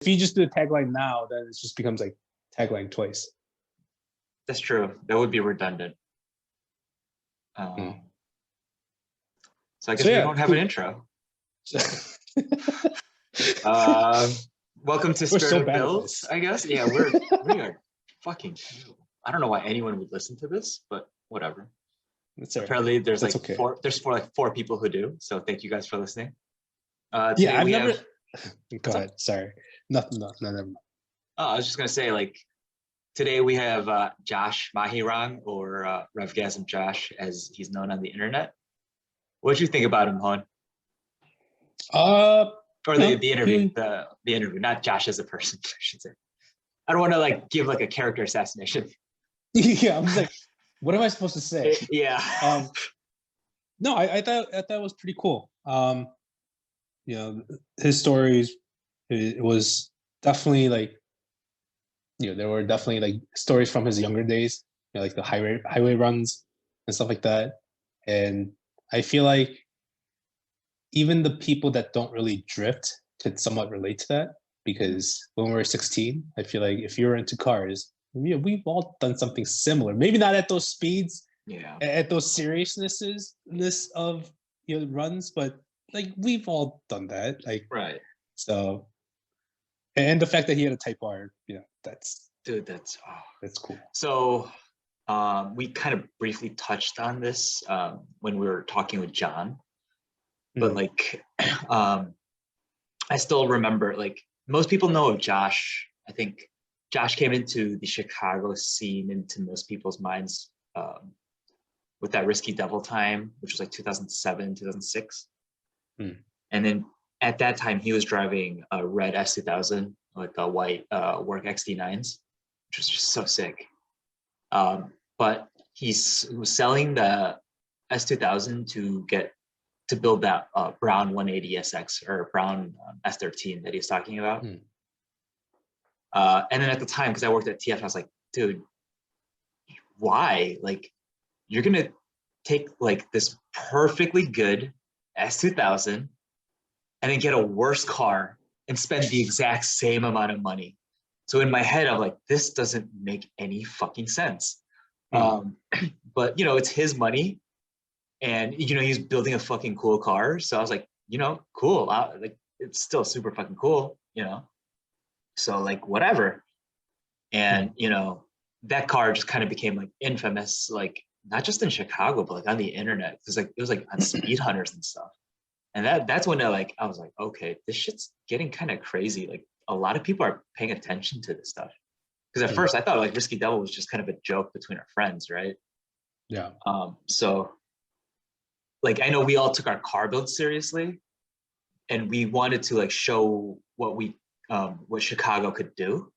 If you just do the tagline now, then it just becomes like tagline twice. That's true. That would be redundant. So I guess we don't have an intro. Welcome to Spirit of Bills, I guess. Yeah, we are fucking. I don't know why anyone would listen to this, but whatever. Apparently, there's four people who do. So thank you guys for listening. Yeah, I've never. Go ahead. Sorry, nothing. No, never mind. Oh, I was just gonna say, like, today we have Josh Maghirang, or Revgasm Josh, as he's known on the internet. What did you think about him, Hoeun? Or the interview, the interview, not Josh as a person, I should say. I don't want to like give like a character assassination. Yeah, I was like, what am I supposed to say? Yeah. No, I thought it was pretty cool. You know, his stories, it was definitely like, you know, there were definitely like stories from his younger days, you know, like the highway runs and stuff like that. And I feel like even the people that don't really drift could somewhat relate to that, because when we were 16, I feel like if you're into cars, we've all done something similar. Maybe not at those speeds, at those seriousnesses of, you know, runs, but like we've all done that. Like, right. So, and the fact that he had a Type R, you know, that's cool. So, we kind of briefly touched on this when we were talking with John. But like, I still remember, like, most people know of Josh. I think Josh came into the Chicago scene, into most people's minds with that Risky Devil time, which was like 2007, 2006. And then at that time, he was driving a red S2000, like a white work XD9s, which was just so sick. But he was selling the S2000 to build that brown 180 SX, or brown S13 that he's talking about. And then at the time, because I worked at TF, I was like, dude, why? Like, you're gonna take like this perfectly good S2000 and then get a worse car and spend the exact same amount of money. So in my head, I'm like, this doesn't make any fucking sense. But, you know, it's his money. And, you know, he's building a fucking cool car. So I was like, you know, cool. Like, it's still super fucking cool, you know? So like, whatever. And, you know, that car just kind of became like infamous, like not just in Chicago, but like on the internet. Cause like, it was like on Speed Hunters and stuff. And that's when I was like, okay, this shit's getting kind of crazy. Like a lot of people are paying attention to this stuff. Cause at first I thought like Risky Devil was just kind of a joke between our friends, right? Yeah. So like, I know we all took our car build seriously, and we wanted to like show what Chicago could do,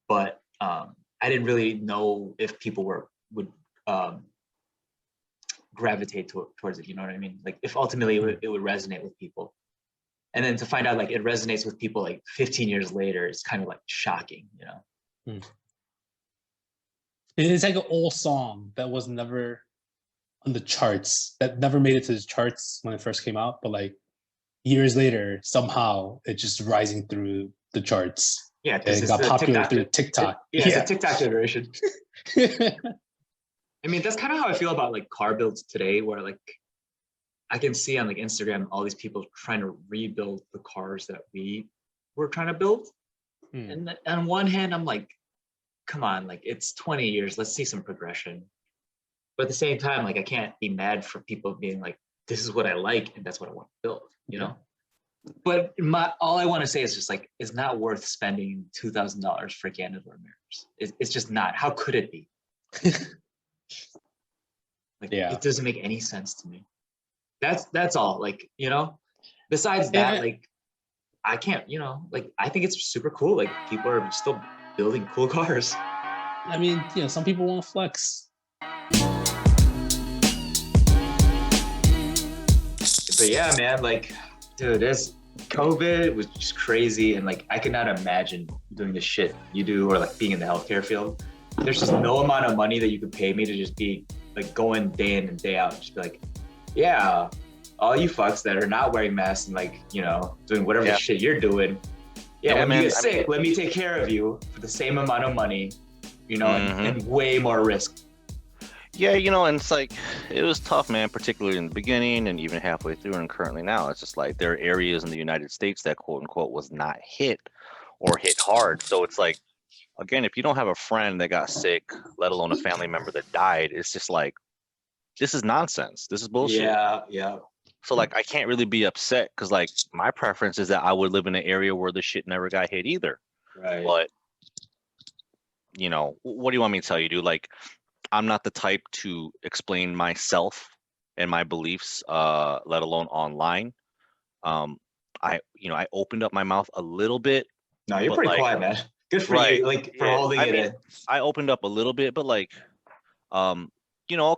but I didn't really know if people would gravitate towards it. You know what I mean? Like, if ultimately it would resonate with people, and then to find out like it resonates with people like 15 years later, it's kind of like shocking, you know? It's like an old song that was never on the charts, that never made it to the charts when it first came out, but like years later, somehow it's just rising through the charts. Yeah, and it got popular through TikTok. It's a TikTok generation. I mean, that's kind of how I feel about like car builds today, where like I can see on like Instagram all these people trying to rebuild the cars that we were trying to build. And on one hand, I'm like, come on, like it's 20 years, let's see some progression. But at the same time, like I can't be mad for people being like, this is what I like and that's what I want to build, you know? But all I want to say is just like, it's not worth spending $2,000 for Ganondorf mirrors. It's just not. How could it be? Like, it doesn't make any sense to me. That's all. Like, you know, besides that, like, I can't, you know, like, I think it's super cool. Like, people are still building cool cars. I mean, you know, some people want to flex. But yeah, man, like, dude, COVID was just crazy. And like, I could not imagine doing the shit you do, or like being in the healthcare field. There's just no amount of money that you could pay me to just be like going day in and day out and just be like, yeah, all you fucks that are not wearing masks and like, you know, doing whatever shit you're doing, Yeah, Yeah, when you man, get sick, let me take care of you for the same amount of money, you know, and way more risk. Yeah, and it's like it was tough, man, particularly in the beginning and even halfway through and currently now. It's just like there are areas in the United States that quote unquote was not hit or hit hard. So it's like, again, if you don't have a friend that got sick, let alone a family member that died, it's just like, this is nonsense. This is bullshit. Yeah. So like I can't really be upset because like my preference is that I would live in an area where the shit never got hit either. Right. But what do you want me to tell you, dude? Like I'm not the type to explain myself and my beliefs, let alone online. I opened up my mouth a little bit, No, you're but pretty like, quiet, man. Good for right, you, like for yeah. holding I it mean, in. I opened up a little bit, but like, a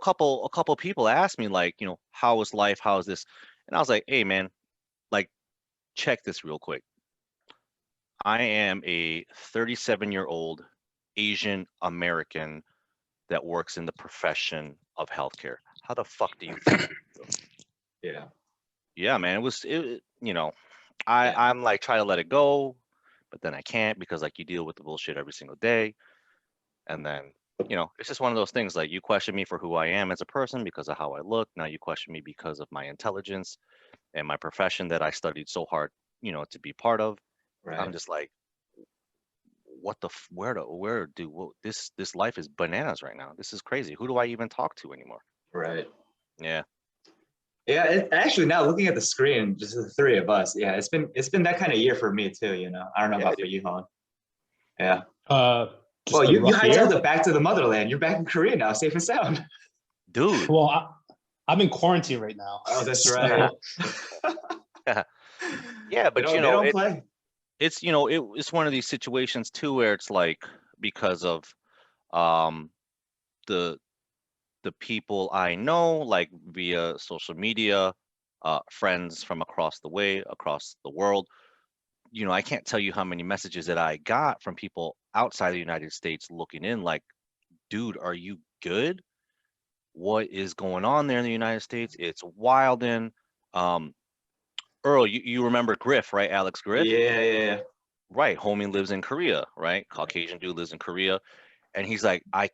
couple people asked me like, how is life? How is this? And I was like, hey, man, like, check this real quick. I am a 37-year-old Asian American that works in the profession of healthcare. How the fuck do you think? Yeah. Yeah, man, Yeah. I'm like try to let it go, but then I can't because like you deal with the bullshit every single day. And then, it's just one of those things like you question me for who I am as a person because of how I look. Now you question me because of my intelligence and my profession that I studied so hard, to be part of. Right. I'm just like, what the where do this life is bananas right now. This is crazy. Who do I even talk to anymore? Right. Yeah. Yeah, actually, now looking at the screen, just the three of us, yeah, it's been that kind of year for me too. I don't know Yeah, about for dude. you, Hoeun. Yeah. Just Well, a you rough hightailed year. it back to the motherland. You're back in Korea now, safe and sound. Dude. Well, I'm in quarantine right now. Oh, that's So, right. Yeah, but they don't play. it's one of these situations too where it's like because of um the the people I know, like via social media, friends from across the world. I can't tell you how many messages that I got from people outside the United States looking in, like, dude, are you good? What is going on there in the United States? It's wild in. Um, Earl, you remember Griff, right? Alex Griff? Yeah. Right. Homie lives in Korea, right? Caucasian dude lives in Korea. And he's like, I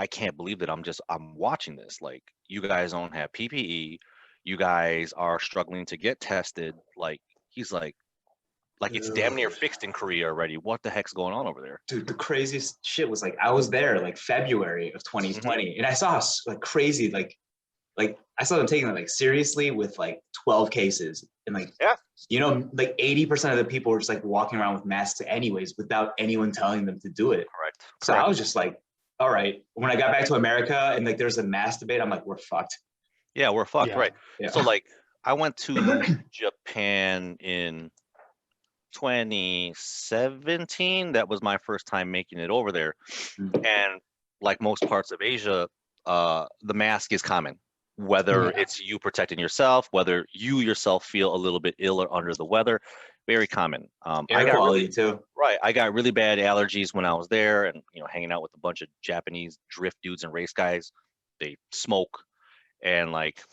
can't believe that I'm watching this. Like, you guys don't have PPE. You guys are struggling to get tested. Like, he's like it's damn near Dude. fixed in Korea already. What the heck's going on over there? Dude, the craziest shit was like I was there like February of Hmm. 2020, and I saw like crazy like I saw them taking it like seriously with like 12 cases, and like Yeah. like 80% of the people were just like walking around with masks anyways without anyone telling them to do it. Correct. So I Correct. was just like, all right. When I got back to America and like there's a mask debate, I'm like, we're fucked. Yeah, we're fucked. yeah. Right. Yeah. So like, I went to Japan in 2017. That was my first time making it over there. And like most parts of Asia, the mask is common. Whether Yeah. it's you protecting yourself, whether you yourself feel a little bit ill or under the weather, very common. Air quality too. I got really bad allergies when I was there, and hanging out with a bunch of Japanese drift dudes and race guys. They smoke, and like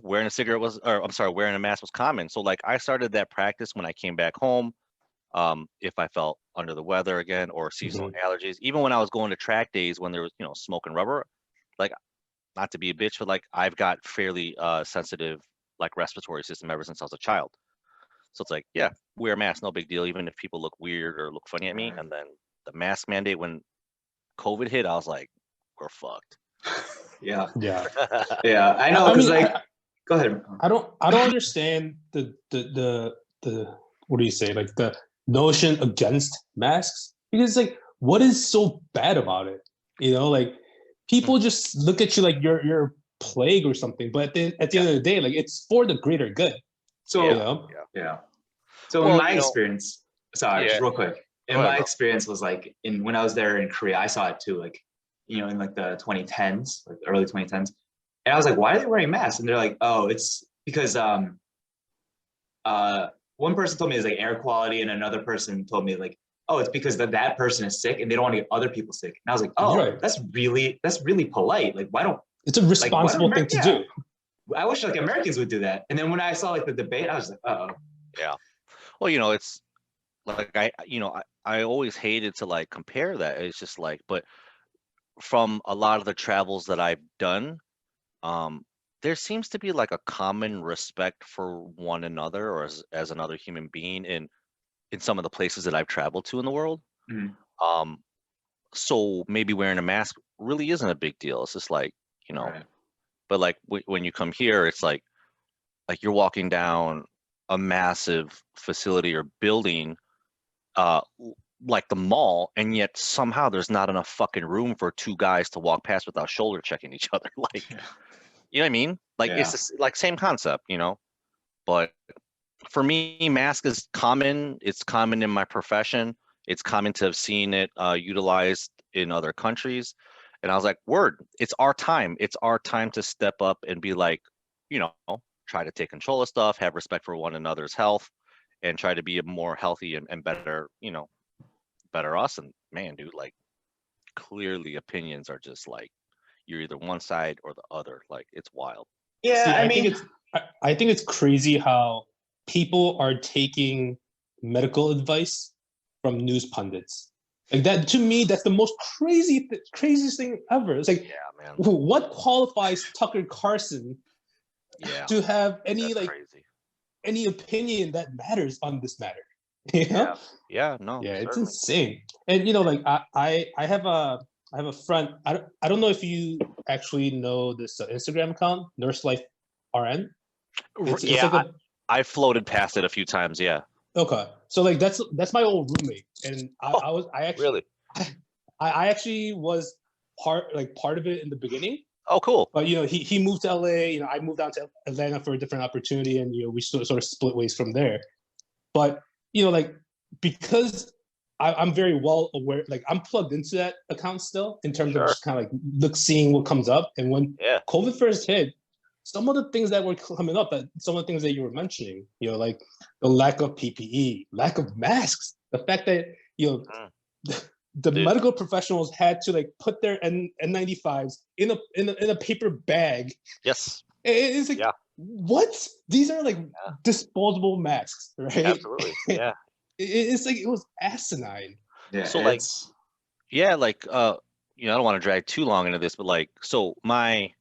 wearing a mask was common. So like I started that practice when I came back home. If I felt under the weather again or seasonal Mhm. allergies, even when I was going to track days when there was smoke and rubber, like not to be a bitch, but like I've got fairly sensitive like respiratory system ever since I was a child. So it's like, yeah, wear a mask, no big deal, even if people look weird or look funny at me. And then the mask mandate when COVID hit, I was like, we're fucked. Yeah. Yeah. Yeah. I know. I Cause mean, like, go ahead. I don't understand the what do you say, like the notion against masks, because like what is so bad about it? Like people just look at you like you're a plague or something, but then at the end of the day, like it's for the greater good. So, Yeah. yeah. So in Well, my experience, sorry, yeah. just real quick. Go In ahead, my bro. experience was like when I was there in Korea, I saw it too, like, in like the 2010s, like early 2010s. And I was like, why are they wearing masks? And they're like, oh, it's because one person told me it's like air quality, and another person told me like, oh, it's because that person is sick and they don't want to get other people sick. And I was like, oh, Right. that's really polite. Like, It's a why don't responsible thing to Yeah. do. I wish like Americans would do that. And then when I saw like the debate, I was like, oh. Yeah. Well, like I always hated to like compare that. It's just like, but from a lot of the travels that I've done, um, there seems to be like a common respect for one another or as another human being in some of the places that I've traveled to in the world. Mhm. Um, so maybe wearing a mask really isn't a big deal. It's just like, you know, Right. but like when you come here, it's like you're walking down a massive facility or building, like the mall, and yet somehow there's not enough fucking room for two guys to walk past without shoulder checking each other. Like, Yeah. you know what I mean? Like it's Yeah. this, like same concept, you know. But for me, mask is common. It's common in my profession. It's common to have seen it utilized in other countries. And I was like, word, it's our time. It's our time to step up and be like, you know, try to take control of stuff, have respect for one another's health, and try to be a more healthy and better, you know, better us. And man, dude, like clearly opinions are just like you're either one side or the other. Like it's wild. Yeah, See, I I think mean, I think it's crazy how people are taking medical advice from news pundits. Like that to me, that's the most craziest thing ever. It's like, Yeah, man. what qualifies Tucker Carlson Yeah, to have any that's like crazy. any opinion that matters on this matter? You know? Yeah, yeah, no, Yeah, it's certainly. insane. And like I have a friend. I don't know if you actually know this Instagram account, Nurse Life RN. It's Yeah, like a I floated past it a few times. Yeah. okay. So like that's my old roommate, and Oh, I actually really? I actually was part of it in the beginning. Oh, cool. But he moved to LA. I moved down to Atlanta for a different opportunity, and we sort of split ways from there. But like because I'm very well aware, like I'm plugged into that account still in terms of Sure. just kind of like seeing what comes up. And when Yeah. COVID first hit, some of the things that were coming up, that some of the things that you were mentioning, like the lack of PPE, lack of masks, the fact that Mm, the dude. medical professionals had to like put their N95s in a paper bag. Yes. It's like, Yeah. what? These are like Yeah. disposable masks, right? Absolutely. Yeah. It's like it was asinine. yeah, So like, it's yeah, like I don't want to drag too long into this, but like, so my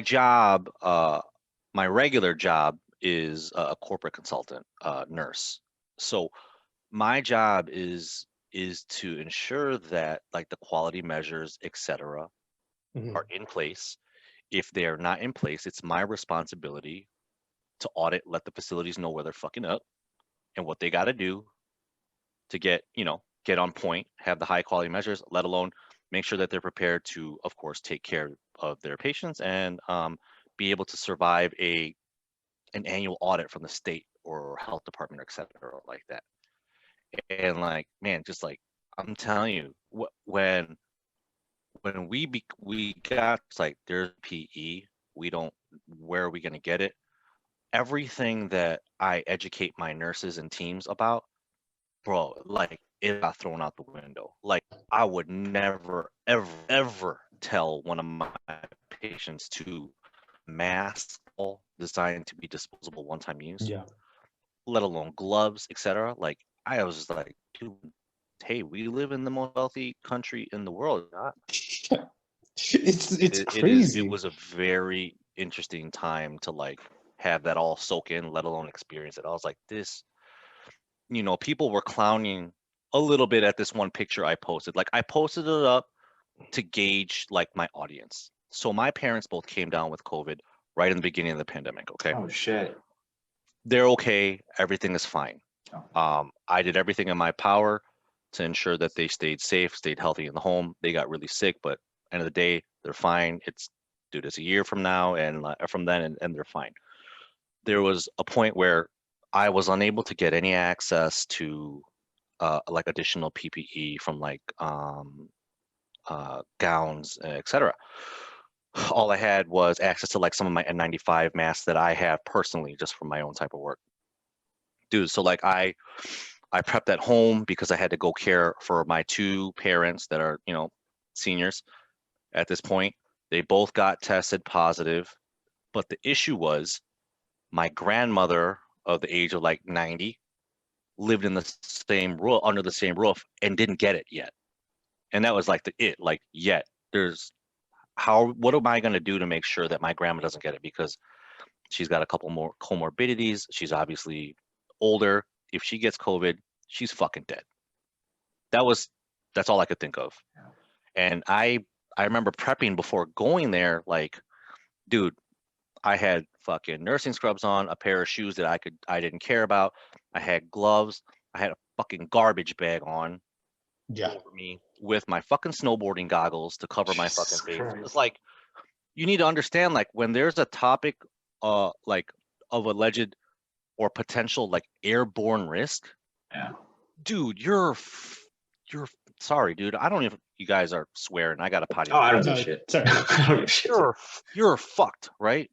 job, my regular job is a corporate consultant, nurse. So my job is to ensure that like the quality measures, etc., Mhm. are in place. If they are not in place, it's my responsibility to audit, let the facilities know where they're fucking up and what they got to do to get on point, have the high quality measures, let alone make sure that they're prepared to, of course, take care of their patients and be able to survive an annual audit from the state or health department, et cetera, like that. And like, man, just like I'm telling you, when we got like there's PE, we don't where are we gonna get it? Everything that I educate my nurses and teams about, bro, like it got thrown out the window. Like I would never, ever, ever tell one of my patients to mask all designed to be disposable one-time use, Yeah. let alone gloves, etc. Like I was just like, dude, hey, we live in the most wealthy country in the world. It's It crazy. was a very interesting time to like have that all soak in, let alone experience it. I was like, this, people were clowning a little bit at this one picture I posted. Like I posted it up to gauge like my audience. So my parents both came down with COVID right in the beginning of the pandemic. Okay. oh shit. They're okay. Everything is fine. Oh, I did everything in my power to ensure that they stayed safe, stayed healthy in the home. They got really sick, but end of the day, they're fine. Dude, it's a year from now and from then, and they're fine. There was a point where I was unable to get any access to like additional PPE from like gowns, etc. All I had was access to like some of my N95 masks that I have personally just for my own type of work. Dude, so like I prepped at home because I had to go care for my two parents that are, seniors at this point. They both got tested positive, but the issue was my grandmother of the age of like 90 lived in the same roof, under the same roof, and didn't get it yet. And that was like yet. There's what am I going to do to make sure that my grandma doesn't get it? Because she's got a couple more comorbidities. She's obviously older. If she gets COVID, she's fucking dead. That's all I could think of. And I remember prepping before going there, like, dude, I had fucking nursing scrubs on, a pair of shoes that I didn't care about. I had gloves. I had a fucking garbage bag on over me with my fucking snowboarding goggles to cover my fucking face. It's like, you need to understand, like, when there's a topic like of alleged or potential like airborne risk, dude, you're sorry, dude. I don't even. You guys are swearing. I got a potty. Oh, I don't do shit. Sorry. You're fucked, right?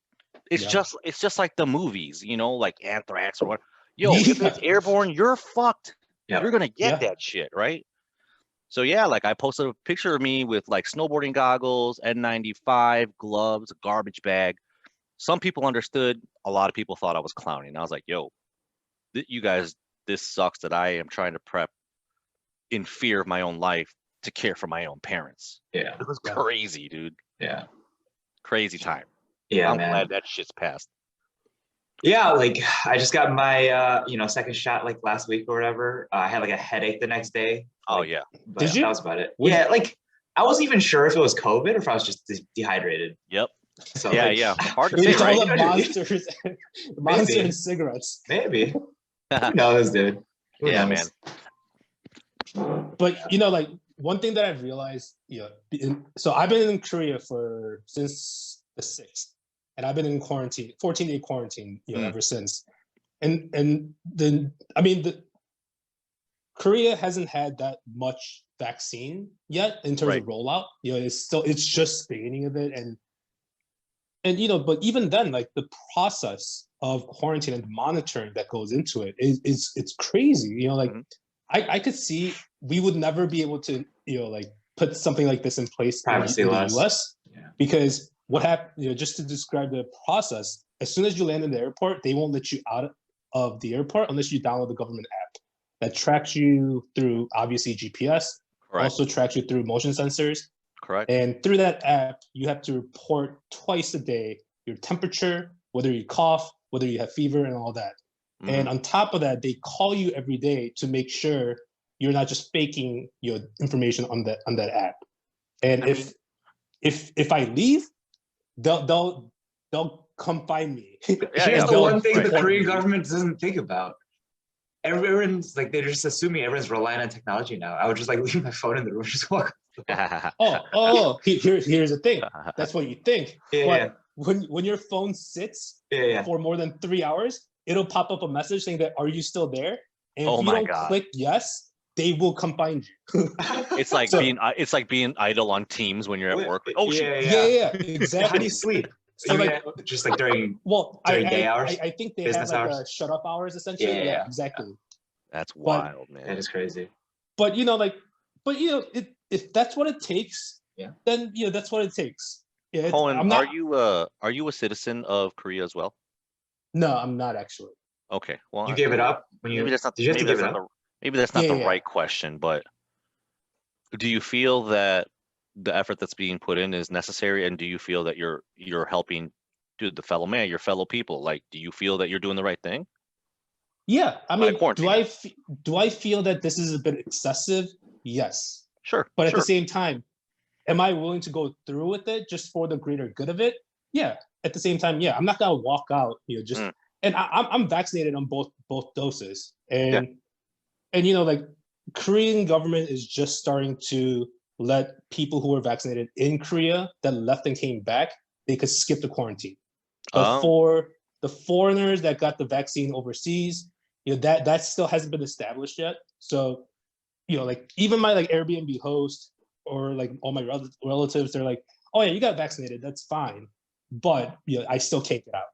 It's just like the movies, you know, like anthrax or what. Yo, if it's airborne, you're fucked. Yep. You're gonna get that shit, right? So yeah, like I posted a picture of me with like snowboarding goggles, N95, gloves, a garbage bag. Some people understood. A lot of people thought I was clowning. I was like, yo, you guys, this sucks that I am trying to prep in fear of my own life to care for my own parents. Yeah. It was crazy, dude. Yeah. Crazy time. Yeah, I'm man. glad that shit's passed. Yeah, like I just got my second shot like last week or whatever. I had like a headache the next day. Oh like, yeah. But Did you? That was about it. Like I wasn't even sure if it was COVID or if I was just dehydrated. Yep. So, yeah. Hard to say, it's right? all the monsters and cigarettes. Maybe. Who knows, dude? Who knows? Man. But like one thing that I've realized, so I've been in Korea since the 6th, and I've been in quarantine, 14-day quarantine, ever since. And then Korea hasn't had that much vaccine yet in terms of rollout. It's just the beginning of it, and but even then, like the process of quarantine and monitoring that goes into it it's crazy. I could see we would never be able to, like put something like this in place in the US, because what happened, just to describe the process, as soon as you land in the airport, they won't let you out of the airport unless you download the government app that tracks you through, obviously, GPS, also tracks you through motion sensors. Correct. And through that app, you have to report twice a day your temperature, whether you cough, whether you have fever, and all that. And on top of that, they call you every day to make sure you're not just faking your information on that app. And if I leave, they'll come find me. Here's the one thing the Korean government doesn't think about. Everyone's like, they're just assuming everyone's relying on technology now. I would just like leave my phone in the room, just walk. Here's the thing. That's what you think. But when your phone sits for more than 3 hours, it'll pop up a message saying that, are you still there? And if you don't click yes, they will come find you. It's like being idle on Teams when you're at work. Yeah, exactly. How do you sleep? So like, just like during day hours? I think they have like a shut up hours essentially. Yeah, exactly. That's wild, man. That is crazy. But if that's what it takes, then that's what it takes. Yeah, Hoeun, are you a citizen of Korea as well? No, I'm not actually. Okay, well, you gave it up when you. Maybe that's not. Did you have to give it up? Maybe that's not the right question, but do you feel that the effort that's being put in is necessary, and do you feel that you're helping the fellow man, your fellow people? Like, do you feel that you're doing the right thing? Yeah, I mean, do I feel that this is a bit excessive? Yes. Sure. But at the same time, am I willing to go through with it just for the greater good of it? Yeah. At the same time, I'm not gonna walk out, and I'm vaccinated on both doses, and like Korean government is just starting to let people who are vaccinated in Korea that left and came back, they could skip the quarantine. But for the foreigners that got the vaccine overseas, that still hasn't been established yet. So, like even my like Airbnb host or like all my relatives, they're like, oh yeah, you got vaccinated, that's fine. But I still can't get out.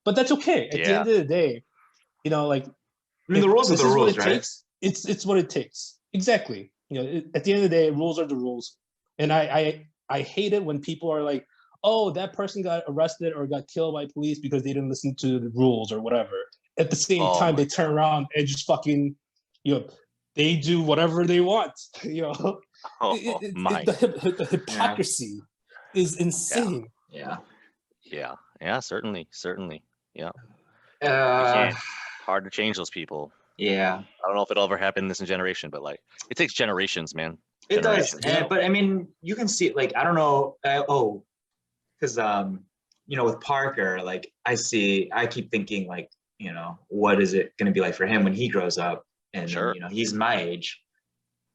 But that's okay. At the end of the day, like the rules are the rules, right? It's what it takes. Exactly. At the end of the day, rules are the rules. And I hate it when people are like, oh, that person got arrested or got killed by police because they didn't listen to the rules or whatever. at the same Oh time my they turn around and just fucking, they do whatever they want. Oh my. The hypocrisy is insane. Yeah. Yeah. Certainly. Yeah. You Uh, can't. Hard to change those people. yeah. I don't know if it'll ever happen in this generation, but like it takes generations, man. It does. Generations. But I mean, you can see, like, I don't know. Because with Parker, like I keep thinking, like, what is it going to be like for him when he grows up, and Sure. then he's my age,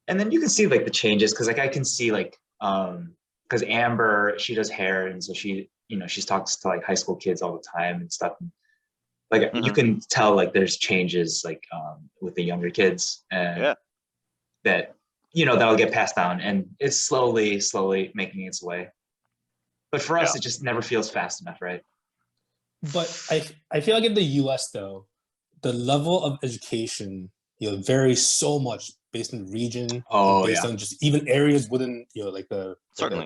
and then you can see like the changes, because like I can see like because Amber, she does hair, and so she talks to like high school kids all the time and stuff. Like you can tell like there's changes like with the younger kids, and that that'll get passed down, and it's slowly making its way. But for us, it just never feels fast enough, right? But I feel like in the US though, the level of education varies so much based on region, and based on just even areas within like the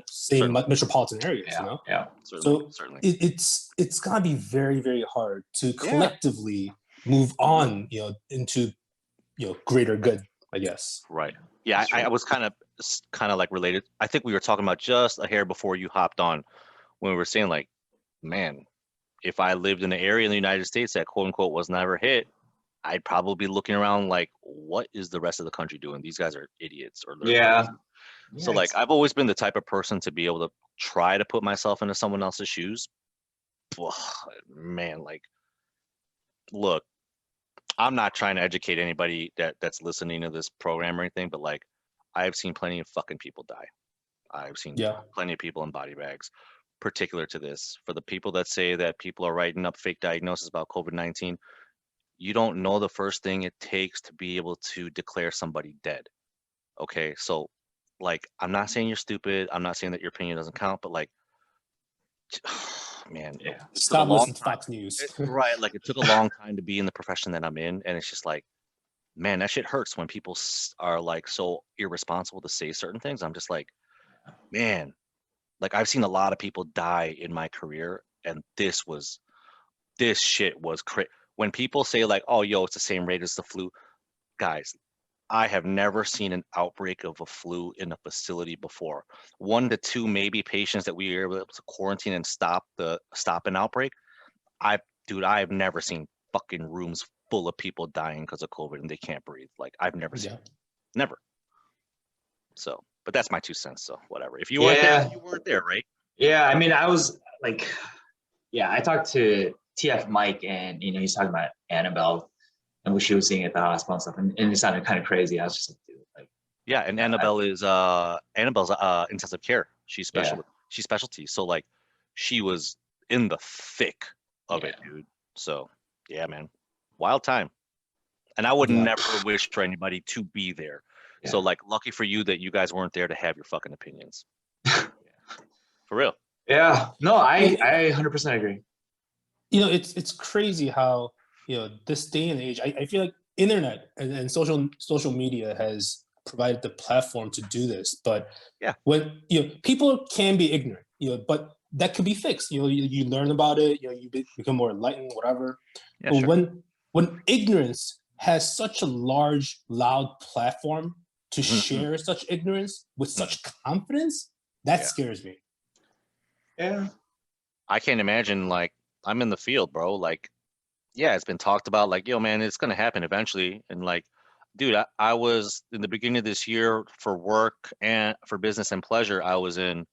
same metropolitan areas. Certainly. It's gonna be very, very hard to collectively move on into greater good, I guess. Right. Yeah, I was kind of like related. I think we were talking about just a hair before you hopped on, when we were saying like, man, if I lived in an area in the United States that quote unquote was never hit, I'd probably be looking around like, what is the rest of the country doing? These guys are idiots. Or so like I've always been the type of person to be able to try to put myself into someone else's shoes. Man, like, look, I'm not trying to educate anybody that's listening to this program or anything, but like, I've seen plenty of fucking people die. I've seen plenty of people in body bags, particular to this. For the people that say that people are writing up fake diagnoses about COVID-19, you don't know the first thing it takes to be able to declare somebody dead. Okay, so like, I'm not saying you're stupid. I'm not saying that your opinion doesn't count, but like, man, stop listening to Fox News. Right, like it took a long time to be in the profession that I'm in, and it's just like, man, that shit hurts when people are like so irresponsible to say certain things. I'm just like, man, like I've seen a lot of people die in my career, and this shit was crazy. When people say like, oh, yo, it's the same rate as the flu, guys, I have never seen an outbreak of a flu in a facility before. 1 to 2 maybe patients that we were able to quarantine and stop an outbreak. I've never seen fucking rooms full of people dying because of COVID and they can't breathe. Like I've never seen it. Never. So, but that's my 2 cents. So whatever. If you weren't there, you weren't there, right? Yeah, I mean, I was like, I talked to TF Mike, and he's talking about Annabelle and what she was seeing at the hospital and stuff, and it sounded kind of crazy. I was just like, dude, like, yeah, and Annabelle's intensive care. She's specialty. So like, she was in the thick of it, dude. So yeah, man, wild time. And I would never wish for anybody to be there. Yeah. So like, lucky for you that you guys weren't there to have your fucking opinions. For real. Yeah. No, I 100% agree. It's crazy how this day and age, I feel like internet and social media has provided the platform to do this. But when people can be ignorant, but that could be fixed. You learn about it, you become more enlightened, whatever. Yeah, but sure. when ignorance has such a large, loud platform to share such ignorance with such confidence, that scares me. Yeah. I can't imagine, like, I'm in the field, bro. Like, yeah, it's been talked about, like, yo, man, it's gonna happen eventually. And like, dude, I was in the beginning of this year for work and for business and pleasure. I was in,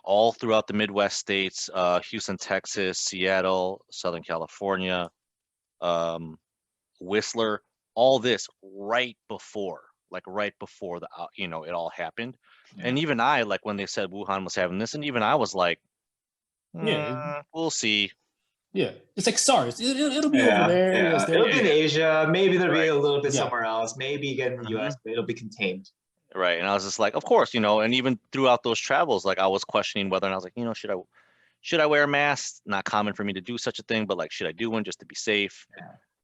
all throughout the Midwest states, Houston, Texas, Seattle, Southern California, Whistler, all this right before the, it all happened. Yeah. And even I, like, when they said Wuhan was having this, and even I was like, we'll see. Yeah, it's like SARS. It'll be over there. Yeah. It'll be in Asia. Maybe there'll be a little bit somewhere else. Maybe again in the US, but it'll be contained. Right. And I was just like, of course, and even throughout those travels, like I was questioning whether, and I was like, should I wear a mask? Not common for me to do such a thing, but like, should I do one just to be safe?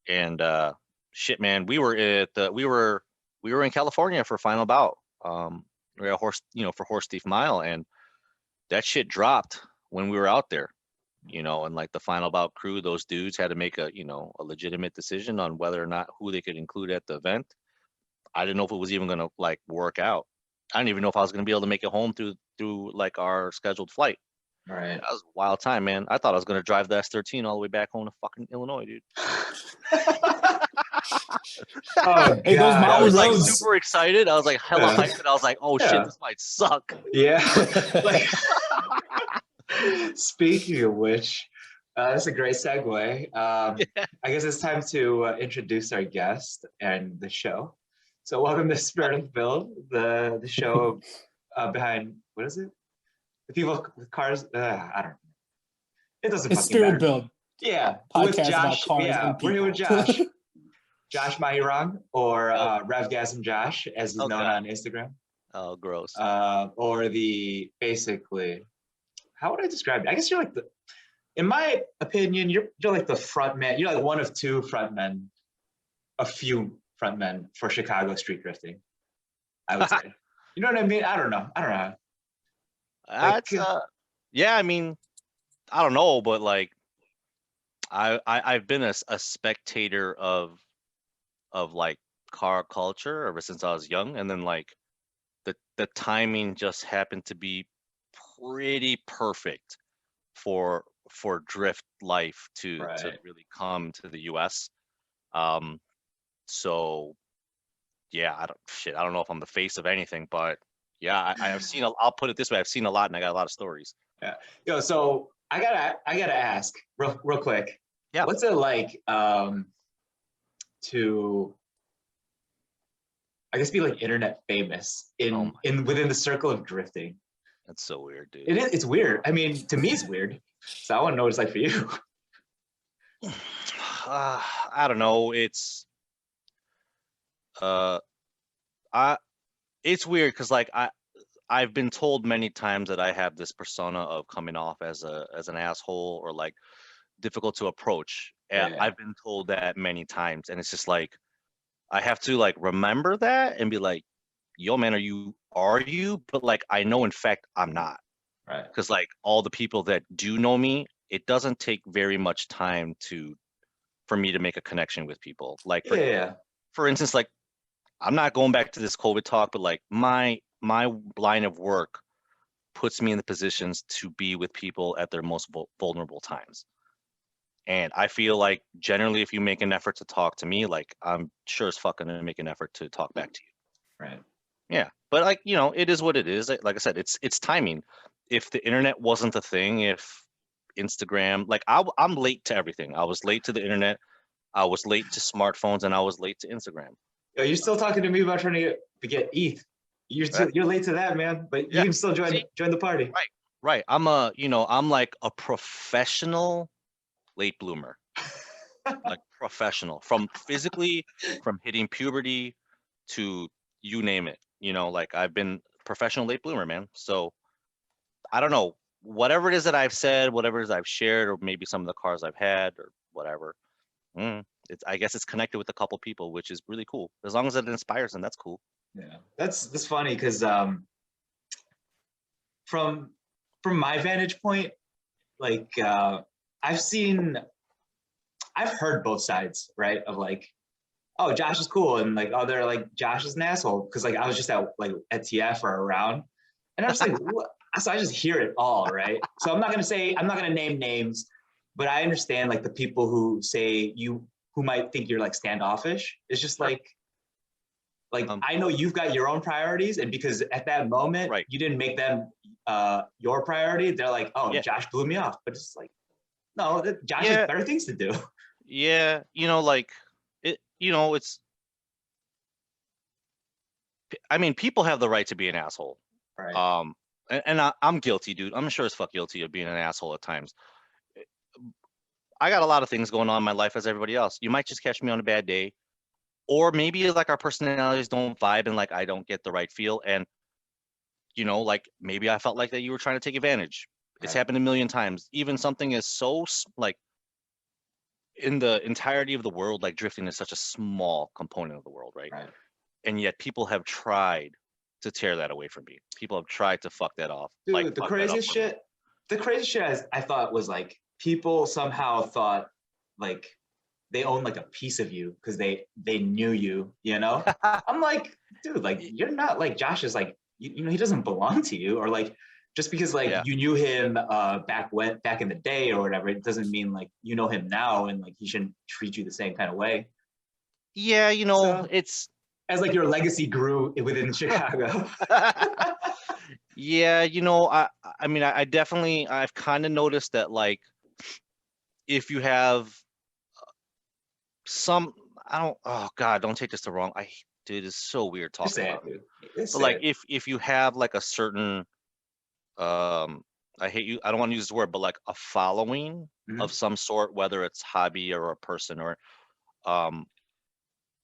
Yeah. And shit, man, we were in California for final bout. We were for Horse Thief Mile, and that shit dropped when we were out there. you know, and like the final bout crew, those dudes had to make a, you know, a legitimate decision on whether or not who they could include at the event. I didn't know if it was even gonna like work out. I didn't even know if I was gonna be able to make it home through like our scheduled flight. Right. That was a wild time, man. I thought I was gonna drive the S13 all the way back home to fucking Illinois, dude. Oh Hey, those God. I mountain was like roads. super excited. I was like hella Yeah. hyped, and I was like, oh shit, Yeah. this might suck. Yeah. Like, speaking of which, that's a great segue. I guess it's time to introduce our guest and the show. So, welcome to Spirit of the Build, the show behind, what is it? The people with cars. I don't know. It doesn't It's fucking Spirit matter. Build Yeah, with podcast about Josh. cars Yeah, and we're here with people. Josh. Josh Maghirang, or Oh, Revgasm Josh, as he's oh known god. on Instagram. Oh, gross. Or the basically, how would I describe it? I guess you're like in my opinion, you're like the front man. You're like one of two front men, a few front men for Chicago street drifting. I would say. You know what I mean? I don't know. Like, That's yeah, I mean, I don't know, but like I've been a spectator of like car culture ever since I was young, and then like the timing just happened to be pretty perfect for drift life to right. really come to the US. Um, so yeah, I don't know if I'm the face of anything, but yeah, I've seen I'll put it this way, I've seen a lot and I got a lot of stories. Yeah. Yo, so I gotta ask real quick. Yeah. What's it like to I guess be like internet famous Oh in my, within the circle of drifting? that's so weird, dude. It's weird. I mean, to me it's weird. So I want to know what it's like for you. I don't know. Uh, I it's weird because like I've been told many times that I have this persona of coming off as an asshole or like difficult to approach. Yeah. I've been told that many times, and it's just like I have to like remember that and be like, "Yo, man, are you?" But like I know in fact I'm not, Right. because like all the people that do know me, it doesn't take very much time for me to make a connection with people. Like Yeah. for instance, like I'm not going back to this COVID talk, but like my line of work puts me in the positions to be with people at their most vulnerable times. And I feel like generally, if you make an effort to talk to me, like I'm sure as fuck gonna make an effort to talk back to you. Right. Yeah, but like you know, it is what it is. Like I said, it's timing. If the internet wasn't a thing, if Instagram, like I'm late to everything. I was late to the internet. I was late to smartphones, and I was late to Instagram. Yo, you're still talking to me about trying to get ETH. Right? You're late to that, man. But you Yeah. can still See, join the party. right, right. I'm like a professional late bloomer. Like professional, from physically, from hitting puberty to you name it. You know, like I've been professional late bloomer, man. So I don't know, whatever it is that I've said, whatever it is I've shared, or maybe some of the cars I've had, or whatever. I guess it's connected with a couple people, which is really cool. As long as it inspires them, that's cool. Yeah. That's funny because from my vantage point, like I've heard both sides, right? Of like, oh, Josh is cool, and like, oh, they're like, Josh is an asshole because like I was just at TF or around, and I'm just like, what? So I just hear it all, right? So I'm not gonna name names, but I understand like the people who say who might think you're like standoffish. It's just Sure. like I know you've got your own priorities, and because at that moment Right. you didn't make them your priority, they're like, oh, Yeah. Josh blew me off, but it's like, no, Josh has Yeah. better things to do. Yeah. You know, like it. You know, I mean, people have the right to be an asshole. Right. And I'm guilty, dude. I'm sure as fuck guilty of being an asshole at times. I got a lot of things going on in my life as everybody else. You might just catch me on a bad day, or maybe like our personalities don't vibe and like I don't get the right feel. And you know, like maybe I felt like that you were trying to take advantage. It's Right. happened a million times. Even something is so like in the entirety of the world, like drifting is such a small component of the world, right? Right. And yet people have tried to tear that away from me. People have tried to fuck that off. Dude, Like the fuck that up craziest for me. shit, I thought was like people somehow thought like they own like a piece of you because they knew you, you know? I'm like, dude, like you're not like Josh is like, you know, he doesn't belong to you, or like just because like Yeah. you knew him back in the day or whatever, it doesn't mean like you know him now and like he shouldn't treat you the same kind of way. Yeah, you know, So it's as like your legacy grew within Chicago. yeah, you know, I mean, I definitely I've kind of noticed that like if you have some, I don't, oh God, don't take this the wrong. Dude, it's so weird Just talking say about it, it. dude. Just But say like it. if you have like a certain I hate you, I don't want to use this word, but like a following of Mhm. some sort, whether it's hobby or a person, or um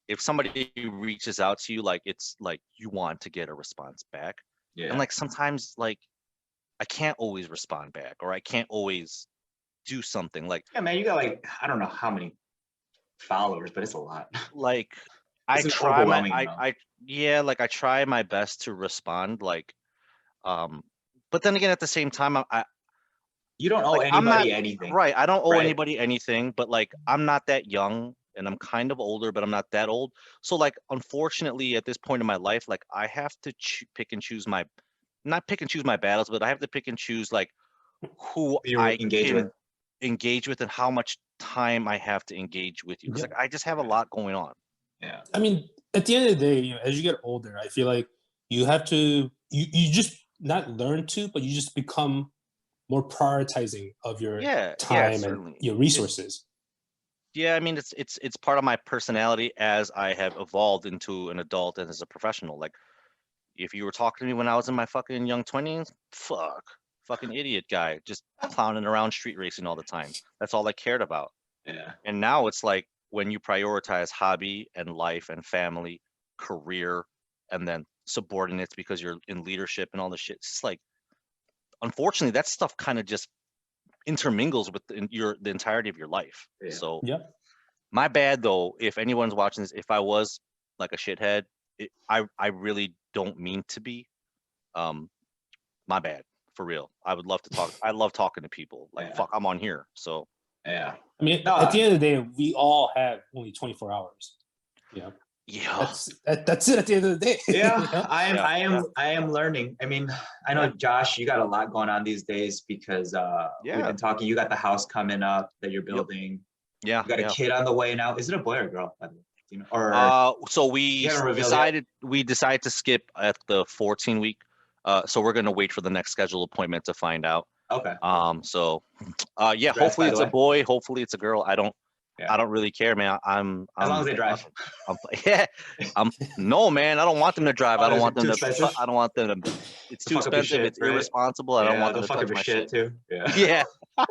if somebody reaches out to you, like it's like you want to get a response back. And Yeah. like sometimes like I can't always respond back, or I can't always do something Yeah, man, you got like I don't know how many followers, but it's a lot. like I It's an try my overwhelming amount. I yeah, like I try my best to respond, like um but then again at the same time You don't owe I'm not anybody anything, right. I don't owe right? anybody anything, but like I'm not that young and I'm kind of older, but I'm not that old. So like unfortunately at this point in my life, like I have to pick and choose my not pick and choose my battles, but I have to pick and choose like who You I engage with. can engage with and how much time I have to engage with you. Because Yeah. like I just have a lot going on. Yeah. I mean, at the end of the day, as you get older, I feel like you have to you just not learn to, but you just become more prioritizing of your Yeah, time and certainly. your resources. Yeah, I mean it's part of my personality as I have evolved into an adult and as a professional. Like if you were talking to me when I was in my fucking young 20s, fucking idiot guy, just clowning around street racing all the time. That's all I cared about. Yeah. And now it's like when you prioritize hobby and life and family, career, and then subordinates because you're in leadership and all this shit. It's like, unfortunately, that stuff kind of just intermingles with the entirety of your life. Yeah. So Yeah. my bad though, if anyone's watching this, if I was like a shithead, I really don't mean to be. Um, my bad, for real. I would love to talk. I love talking to people. Like, Yeah. fuck, I'm on here. So, Yeah. I mean, No, at the end of the day, we all have only 24 hours. Yeah. yeah. That's it at the end of the day. yeah, You know? Yeah. I am learning. I mean, I know Yeah. Josh, you got a lot going on these days because we've Yeah. been talking. You got the house coming up that you're Yep. building. Yeah. You got a Yeah. kid on the way now. Is it a boy or a girl, by the way? Do you know? Or So you haven't revealed yet? we decided to skip at the 14 week. So we're gonna wait for the next scheduled appointment to find out. Okay. So yeah, Congrats, hopefully by the it's a way. boy, hopefully it's a girl. Yeah. I don't really care, man. As long as they drive. Yeah. No, man, I don't want them to drive. I Oh, don't is want it them too to expensive? I don't want them to it's To too fuck up your expensive, shit, it's right? irresponsible. I don't Yeah, want they'll them to fuck up touch your my shit shit. too. Yeah. Yeah.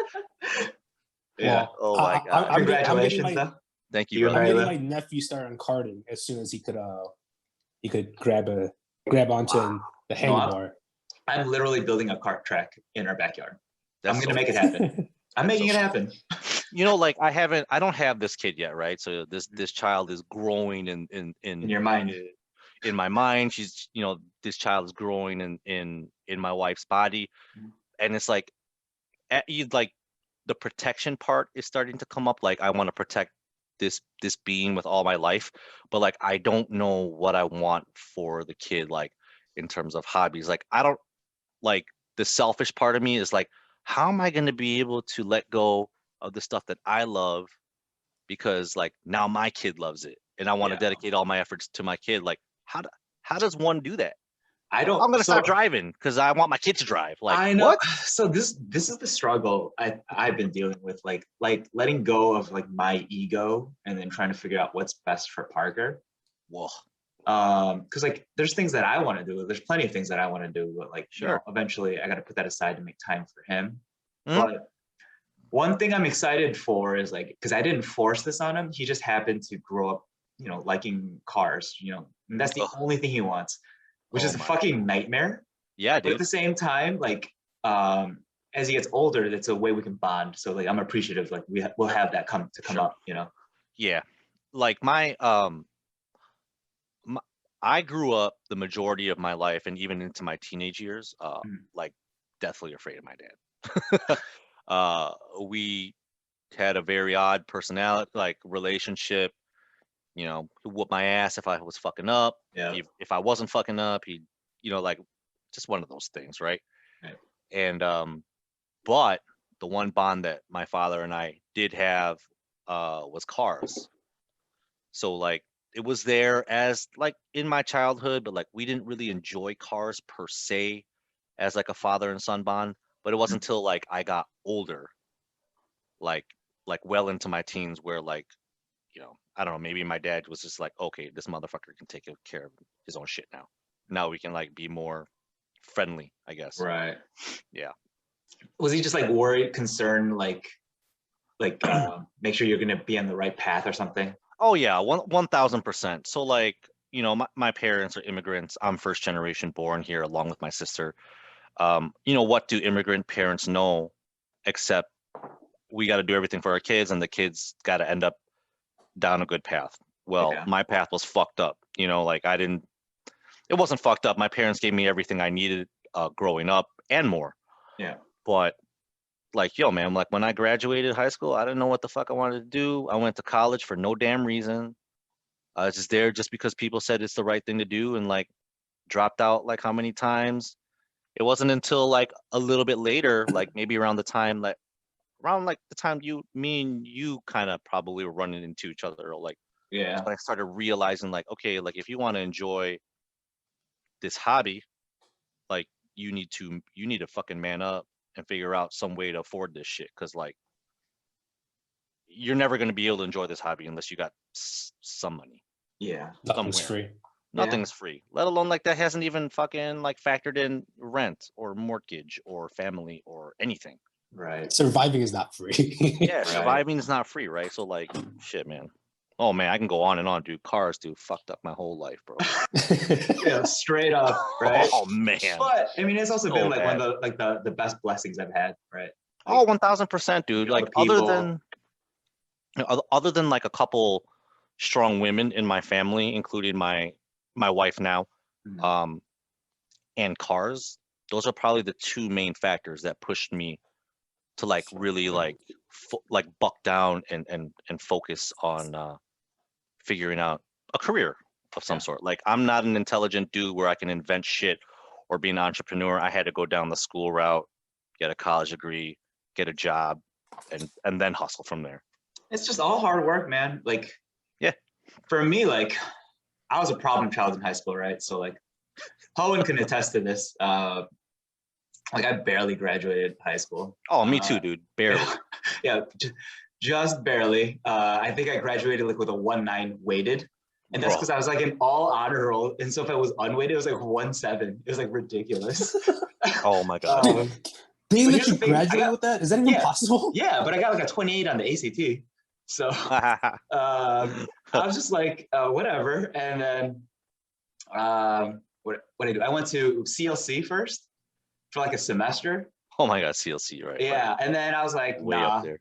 Yeah. Well, Oh my God. I'm getting Congratulations, my though. Thank you, You and brother. I'm getting Marla. my nephew started on karting as soon as he could grab onto Wow. the No, handlebar. I'm literally building a kart track in our backyard. That's I'm gonna so make it cool. happen. I'm That's making so it cool. happen. You know, like I don't have this kid yet, right? So this child is growing In your mind. in my mind. She's, you know, this child is growing in my wife's body, and it's like you like the protection part is starting to come up. Like I want to protect this being with all my life, but like I don't know what I want for the kid, like in terms of hobbies. Like I don't like the selfish part of me is like, how am I going to be able to let go of the stuff that I love because like now my kid loves it and I want to Yeah. dedicate all my efforts to my kid. Like how does one do that? I Oh, I'm don't. gonna So stop driving because I want my kid to drive. Like I know. what? So this is the struggle I've been dealing with. Like letting go of like my ego and then trying to figure out what's best for Parker. Whoa, Because like there's things that I want to do. There's plenty of things that I want to do, but like you know, sure. eventually I got to put that aside to make time for him. Mhm. But one thing I'm excited for is like because I didn't force this on him. He just happened to grow up, you know, liking cars. You know, and that's the Ugh. only thing he wants, which Oh is a my. fucking nightmare. Yeah, But at dude. the same time, like as he gets older, that's a way we can bond. So like I'm appreciative. Like we'll have that come Sure. up. You know. Yeah. Like my, I grew up the majority of my life and even into my teenage years, Mm. like deathly afraid of my dad. We had a very odd personality, like relationship. You know, he whooped my ass if I was fucking up. Yeah. If I wasn't fucking up, he, you know, like just one of those things, right? Right. And but the one bond that my father and I did have was cars. So like it was there as like in my childhood, but like we didn't really enjoy cars per se as like a father and son bond. But it wasn't until like I got older, like well into my teens, where like, you know, I don't know, maybe my dad was just like, okay, this motherfucker can take care of his own shit now. Now we can like be more friendly, I guess. Right. Yeah. Was he just like worried, concerned, like make sure you're gonna be on the right path or something? Oh yeah, 1000%. So like, you know, my parents are immigrants. I'm first generation born here along with my sister. You know, what do immigrant parents know except we got to do everything for our kids and the kids got to end up down a good path. Well, Yeah. my path was fucked up. You know, like it wasn't fucked up. My parents gave me everything I needed growing up and more. Yeah. But like, yo, man, like when I graduated high school, I didn't know what the fuck I wanted to do. I went to college for no damn reason. I was just there just because people said it's the right thing to do, and like dropped out like how many times. It wasn't until like a little bit later, like maybe around the time the time me and you kind of probably were running into each other, or like Yeah. when I started realizing like, okay, like if you want to enjoy this hobby, like you need to fucking man up and figure out some way to afford this shit, because like you're never going to be able to enjoy this hobby unless you got some money Yeah. Nothing's somewhere. free. Nothing's free, let alone like that hasn't even fucking like factored in rent or mortgage or family or anything. Right. Surviving is not free. Yeah, Right. surviving is not free, right? So like, shit, man. Oh man, I can go on and on, dude. Cars, dude, fucked up my whole life, bro. Yeah, straight up, right? Oh man. But I mean, it's also So been like bad. one of the like the best blessings I've had, right? Oh, Like, 1000%, dude. you know, Like the people. other than like a couple strong women in my family, including my wife now, Mhm. and cars, those are probably the two main factors that pushed me to like really like like buck down and focus on figuring out a career of some Yeah. sort. Like I'm not an intelligent dude where I can invent shit or be an entrepreneur. I had to go down the school route, get a college degree, get a job, and then hustle from there. It's just all hard work, man. Like, Yeah. For me, like, I was a problem child in high school, right? So like, Hoeun can attest to this. Like, I barely graduated high school. Oh, me too, dude. Barely. Yeah, just barely. I think I graduated like with a 1.9 weighted. And that's Bro. because I was like an all honor roll. And so if I was unweighted, it was like 1.7. It was like ridiculous. Oh my god. They But let here's you the thing, I graduate got- with that? Is that even yeah. possible? Yeah, but I got like a 28 on the ACT. So I was just like, whatever. And then what did I do? I went to CLC first for like a semester. Oh my god, CLC, right? Yeah. Right. And then I was like, Way nah. up there.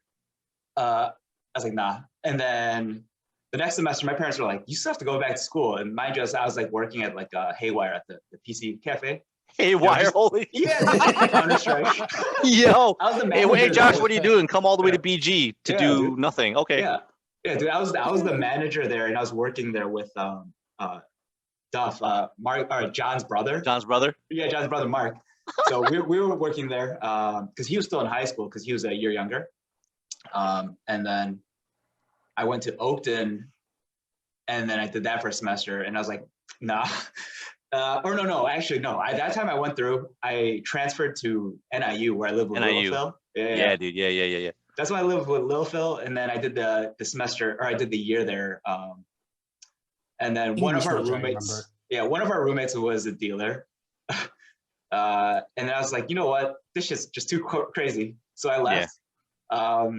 I was like, nah. And then the next semester, my parents were like, you still have to go back to school. And mind you, I was like working at like Haywire at the PC cafe. Hey, wire, just- holy. Yeah, just Counter-Strike. Yo. I was the Hey, manager hey, Josh, there. what are you doing? Come all the way to BG to Yeah, do dude. nothing. Okay. Yeah. Yeah, dude. I was the manager there, and I was working there with Duff, Mark, or John's brother. John's brother. Yeah, John's brother Mark. So we were working there because he was still in high school because he was a year younger. And then I went to Oakton, and then I did that for a semester, and I was like, nah. Actually, no. At that time I went through, I transferred to NIU where I live with NIU. Lil Phil. Yeah, dude. Yeah. That's when I lived with Lil Phil, and then I did the semester, or I did the year there. And then one of our roommates was a dealer. And then I was like, you know what? This is just too crazy. So I left. Yeah.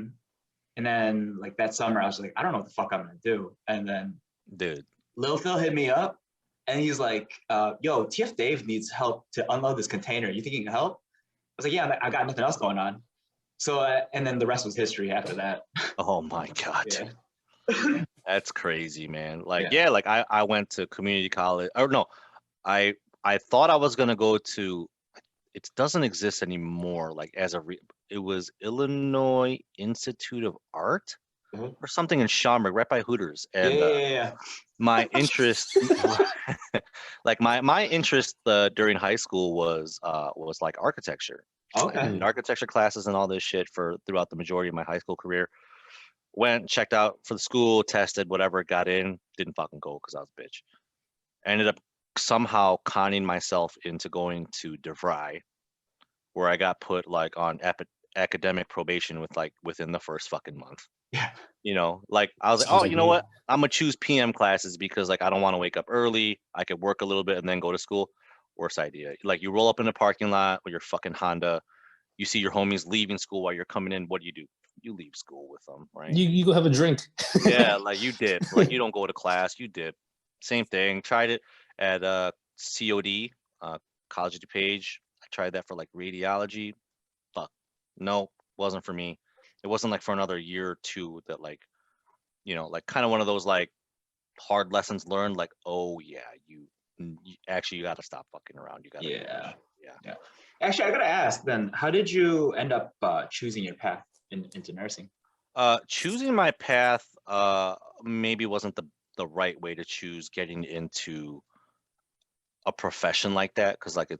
And then like that summer, I was like, I don't know what the fuck I'm gonna do. And then dude, Lil Phil hit me up, and he's like, yo, TF Dave needs help to unload this container. You think you can help? I was like, yeah, I got nothing else going on. So, and then the rest was history after that. Oh my god. Yeah. That's crazy, man. Like, Yeah. yeah, like I went to community college. Or no, I thought I was gonna go to, it doesn't exist anymore. Like it was Illinois Institute of Art Mhm. or something in Schaumburg, right by Hooters. Yeah, And yeah. my interest, like my interest during high school was like architecture. Okay. I did architecture classes and all this shit for throughout the majority of my high school career. Went, checked out for the school, tested, whatever, got in, didn't fucking go because I was a bitch. I ended up somehow conning myself into going to DeVry, where I got put like on academic probation within the first fucking month. Yeah. You know, like I was like, Sounds oh, like you know me. what? I'm gonna choose PM classes because like I don't want to wake up early. I could work a little bit and then go to school. Worst idea. Like you roll up in the parking lot with your fucking Honda. You see your homies leaving school while you're coming in. What do? You leave school with them, right? You go have a drink. Yeah, like you dip. Like you don't go to class, you dip. Same thing. Tried it at COD, College of DuPage. I tried that for like radiology. Fuck. No, wasn't for me. It wasn't like for another year or two that like, like kind of one of those like hard lessons learned, like, oh yeah, you actually you gotta stop fucking around. You gotta do this Yeah. shit. Yeah. Yeah. Actually, I gotta ask then, how did you end up choosing your path into nursing? Choosing my path maybe wasn't the right way to choose getting into a profession like that because like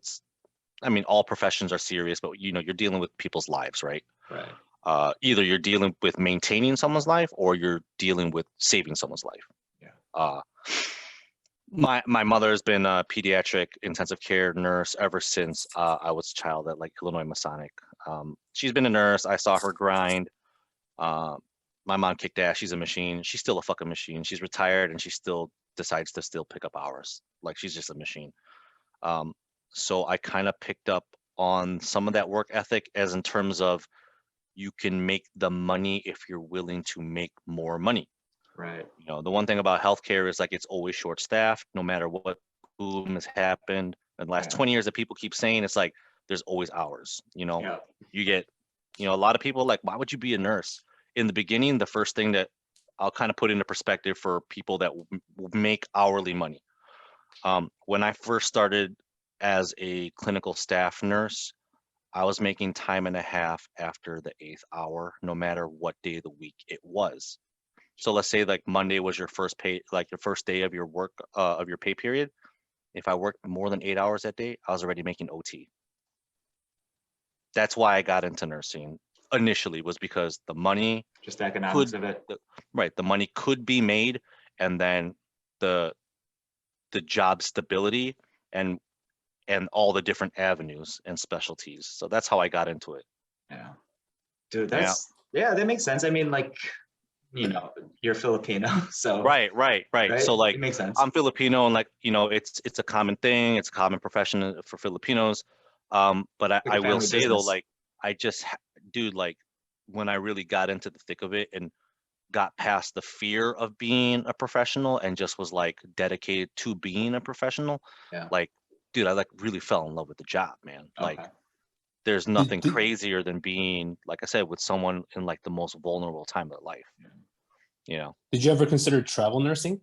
I mean all professions are serious, but you're dealing with people's lives, right? Right. Either you're dealing with maintaining someone's life or you're dealing with saving someone's life. Yeah. My mother has been a pediatric intensive care nurse ever since I was a child at like Illinois Masonic. She's been a nurse. I saw her grind. My mom kicked ass. She's a machine. She's still a fucking machine. She's retired and she still decides to still pick up hours. Like she's just a machine. So I kind of picked up on some of that work ethic as in terms of you can make the money if you're willing to make more money. Right. The one thing about healthcare is like it's always short staffed, no matter what boom has happened. In the last 20 years that people keep saying, it's like there's always hours. Yeah. You get, a lot of people like, why would you be a nurse? In the beginning, the first thing that I'll kind of put into perspective for people that make hourly money. When I first started as a clinical staff nurse, I was making time and a half after the 8th hour, no matter what day of the week it was. So let's say like Monday was your first pay, like your first day of your work, of your pay period. If I worked more than 8 hours that day, I was already making OT. That's why I got into nursing initially, was because the money Just the economics could, of it. right, the money could be made, and then the job stability and all the different avenues and specialties. So that's how I got into it. Yeah. Dude, yeah, that makes sense. I mean, like, you're Filipino, so Right. So like it makes sense. I'm Filipino and like, it's a common thing. It's a common profession for Filipinos. But Like a I will family say though, business. like I just, dude, like when I really got into the thick of it and got past the fear of being a professional and just was like dedicated to being a professional, Yeah. like, dude, I like really fell in love with the job, man. Like Okay. there's Did- nothing did- crazier than being, like I said, with someone in like the most vulnerable time of their life. Did you ever consider travel nursing?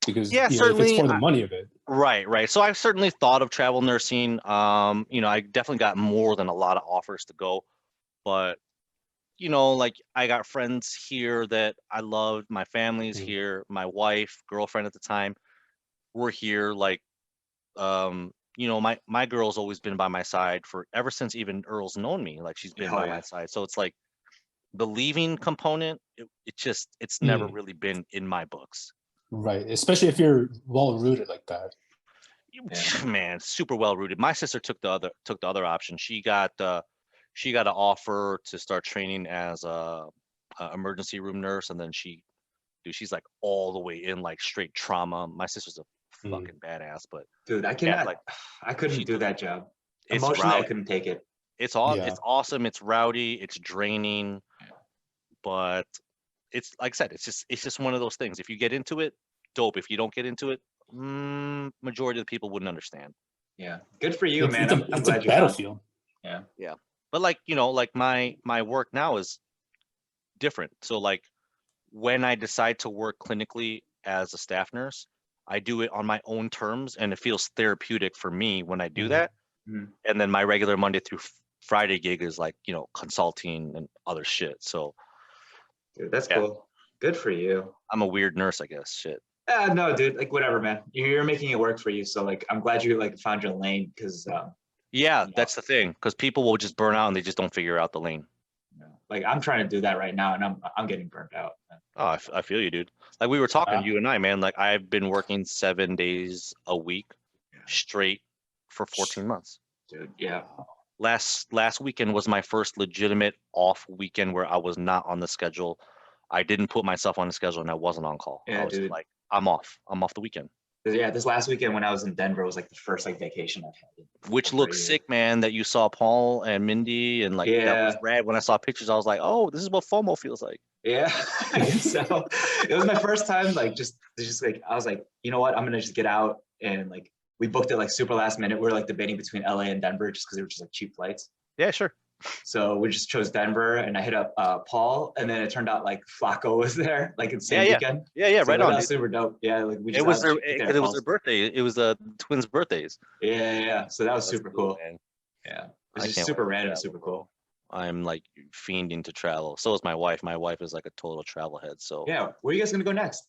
Because Yeah, if it's certainly. for the money of it. Right. So I've certainly thought of travel nursing. I definitely got more than a lot of offers to go, but like I got friends here that I loved. My family's Mm. here. My wife, girlfriend at the time, we're here. Like, my girl's always been by my side for ever since even Earl's known me. Like she's been Oh, by yeah. my side. So it's like the leaving component. It's never Mm. really been in my books. Right. Especially if you're well rooted like that. Yeah. Man, super well rooted. My sister took the other option. She got an offer to start training as a emergency room nurse, and then she's like all the way in like straight trauma. My sister's a Mm. fucking badass, but Dude, I yeah, cannot. like I couldn't she do took that job. it's Emotionally, I rowdy. couldn't take it. It's Yeah. awesome. It's rowdy. It's draining, but it's like I said. It's just one of those things. If you get into it, dope. If you don't get into it, majority of the people wouldn't understand. Yeah. Good for you, man. I'm It's glad a you found. battlefield. Yeah. But like like my work now is different. So like when I decide to work clinically as a staff nurse, I do it on my own terms and it feels therapeutic for me when I do Mhm. that. And then my regular Monday through Friday gig is like, you know, consulting and other shit. So Dude, that's yeah. cool. Good for you. I'm a weird nurse, I guess. Shit. No, dude, like whatever, man. You're making it work for you. So like, I'm glad you like found your lane because Yeah, you know, that's the thing. Because people will just burn out and they just don't figure out the lane. like I'm trying to do that right now, and I'm getting burnt out. Oh, I feel you, dude. Like we were talking, you and I, man. Like I've been working 7 days a week straight for 14 months. Dude, yeah. Last weekend was my first legitimate off weekend where I was not on the schedule. I didn't put myself on the schedule and I wasn't on call. Yeah, I was dude. like, I'm off the weekend. Yeah, this last weekend when I was in Denver was like the first like vacation I've had. Which for looks a year. sick, man, that you saw Paul and Mindy and like that was Yeah. rad. When I saw pictures, I was like, oh, this is what FOMO feels like. Yeah. So it was my first time, like just like I was like, you know what, I'm gonna just get out, and like we booked it like super last minute. We were like debating between LA and Denver just because they were just like cheap flights. Yeah, sure. So we just chose Denver, and I hit up Paul, and then it turned out like Flacco was there, like in the same weekend. Yeah, So right like, on. that was super dope. Yeah, like we just It was got it was their birthday. It was the twins' birthdays. Yeah. So that was That's super cool. man. Yeah, it I was just can't super wait to random, travel, super bro. cool. I'm like fiending to travel. So is my wife. My wife is like a total travel head. So Yeah, where are you guys gonna go next?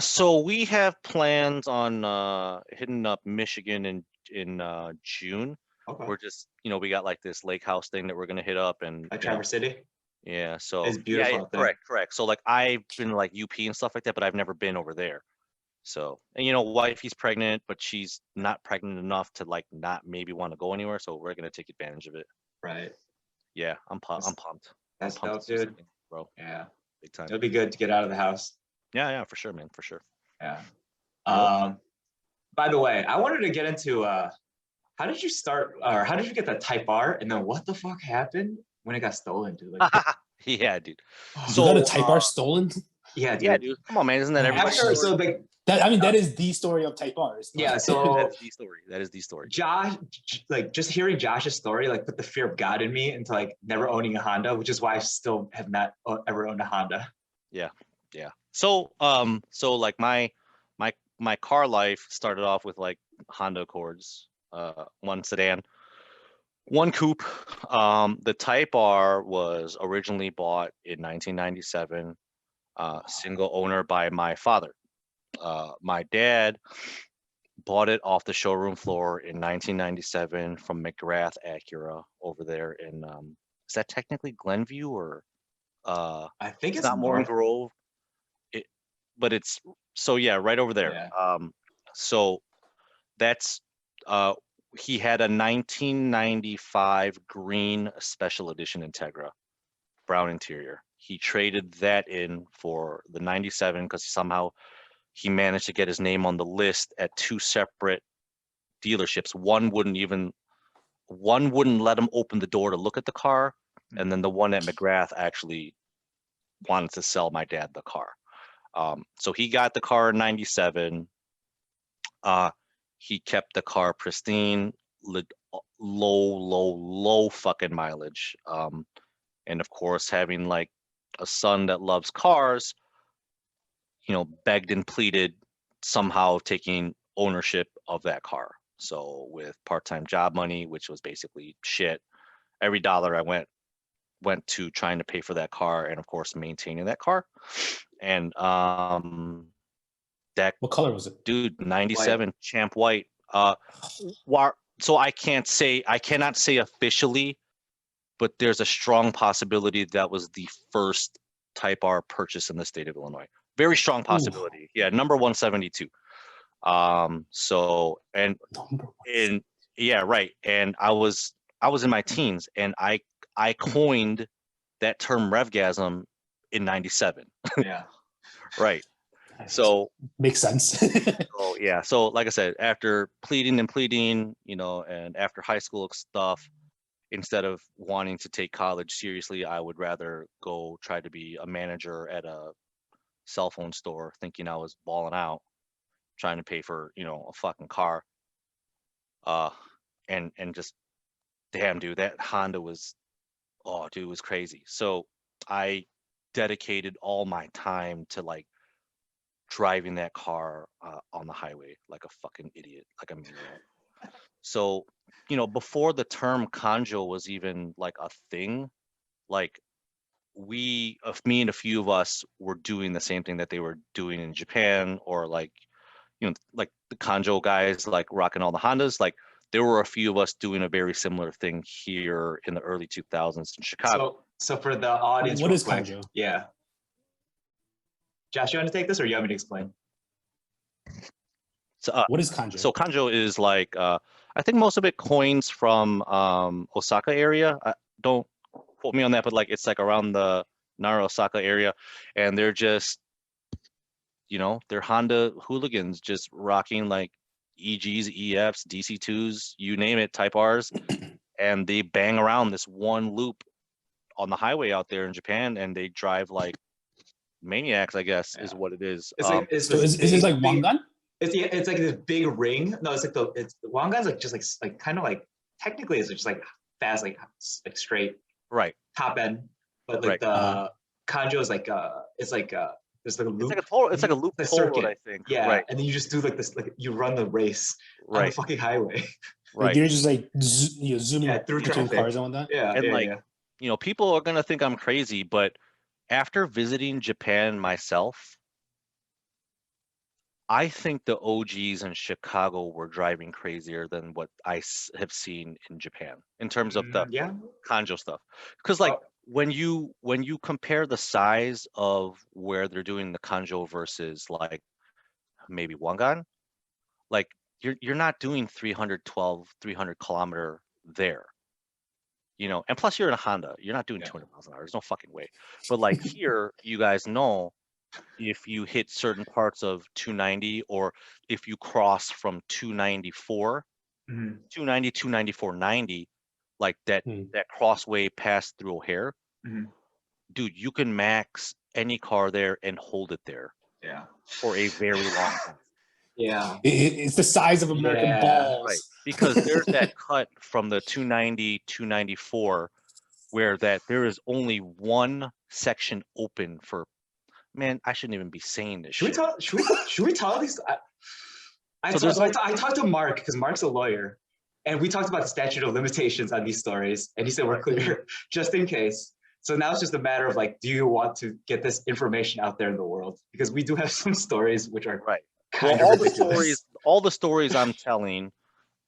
so we have plans on hitting up Michigan in June. Okay. We're just, you know, we got like this lake house thing that we're gonna hit up and Like you know, Traverse City? yeah, so It's beautiful yeah, out there. correct. So like I've been like UP and stuff like that, but I've never been over there. So, and you know, wifey's pregnant, but she's not pregnant enough to like not maybe want to go anywhere. So we're gonna take advantage of it. Right. Yeah, I'm pumped. That's I'm pumped dope, to do dude. something, bro. Yeah. Big time. It'll be good to get out of the house. Yeah, for sure, man, for sure. Yeah. Yep. By the way, I wanted to get into how did you start, or how did you get that Type R, and then what the fuck happened when it got stolen, dude? Like, Yeah, dude. You So got a Type R stolen? yeah, dude. yeah, dude. Come on, man. Isn't that everybody's After, story? so like, That I mean, that is the story of Type R. It's not- yeah, so That is the story. That is the story. Josh, like just hearing Josh's story, like put the fear of God in me into like never owning a Honda, which is why I still have not ever owned a Honda. Yeah. So like my car life started off with like Honda Accords, one sedan, one coupe. The Type R was originally bought in 1997, single owner by my father. My dad bought it off the showroom floor in 1997 from McGrath Acura over there in is that technically Glenview or I think it's it's not Morgan north. Grove, but it's so yeah, right over there. Yeah. So that's he had a 1995 green special edition Integra, brown interior. He traded that in for the 97 because somehow he managed to get his name on the list at two separate dealerships. One wouldn't let him open the door to look at the car, and then the one at McGrath actually wanted to sell my dad the car. So he got the car in 97. He kept the car pristine, low fucking mileage. And of course, having like a son that loves cars, you know, begged and pleaded somehow taking ownership of that car. So with part-time job money, which was basically shit, every dollar I went to trying to pay for that car and of course maintaining that car. And that What color was it? dude, 97 White. Champ White. So I cannot say officially, but there's a strong possibility that was the first Type R purchase in the state of Illinois. Very strong possibility. Ooh. Yeah, number 172. So and yeah, right. And I was in my teens, and I coined that term Revgasm in 97. Yeah. Right. So makes sense. So yeah, so like I said, after pleading, you know, and after high school stuff, instead of wanting to take college seriously, I would rather go try to be a manager at a cell phone store, thinking I was balling out, trying to pay for, you know, a fucking car. And just damn, dude, that Honda was, oh, dude, it was crazy. So I dedicated all my time to like driving that car on the highway like a fucking idiot, like a maniac. So you know, before the term kanjo was even like a thing, like me and a few of us were doing the same thing that they were doing in Japan, or like, you know, like the kanjo guys like rocking all the Hondas. Like there were a few of us doing a very similar thing here in the early 2000s in Chicago. So for the audience, What real is quick, kanjo? yeah. Josh, you want to take this, or you want me to explain? So, What is kanjo? so kanjo is like I think most of it coins from Osaka area. Don't quote me on that, but like it's like around the Nara Osaka area, and they're just, you know, they're Honda hooligans just rocking like EGs, EFs, DC2s, you name it, Type Rs, and they bang around this one loop on the highway out there in Japan, and they drive like maniacs, I guess, is what it is. It's like it's So this is this like big, Wangan? it's like this big ring. No, it's like the Wangan's like just like kind of like technically it's just like fast, like straight Right. top end, but Right. like the kanjo is like it's like there's like a loop. It's like a loop toll road, I think. Yeah, Right. and then you just do like this, like you run the race on the Right. fucking highway. Like Right. you're just like zooming through between traffic. cars and whatnot. Yeah, And yeah, like, yeah. you know, people are gonna think I'm crazy, but after visiting Japan myself, I think the OGs in Chicago were driving crazier than what have seen in Japan in terms of the Yeah. kanjo stuff. Because like when you compare the size of where they're doing the kanjo versus like maybe Wangan, like you're not doing 300 kilometer there. You know, and plus you're in a Honda, you're not doing 200 miles an hour. There's no fucking way. But like here, you guys know, if you hit certain parts of 290, or if you cross from 294, 290, 294, 90, like that crossway pass through O'Hare, dude, you can max any car there and hold it there. Yeah. For a very long time. Yeah. It's the size of American balls. Right. Because there's that cut from the 290, 294, where that there is only one section open for, man, I shouldn't even be saying this shit. Should we tell these? I talked to Mark, because Mark's a lawyer, and we talked about the statute of limitations on these stories, and he said we're clear just in case. So now it's just a matter of like, do you want to get this information out there in the world? Because we do have some stories which are kind of ridiculous. All the stories I'm telling,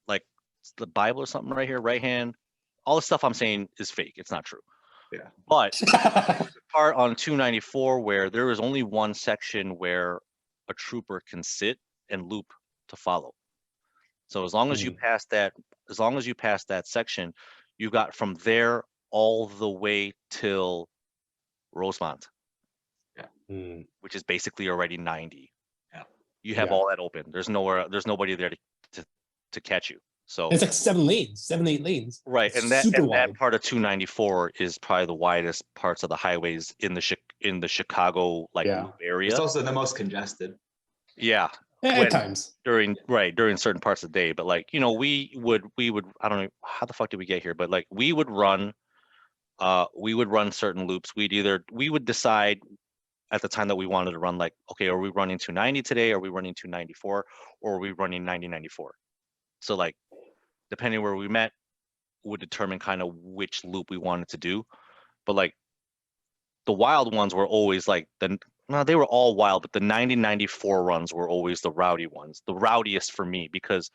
like it's the Bible or something right here, right hand, all the stuff I'm saying is fake. It's not true. Yeah. But the part on 294 where there is only one section where a trooper can sit and loop to follow. So as long as you pass that section, you've got from there all the way till Rosemont, which is basically already 90. Yeah. You have all that open. There's nobody there to catch you. So it's like 7, 8 lanes. Right, it's and that super wide. That part of 294 is probably the widest parts of the highways in the Chicago loop area. It's also the most congested. Yeah. At times. During certain parts of the day, but like, you know, we would I don't know how the fuck did we get here, but like we would run certain loops. We would decide at the time that we wanted to run, like, okay, are we running 290 today? Are we running 294? Or are we running 9094? So like, depending where we met would determine kind of which loop we wanted to do. But like the wild ones were always like they were all wild, but the 9094 runs were always the rowdy ones, the rowdiest for me, because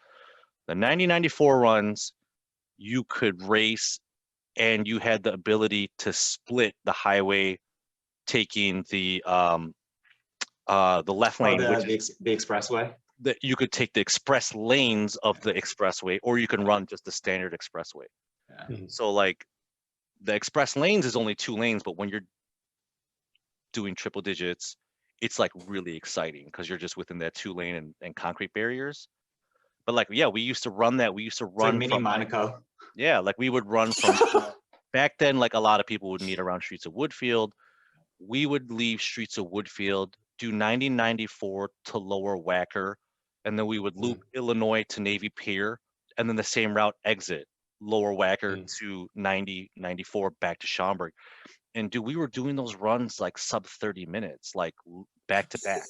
the 9094 runs, you could race and you had the ability to split the highway, taking the left lane, the expressway. That you could take the express lanes of the expressway, or you can run just the standard expressway. So like the express lanes is only 2 lanes, but when you're doing triple digits, it's like really exciting because you're just within that 2 lane and concrete barriers. But like, yeah, we used to run that. We used to run mini Monaco. Yeah, like we would run from back then. Like a lot of people would meet around Streets of Woodfield. We would leave Streets of Woodfield, do 9094 to Lower Wacker, and then we would loop Illinois to Navy Pier, and then the same route exit Lower Wacker to 9094 back to Schaumburg. And dude, we were doing those runs like sub 30 minutes, like back to back.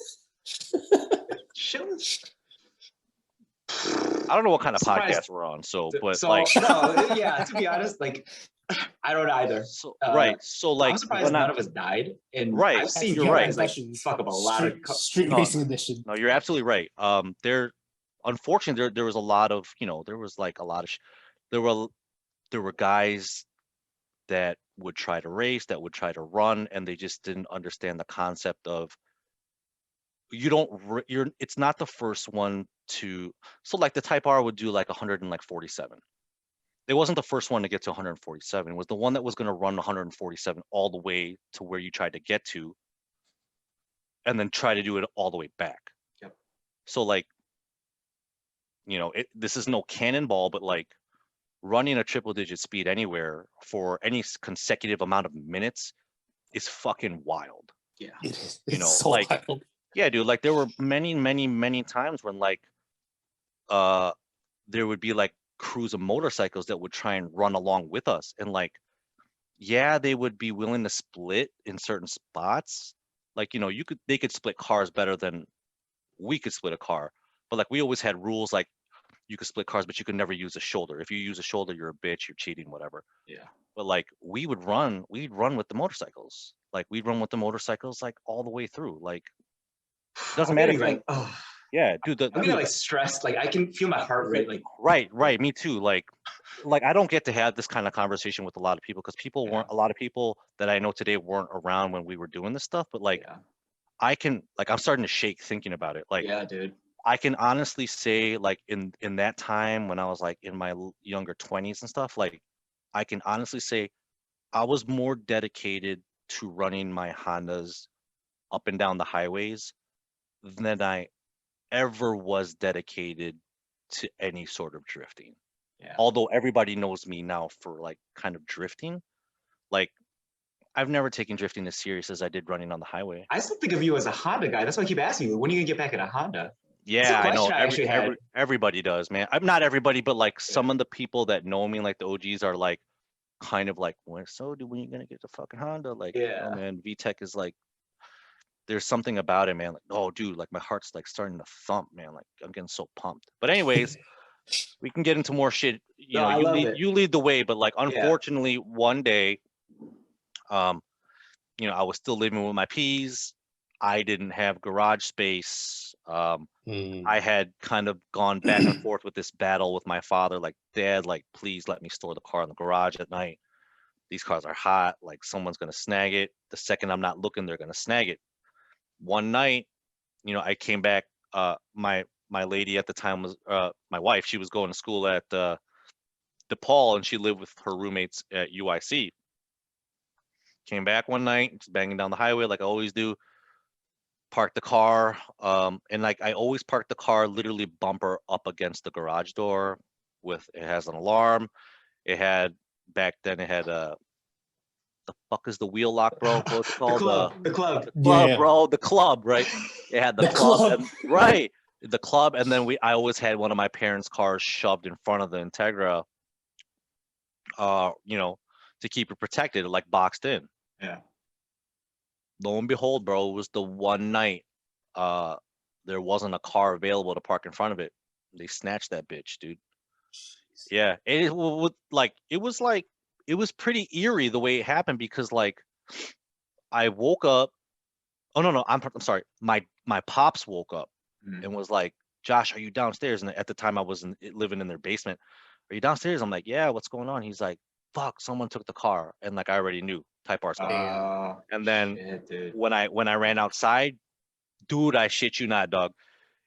I don't know what kind of Surprised. podcast we're on, so but So like no, yeah. To be honest, like I don't either. so right. So like I'm surprised when none of us died, and Right, I've seen you're you right. guys like Concussions. fuck up a lot of. Street No. racing edition. No, you're absolutely right. Unfortunately, there was a lot of, there was like a lot of, there were guys that would try to race, that would try to run, and they just didn't understand the concept of you don't, you're, it's not the first one to, so like the Type R would do like 147. It wasn't the first one to get to 147. It was the one that was going to run 147 all the way to where you tried to get to, and then try to do it all the way back. Yep. So like, this is no cannonball, but like running a triple digit speed anywhere for any consecutive amount of minutes is fucking wild. Yeah. It is. You It's know, so like- wild. Yeah, dude, like there were many times when like there would be like crews of motorcycles that would try and run along with us, and like yeah, they would be willing to split in certain spots. Like, they could split cars better than we could split a car. But like we always had rules like you could split cars, but you could never use a shoulder. If you use a shoulder, you're a bitch, you're cheating, whatever. Yeah. But like we'd run with the motorcycles. Like we'd run with the motorcycles like all the way through. Like doesn't I'm matter. getting, If, like, oh, yeah, dude. I'm getting like stressed. Like I can feel my heart rate. Like Right. Me too. Like I don't get to have this kind of conversation with a lot of people because a lot of people that I know today weren't around when we were doing this stuff. But like I can, like, I'm starting to shake thinking about it. Like, yeah, dude. I can honestly say, like, in that time when I was like in my younger 20s and stuff, like, I can honestly say I was more dedicated to running my Hondas up and down the highways than I ever was dedicated to any sort of drifting. Yeah. Although everybody knows me now for like kind of drifting, like I've never taken drifting as serious as I did running on the highway. I still think of you as a Honda guy. That's why I keep asking you, when are you gonna get back at a Honda? Yeah, I know. question I actually had. Everybody does, man. I'm not everybody, but like some of the people that know me, like the OGs, are like kind of like, when are you gonna get the fucking Honda? Like, Yeah. man, VTech is like, there's something about it, man. Like, oh, dude, like my heart's like starting to thump, man. Like I'm getting so pumped. But anyways, we can get into more shit. No, I love it. You lead the way, but like unfortunately, one day, I was still living with my P's. I didn't have garage space. I had kind of gone back and forth with this battle with my father, like, Dad, like, please let me store the car in the garage at night. These cars are hot. Like, someone's gonna snag it. The second I'm not looking, they're gonna snag it. One night, I came back. My lady at the time was my wife. She was going to school at DePaul, and she lived with her roommates at UIC. Came back one night, just banging down the highway like I always do. Parked the car, and like I always park the car literally bumper up against the garage door. It has an alarm. It had back then. It had the fuck is the wheel lock, bro? What's it called? The club. The club, Yeah. bro. The club, right? It had the, The club, club. right? The club, and then I always had one of my parents' cars shoved in front of the Integra, to keep it protected, like boxed in. Yeah. Lo and behold, bro, it was the one night there wasn't a car available to park in front of it. They snatched that bitch, dude. Yeah, it was pretty eerie the way it happened because like I woke up. Oh no, I'm sorry. My pops woke up and was like, "Josh, are you downstairs?" And at the time I was living in their basement. Are you downstairs? I'm like, "Yeah, what's going on?" He's like, "Fuck, someone took the car." And like I already knew Type R's coming. And then shit, when I ran outside, dude, I shit you not, dog.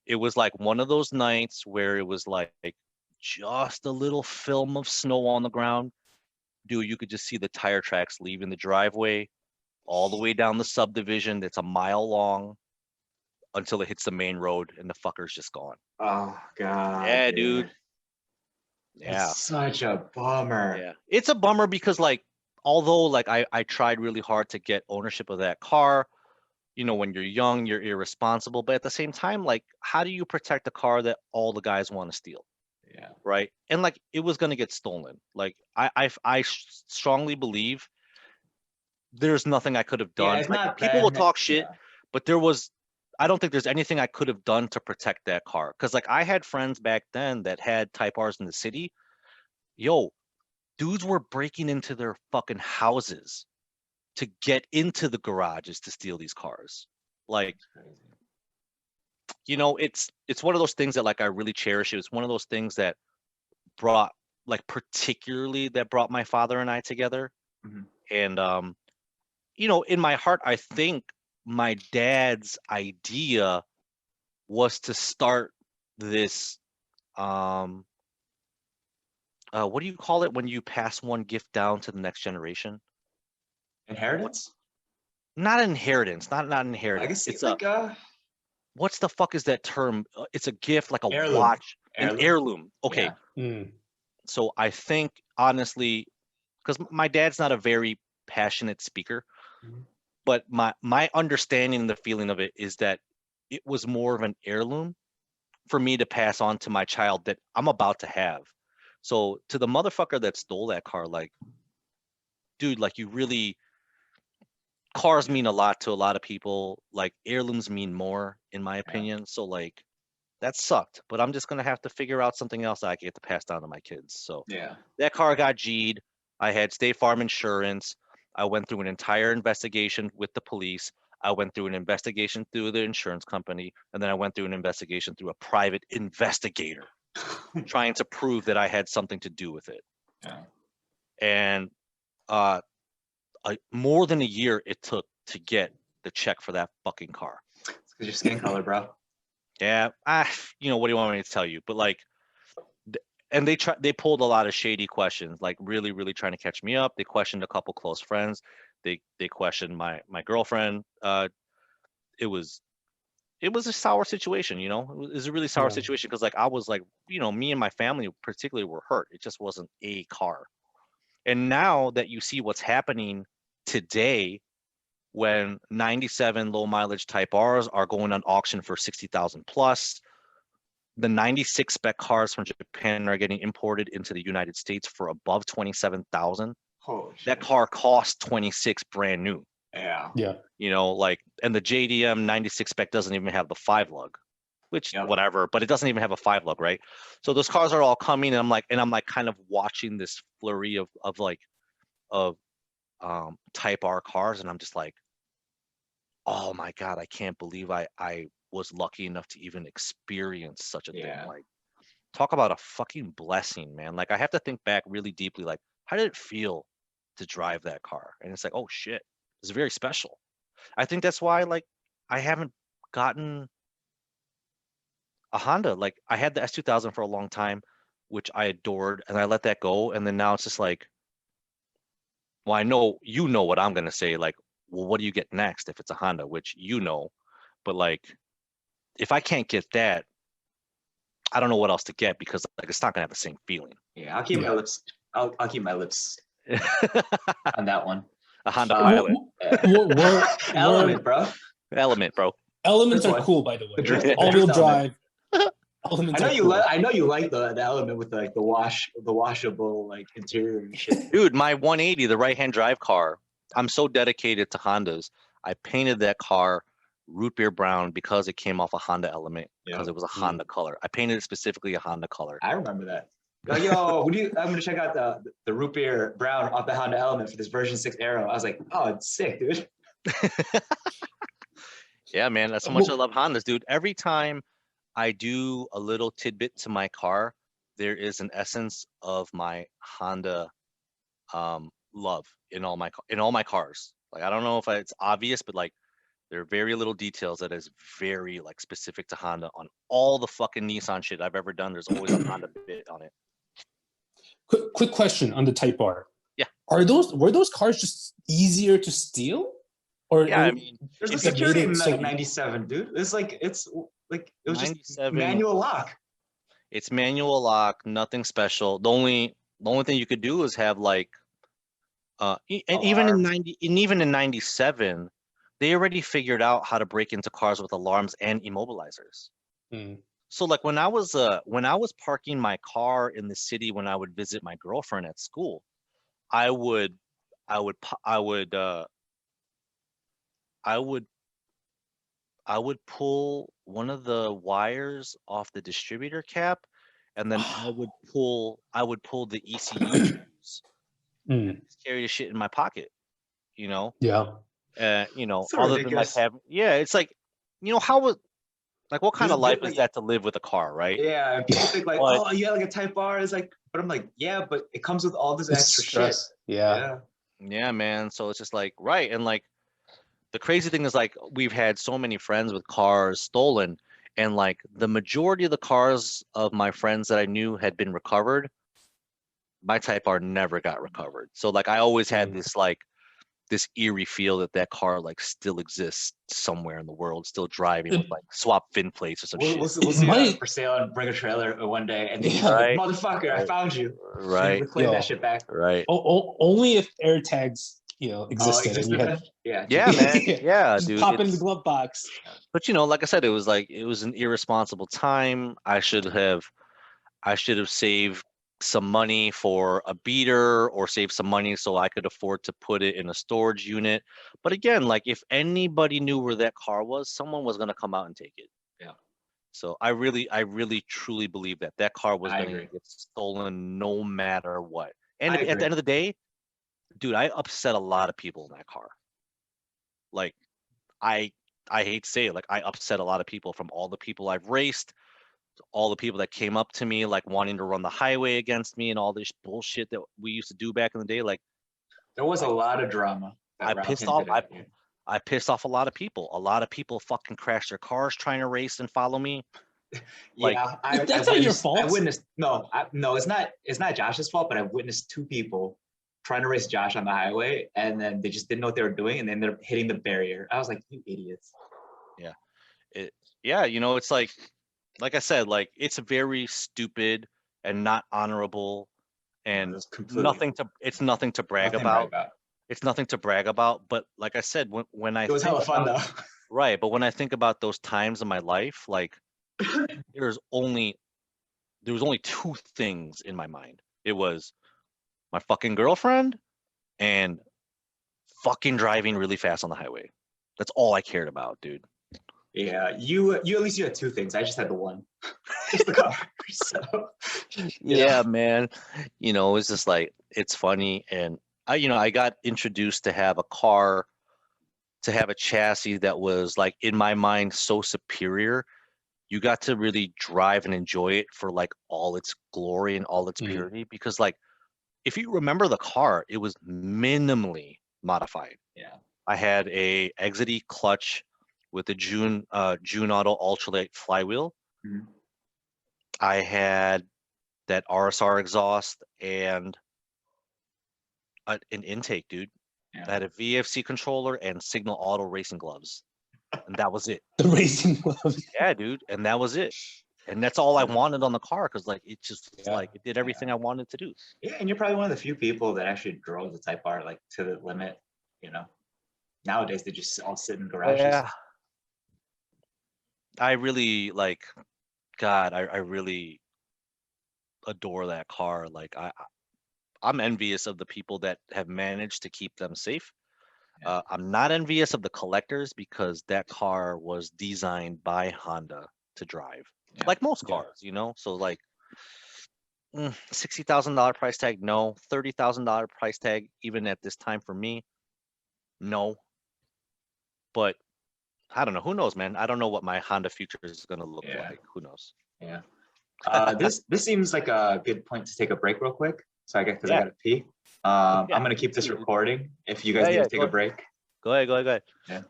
It was like one of those nights where it was like just a little film of snow on the ground. Dude, you could just see the tire tracks leaving the driveway all the way down the subdivision that's a mile long until it hits the main road and the fucker's just gone. Oh god. Yeah, dude. Yeah. It's such a bummer. Yeah. It's a bummer because like although like I tried really hard to get ownership of that car, when you're young, you're irresponsible, but at the same time, like how do you protect a car that all the guys want to steal? Yeah. Right. And like it was going to get stolen. Like I strongly believe there's nothing I could have done. Yeah, it's Like not people will bad. talk shit, but there was I don't think there's anything I could have done to protect that car. Because like I had friends back then that had Type R's in the city. Yo, dudes were breaking into their fucking houses to get into the garages to steal these cars. Like, you know, it's one of those things that like I really cherish. It was one of those things that brought like particularly that brought my father and I together. Mhm. And you know, in my heart, I think my dad's idea was to start this what do you call it when you pass one gift down to the next generation? Inheritance? Not inheritance, not I inheritance. guess It's like what's the fuck is that term? It's a gift like a heirloom. watch, an Heirloom. heirloom. Okay. Yeah. Mm. So I think honestly, because my dad's not a very passionate speaker, Mhm. but my understanding and the feeling of it is that it was more of an heirloom for me to pass on to my child that I'm about to have. So to the motherfucker that stole that car, like, dude, like you really cars mean a lot to a lot of people. Like heirlooms mean more, in my opinion. So like that sucked, but I'm just gonna have to figure out something else that I can get to pass down to my kids. So Yeah. that car got G'd. I had State Farm insurance. I went through an entire investigation with the police. I went through an investigation through the insurance company, and then I went through an investigation through a private investigator trying to prove that I had something to do with it. Yeah. And uh, more than a year it took to get the check for that fucking car. It's because your skin color, bro. Yeah, you know, what do you want me to tell you? But like, and they pulled a lot of shady questions, like really, really trying to catch me up. They questioned a couple close friends. They questioned my girlfriend. It was a sour situation, you know. It was a really sour Yeah. situation because like I was like, you know, me and my family particularly were hurt. It just wasn't a car. And now that you see what's happening today, when 97 low mileage Type R's are going on auction for 60,000 plus, the 96 spec cars from Japan are getting imported into the United States for above 27,000. Holy shit. That car costs 26 brand new. Yeah. Yeah. You know, like, and the JDM 96 spec doesn't even have the 5 lug, which Yep. whatever, but it doesn't even have a 5 lug, right? So those cars are all coming, and I'm like kind of watching this flurry of Type R cars, and I'm just like, oh my God, I can't believe I was lucky enough to even experience such a thing. Yeah. Like, talk about a fucking blessing, man. Like, I have to think back really deeply, like, how did it feel to drive that car? And it's like, oh shit, it's very special. I think that's why, like, I haven't gotten a Honda. Like, I had the S2000 for a long time, which I adored, and I let that go. And then now it's just like, well, I know you know what I'm gonna say. Like, well, what do you get next if it's a Honda? Which you know, but like, if I can't get that, I don't know what else to get because like it's not gonna have the same feeling. Yeah. I'll keep my Yeah. lips. I'll keep my lips on that one. A Honda Uh, Pilot, Element, bro. Element, bro. Elements This are one. cool, by the The way. drift All-wheel element. drive. Elements I know are you cool. like. I know you like the element with like the washable like interior and shit. Dude, my 180, the right-hand drive car, I'm so dedicated to Hondas. I painted that car root beer brown because it came off a Honda Element, because Yeah. it was a Honda color. I painted it specifically a Honda color. I remember that. Like, yo, I'm gonna check out the root beer brown off the Honda Element for this version 6 Aero. I was like, oh, it's sick, dude. Yeah, man, that's how much I love Hondas, dude. Every time I do a little tidbit to my car, there is an essence of my Honda love in all my cars. Like, I don't know if it's obvious, but like there are very little details that is very like specific to Honda on all the fucking Nissan shit I've ever done. There's always a Honda bit on it. Quick question on the Type R. Yeah. Were those cars just easier to steal? Or Yeah, I mean, There's a it's security in so like 97, dude. It's like it was just 97. manual lock. It's manual lock, nothing special. The only thing you could do is have like and even in Alarms. 90 and even in 97, they already figured out how to break into cars with alarms and immobilizers. Hmm. So like when I was parking my car in the city when I would visit my girlfriend at school, I would I would I would I would pull one of the wires off the distributor cap, and then I would pull the ECU. Just carry the shit in my pocket, you know. Yeah. You know, So other than like ridiculous. having, yeah, it's like, you know, how would like what kind This of life like, is that to live with a car, right? Yeah, and people think like, But- oh, yeah, like a Type R is like, but I'm like, yeah, but it comes with all this It's extra stress. shit. Yeah. Yeah, man. So it's just like, right. And like the crazy thing is like we've had so many friends with cars stolen, and like the majority of the cars of my friends that I knew had been recovered. My Type R never got recovered. So like I always had this like this eerie feel that that car like still exists somewhere in the world, still driving with like swap VIN plates or some shit. We'll see might- it for sale and bring a trailer one day, and then he's Yeah. like, Right. motherfucker, I found you. Right. Reclaim Yo. that shit back. Right. Only if air tags, existed, and you had Yeah. Yeah, man. Yeah, just dude. pop in the it's- glove box. But you know, like I said, it was an irresponsible time. I should have saved some money for a beater or save some money so I could afford to put it in a storage unit. But again, like if anybody knew where that car was, someone was gonna come out and take it. Yeah. So I really truly believe that that car was I gonna agree. get stolen no matter what. And I at the agree. end of the day, dude, I upset a lot of people in that car. Like I hate to say it, like I upset a lot of people, from all the people I've raced, all the people that came up to me like wanting to run the highway against me and all this bullshit that we used to do back in the day. Like There was a lot of drama. I pissed off I pissed off a lot of people. A lot of people fucking crashed their cars trying to race and follow me. Like, Yeah, that's not your fault. I witnessed. No, it's not. It's not Josh's fault. But I witnessed two people trying to race Josh on the highway, and then they just didn't know what they were doing, and then they're hitting the barrier. I was like, you idiots. Yeah, you know, it's like I said, like it's very stupid and not honorable, and It's completely it's nothing to brag nothing about. right It's nothing to brag about. But like I said, when I It was think hella fun about- though. right, but when I think about those times in my life, like there was only two things in my mind. It was my fucking girlfriend and fucking driving really fast on the highway. That's all I cared about, dude. Yeah, you at least you had two things. I just had the one. Just the car. So, Yeah, man. You know, it's just like it's funny, and I got introduced to have a car, to have a chassis that was like in my mind so superior. You got to really drive and enjoy it for like all its glory and all its purity, because like if you remember the car, it was minimally modified. yeah. I had a Exity clutch with a June Auto ultralight flywheel. Mhm. I had that RSR exhaust and an intake, dude. Yeah. I had a VFC controller and Signal Auto racing gloves, and that was it. The racing gloves. Yeah, dude, and that was it. And that's all I wanted on the car, because like it just Yeah. like it did everything I wanted to do. Yeah, and you're probably one of the few people that actually drove the Type R like to the limit. Nowadays they just all sit in garages. Yeah. I really like, God, I really adore that car. Like I'm envious of the people that have managed to keep them safe. Yeah. I'm not envious of the collectors, because that car was designed by Honda to drive, Yeah. like most Yeah. cars, So like $60,000 price tag, no. $30,000 price tag, even at this time for me, no. But I don't know. Who knows, man? I don't know what my Honda future is gonna look Yeah. like. Who knows? Yeah. This seems like a good point to take a break real quick. So I guess because I Yeah. gotta pee. Yeah. I'm gonna keep this recording. If you guys need to take go a break. Go ahead. Yeah.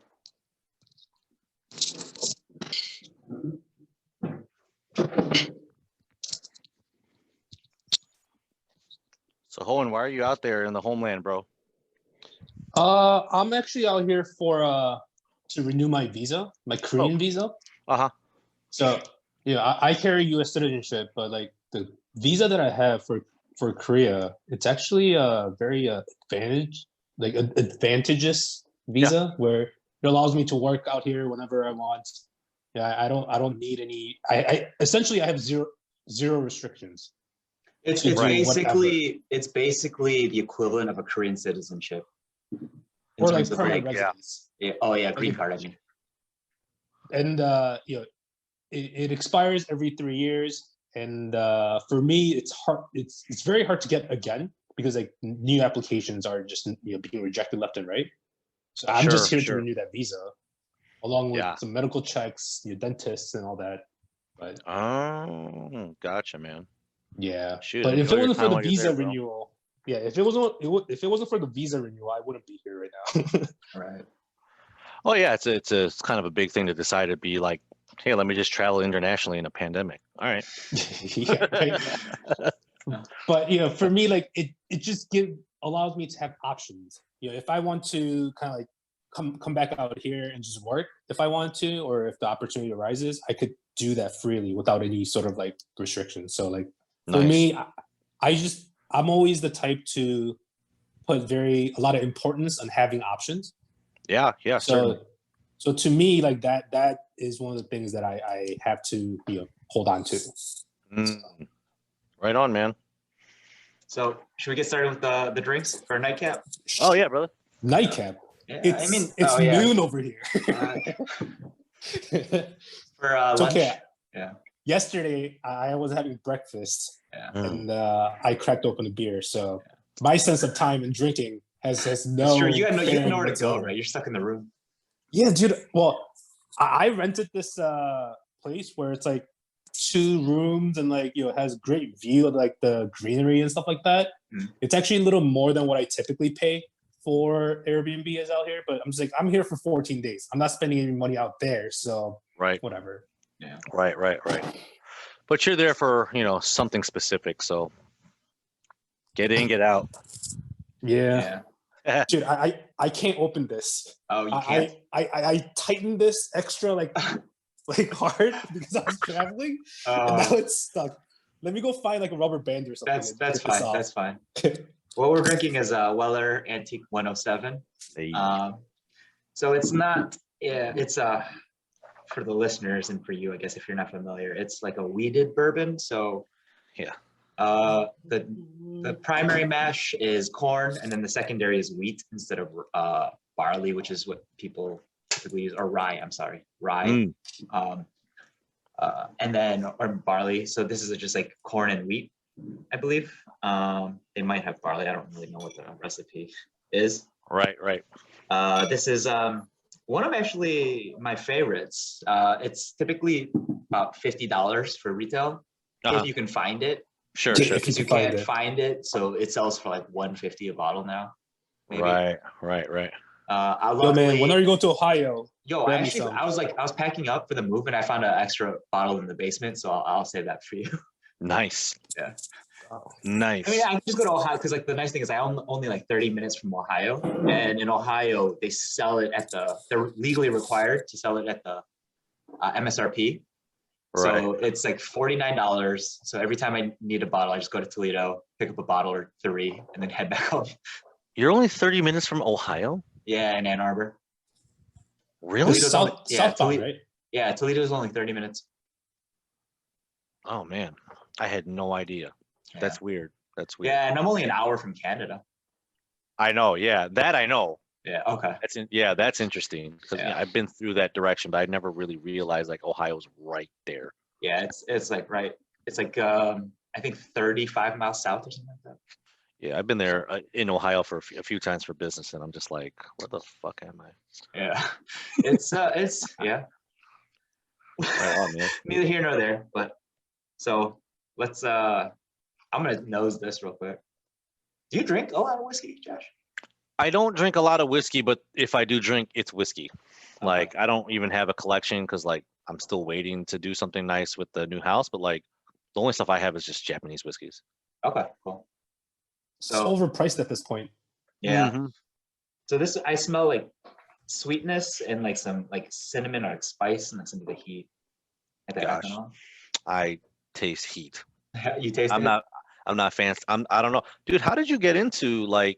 So Hoeun, why are you out there in the homeland, bro? I'm actually out here for to renew my visa, my Korean visa. Uh-huh. So I carry U.S. citizenship, but like the visa that I have for Korea, it's actually a very advantageous visa where it allows me to work out here whenever I want. Yeah, I don't need any. I essentially I have zero restrictions. It's Right. basically the equivalent of a Korean citizenship. In Or like terms of permanent yeah. residence. yeah. Oh yeah, green card. I mean. and it expires every 3 years, and for me, it's hard. It's very hard to get again because like new applications are just being rejected left and right. So I'm just here to renew that visa, along with some medical checks, dentists, and all that. But oh, gotcha, man. Yeah, Shoot, but if it wasn't for the visa there, renewal, if it wasn't for the visa renewal, I wouldn't be here right now. Right. Oh yeah, it's kind of a big thing to decide to be like, hey, let me just travel internationally in a pandemic. All right. Yeah, right. But for me, like it just allows me to have options. If I want to kind of like come back out here and just work if I want to, or if the opportunity arises, I could do that freely without any sort of like restrictions. So like for me, I'm always the type to put a lot of importance on having options. Yeah, certainly. So to me, like that is one of the things that I have to hold on to. Right on, man. So should we get started with the drinks for a nightcap? Oh yeah, brother. Nightcap. Yeah, it's noon over here. For it's lunch. Okay. Yeah. Yesterday I was having breakfast, and I cracked open a beer. So my sense of time and drinking has no. That's true. You got nowhere to go, right? You're stuck in the room. Yeah, dude. Well, I rented this place where it's like 2 rooms and like it has great view of like the greenery and stuff like that. It's actually a little more than what I typically pay for Airbnb is out here, but I'm just like, I'm here for 14 days. I'm not spending any money out there, so whatever. Yeah. Right. But you're there for something specific, so get in, get out. Yeah. Dude, I can't open this. Oh, you can't? I tightened this extra like hard because I was traveling, and now it's stuck. Let me go find like a rubber band or something. That's fine. That's fine. What we're drinking is Weller Antique 107. Hey. So it's not. Yeah, it's for the listeners and for you, I guess, if you're not familiar, it's like a weeded bourbon. So the primary mash is corn, and then the secondary is wheat instead of barley, which is what people typically use, or rye. I'm sorry, rye. And then or barley. So this is just like corn and wheat, I believe. They might have barley. I don't really know what the recipe is. Right. This is one of actually my favorites. It's typically about $50 for retail if you can find it. Sure. If you can't find it, so it sells for like $150 a bottle now. Maybe. Right. Yo, man, when are you going to Ohio? Yo, I was packing up for the move, and I found an extra bottle in the basement, so I'll save that for you. Nice. Yeah. Nice. I mean, I just go to Ohio because like the nice thing is I'm only like 30 minutes from Ohio, and in Ohio they sell it they're legally required to sell it at the MSRP. Right. So it's like $49. So every time I need a bottle, I just go to Toledo, pick up a bottle or 3, and then head back home. You're only 30 minutes from Ohio? Yeah, in Ann Arbor. Really? Southbound, right? Yeah, Toledo's only 30 minutes. Oh man, I had no idea. Yeah. That's weird. Yeah, and I'm only an hour from Canada. I know. Yeah, that I know. Yeah. Okay. That's interesting because I've been through that direction, but I never really realized like Ohio's right there. Yeah, it's like right. It's like I think 35 miles south or something like that. Yeah, I've been there in Ohio for a few times for business, and I'm just like, where the fuck am I? Yeah, it's yeah. Right on, man. Neither here nor there, but so let's. I'm gonna nose this real quick. Do you drink a lot of whiskey, Josh? I don't drink a lot of whiskey, but if I do drink, it's whiskey. Okay. Like I don't even have a collection because like I'm still waiting to do something nice with the new house. But like the only stuff I have is just Japanese whiskeys. Okay, cool. So it's overpriced at this point. Yeah. Mm-hmm. So this I smell like sweetness and like some like cinnamon or like spice and like some of the heat. Gosh, I taste heat. You taste I'm not fancy. I don't know, dude. How did you get into like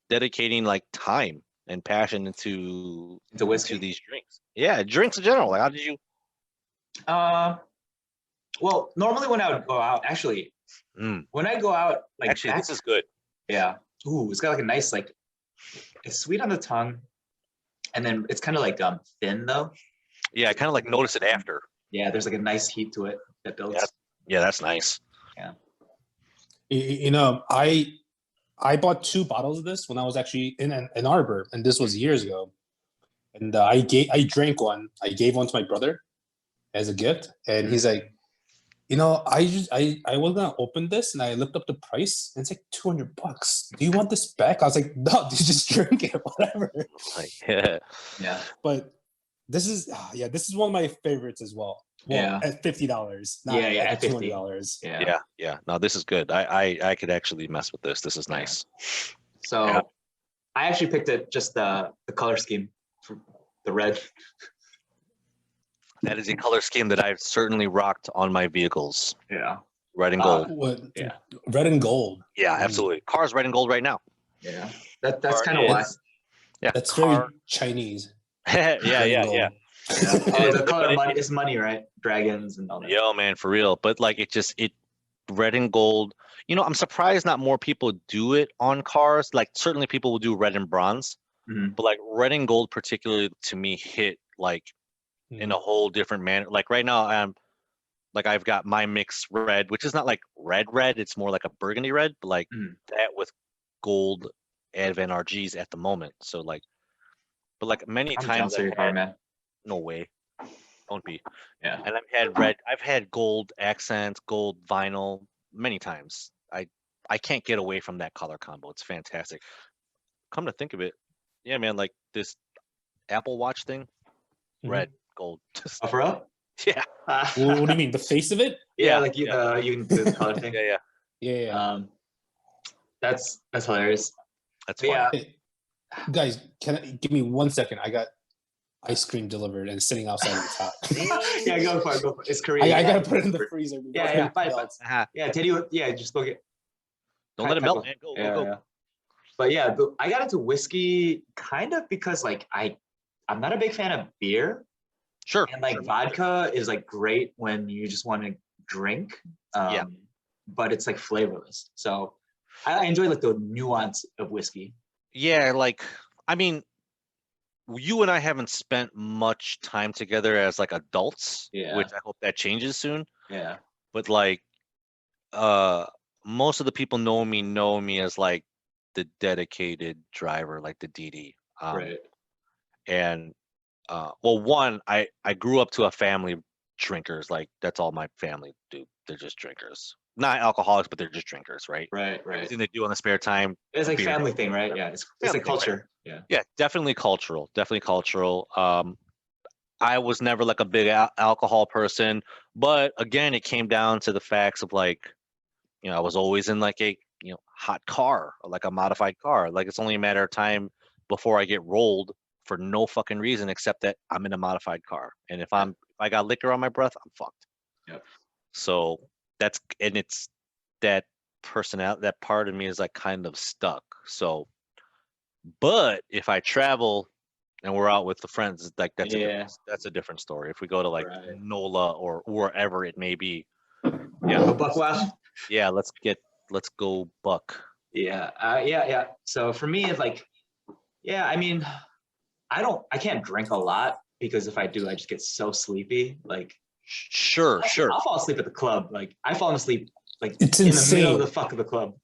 dedicating like time and passion into whiskey, into these drinks? Yeah, drinks in general. Like, how did you? Well, normally when I would go out, actually, when I go out, like actually, this is good. Yeah. Ooh, it's got like a nice like, it's sweet on the tongue, and then it's kind of like thin though. Yeah, I kind of like notice it after. Yeah, there's like a nice heat to it that builds. Yeah. Yeah, that's nice. You know, I bought 2 bottles of this when I was actually in Ann Arbor, and this was years ago. And I drank one. I gave one to my brother as a gift, and he's like, you know, I was gonna open this, and I looked up the price, and it's like $200. Do you want this back? I was like, no, you just drink it, whatever. Like, yeah. Yeah. But this is this is one of my favorites as well. Well, Yeah. at $50, not Yeah, at at 50. $200. Yeah. Yeah. No, this is good. I could actually mess with this. This is nice. So Yeah. I actually picked it just the color scheme for the red. That is a color scheme that I've certainly rocked on my vehicles. Yeah. Red and gold. What? Yeah. Red and gold. Yeah, absolutely. Car's red and gold right now. Yeah. That's Car kind of why. Yeah. That's car. very Chinese. yeah. Red and gold. Oh, the color money is money, right? Dragons and all that. Yo, man, for real. But like it red and gold. You know, I'm surprised not more people do it on cars. Like certainly people will do red and bronze, Mhm. but like red and gold particularly to me hit like in a whole different manner. Like right now I've got my mix red, which is not like red, it's more like a burgundy red, but like that with gold Advan RGs at the moment. So like, but like many I'm times jealous of your car, man. no way, don't be. Yeah. And I've had gold accents, gold vinyl many times. I can't get away from that color combo. It's fantastic. Come to think of it, yeah, man, like this Apple Watch thing, red, gold. Oh, for real? Yeah. What do you mean? The face of it? Yeah, like you can do the color thing. Yeah. That's hilarious. That's But funny. yeah. Hey, guys, give me 1 second? I got ice cream delivered and sitting outside of the top. Yeah, go for it. It's Korean. I gotta put it in the freezer. Yeah, bye. Uh-huh. Yeah, Teddy. Yeah, just go get. Don't let it melt, man. Go. Yeah. But yeah, I got into whiskey kind of because like I'm not a big fan of beer. Sure. And like vodka is like great when you just want to drink. But it's like flavorless. So I enjoy like the nuance of whiskey. Yeah, like I mean, you and I haven't spent much time together as like adults, which I hope that changes soon. Yeah. But like most of the people know me as like the dedicated driver, like the DD. Right. And well, one, I grew up to a family of drinkers. Like that's all my family do. They're just drinkers. Not alcoholics, but they're just drinkers, right? Right. Everything they do on the spare time. It's like beer. family thing, right? Yeah. It's like culture. Right? Yeah, definitely cultural. I was never like a big alcohol person, but again, it came down to the facts of like, you know, I was always in like a, you know, hot car or like a modified car. Like it's only a matter of time before I get rolled for no fucking reason except that I'm in a modified car. And if I got liquor on my breath, I'm fucked. Yep. So it's that personality, that part of me is like kind of stuck. So, but if I travel and we're out with the friends, like that's a different story. If we go to like NOLA or wherever it may be, Buck Wild. Yeah, let's go buck. Yeah. So for me, it's like, I mean, I can't drink a lot because if I do, I just get so sleepy. Like, sure. I'll fall asleep at the club. Like I fall asleep like it's in insane. the middle of the fuck of the club.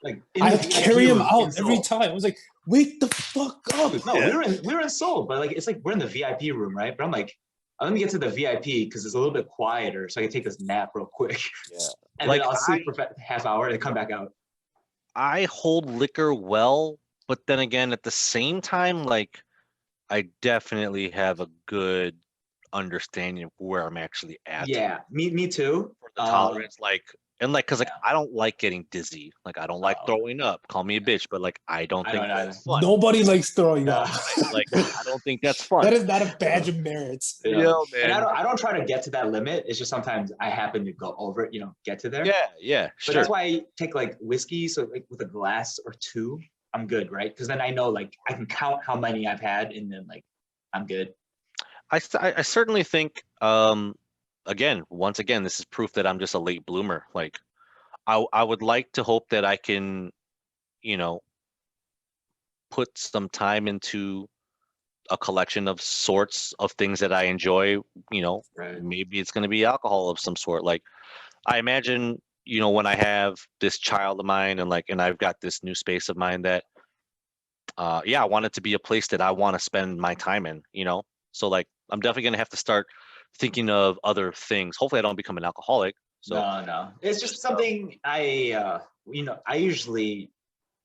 Like I have to carry him out every time. I was like, wake the fuck up. No, we were in Seoul, but like it's like we're in the VIP room, right? But I'm like, let me get to the VIP because it's a little bit quieter, so I can take this nap real quick. Yeah. And like then I'll sleep for a half hour and come back out. I hold liquor well, but then again, at the same time, like I definitely have a good understanding of where I'm actually at. Yeah, me too. For the tolerance, because I don't like getting dizzy. Like I don't like throwing up. Call me a bitch, but like I don't think that's fun. Nobody likes throwing up. Like I don't think that's fun. That is not a badge of merit. Yeah, man. And I don't try to get to that limit. It's just sometimes I happen to go over it. Get to there. Yeah, sure. But that's why I take like whiskey. So like with a glass or two, I'm good, right? Because then I know like I can count how many I've had, and then like I'm good. I certainly think once again, this is proof that I'm just a late bloomer. Like, I would like to hope that I can, put some time into a collection of sorts of things that I enjoy, Right. maybe it's going to be alcohol of some sort. Like I imagine, when I have this child of mine and I've got this new space of mine that, I want it to be a place that I want to spend my time in. So like, I'm definitely going to have to start thinking of other things. Hopefully I don't become an alcoholic. So No. It's just something I usually,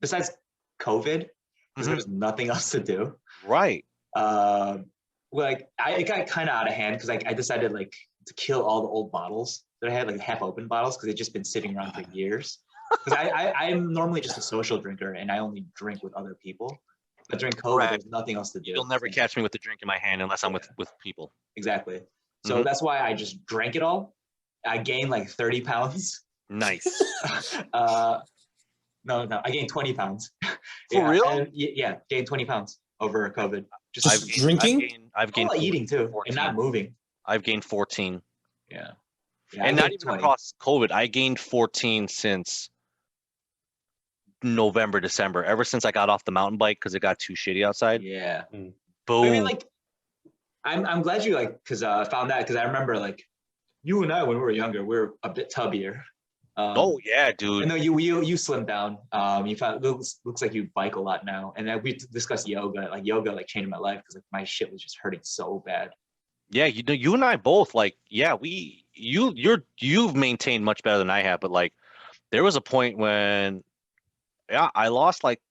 besides COVID, because there Mhm. was nothing else to do. Right. Like it got kind of out of hand because I decided like to kill all the old bottles that I had, like half open bottles, because they've just been sitting around for years. Because I'm normally just a social drinker and I only drink with other people. But during COVID, Correct. there's nothing else to do. You'll never catch me with the drink in my hand unless I'm with people. Exactly. So that's why I just drank it all. I gained like 30 pounds. Nice. No, I gained 20 pounds. For real? And, gained 20 pounds over COVID. Just drinking? I've gained eating too, 14. and not moving. I've gained 14. Yeah. And not even across COVID. I gained 14 since November, December, ever since I got off the mountain bike because it got too shitty outside. Yeah. Boom. I mean, like, I'm glad you because found that, because I remember like you and I, when we were younger, we were a bit tubbier. Oh yeah, dude. I know you slimmed down. You found looks like you bike a lot now, and then we discussed yoga. Like yoga, like changed my life because like my shit was just hurting so bad. Yeah, you and I both you've maintained much better than I have, but like there was a point when I lost like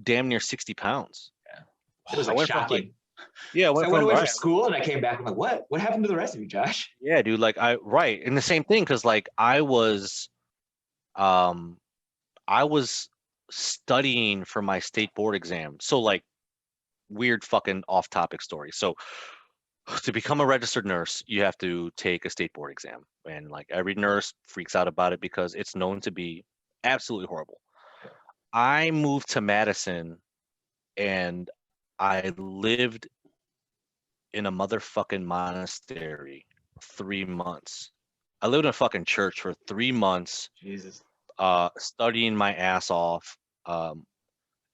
damn near 60 pounds. Yeah, it was like shocking. I went away from school and I came back. I'm like, what happened to the rest of you, Josh? Yeah, dude. Like and the same thing, because like I was studying for my state board exam. So like weird fucking off topic story. So to become a registered nurse, you have to take a state board exam. And like every nurse freaks out about it because it's known to be absolutely horrible. I moved to Madison and I lived in a motherfucking monastery 3 months. I lived in a fucking church for 3 months. Jesus. Studying my ass off,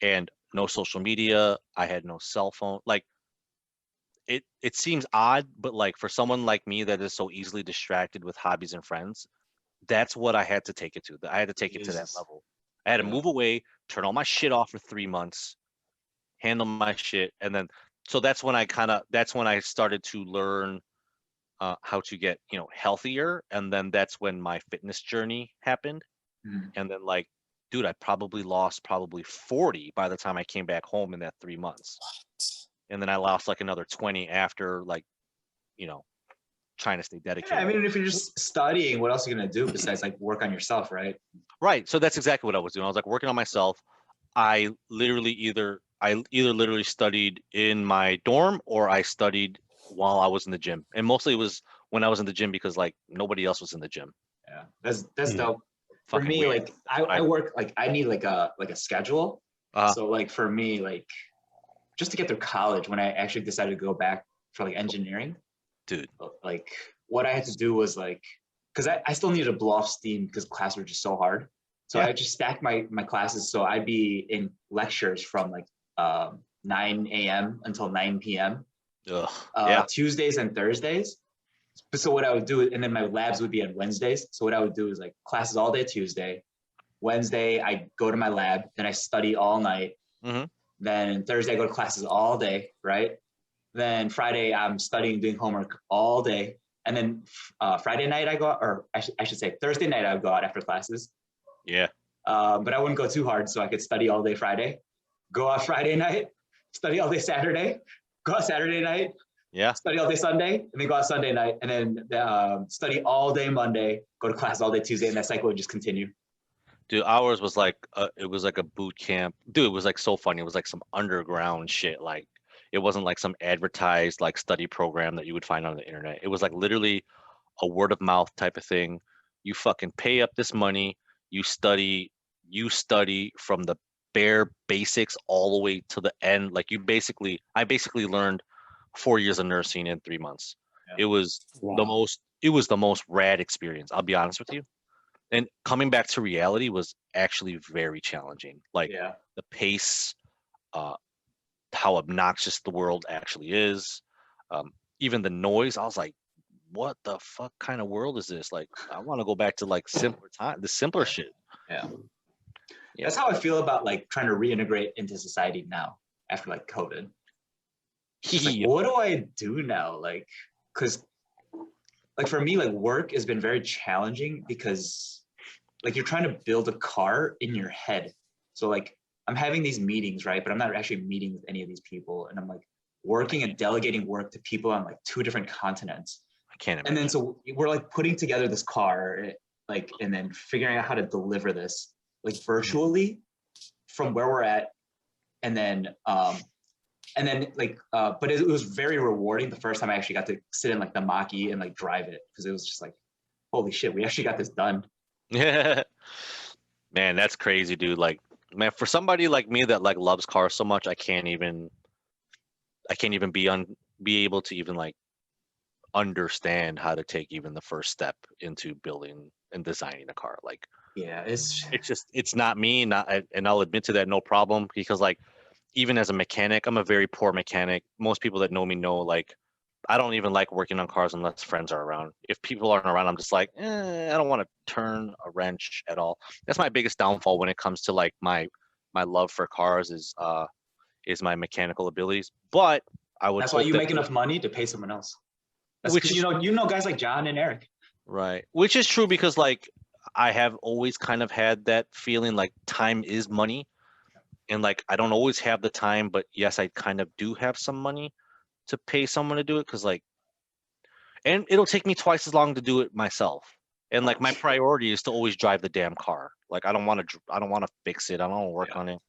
and no social media. I had no cell phone. Like it seems odd, but like for someone like me that is so easily distracted with hobbies and friends, that's what I had to take it to. I had to take it to that level. I had to move away, turn all my shit off for 3 months, handle my shit, and then so that's when I started to learn how to get healthier, and then that's when my fitness journey happened. And then like, dude, I probably lost 40 by the time I came back home in that 3 months. And then I lost like another 20 after, like, trying to stay dedicated. Yeah, I mean, if you're just studying, what else are you gonna do besides like work on yourself, right? Right. So that's exactly what I was doing. I was like working on myself. I either literally studied in my dorm or I studied while I was in the gym. And mostly it was when I was in the gym because like nobody else was in the gym. Yeah, that's dope. For Fucking me, weird. like I work, like I need like a schedule. So like for me, like just to get through college, when I actually decided to go back for like engineering, dude, like what I had to do was like, because I still needed to blow off steam because classes were just so hard. So I just stacked my classes. So I'd be in lectures from like 9 a.m. until 9 p.m. Tuesdays and Thursdays. So what I would do, and then my labs would be on Wednesdays. So what I would do is like classes all day Tuesday. Wednesday, I go to my lab, then I study all night. Then Thursday, I go to classes all day, right? Then Friday, I'm studying, doing homework all day. And then Friday night, I go out, or I should say Thursday night, I would go out after classes. Yeah. But I wouldn't go too hard, so I could study all day Friday. Go out Friday night, study all day Saturday. Go out Saturday night, study all day Sunday, and then go out Sunday night, and then study all day Monday, go to class all day Tuesday, and that cycle would just continue. Dude, ours was like it was like a boot camp. Dude, it was like so funny. It was like some underground shit. Like it wasn't like some advertised like study program that you would find on the internet. It was like literally a word of mouth type of thing. You fucking pay up this money, you study from the bare basics all the way to the end. Like I basically learned 4 years of nursing in 3 months. It was the most rad experience. I'll be honest with you. And coming back to reality was actually very challenging. Like the pace, how obnoxious the world actually is. Even the noise, I was like, what the fuck kind of world is this? Like, I want to go back to like simpler time, the simpler shit. Yeah. Yeah. That's how I feel about like trying to reintegrate into society now after like COVID. It's like, what do I do now? Like, because like for me, like work has been very challenging because like you're trying to build a car in your head. So like I'm having these meetings, right? But I'm not actually meeting with any of these people. And I'm like working and delegating work to people on like 2 different continents. I can't imagine. And then so we're like putting together this car, like, and then figuring out how to deliver this like virtually from where we're at. And then like, but it was very rewarding the first time I actually got to sit in like the Mach-E and like drive it, because it was just like, holy shit, we actually got this done. Yeah. Man, that's crazy, dude. Like, man, for somebody like me that like loves cars so much, I can't even be able to even like understand how to take even the first step into building and designing a car. Like, Yeah, it's not me, and I'll admit to that, no problem, because like even as a mechanic, I'm a very poor mechanic. Most people that know me know like I don't even like working on cars unless friends are around. If people aren't around, I'm just like, I don't want to turn a wrench at all. That's my biggest downfall when it comes to like my love for cars is my mechanical abilities. But I would that's why hope you that make enough money to pay someone else. That's which because is you know guys like John and Eric. right, which is true, because like I have always kind of had that feeling like time is money, and like I don't always have the time, but yes, I kind of do have some money to pay someone to do it, because like, and it'll take me twice as long to do it myself. And like my priority is to always drive the damn car. Like I don't want to fix it. I don't want to work on it.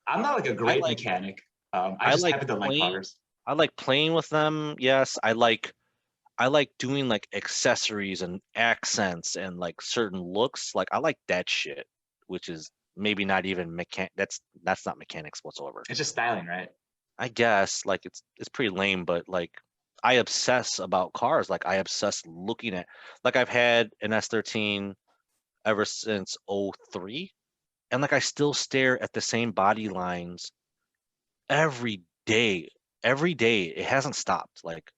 I'm not like a great mechanic. I just happen to like cars. I like playing with them. Yes, I like doing like accessories and accents and like certain looks. Like I like that shit, which is maybe not even that's not mechanics whatsoever. It's just styling, right? I guess like it's pretty lame, but like I obsess about cars. Like I obsess looking at, like I've had an S13 ever since '03, and like I still stare at the same body lines every day. Every day. It hasn't stopped. Like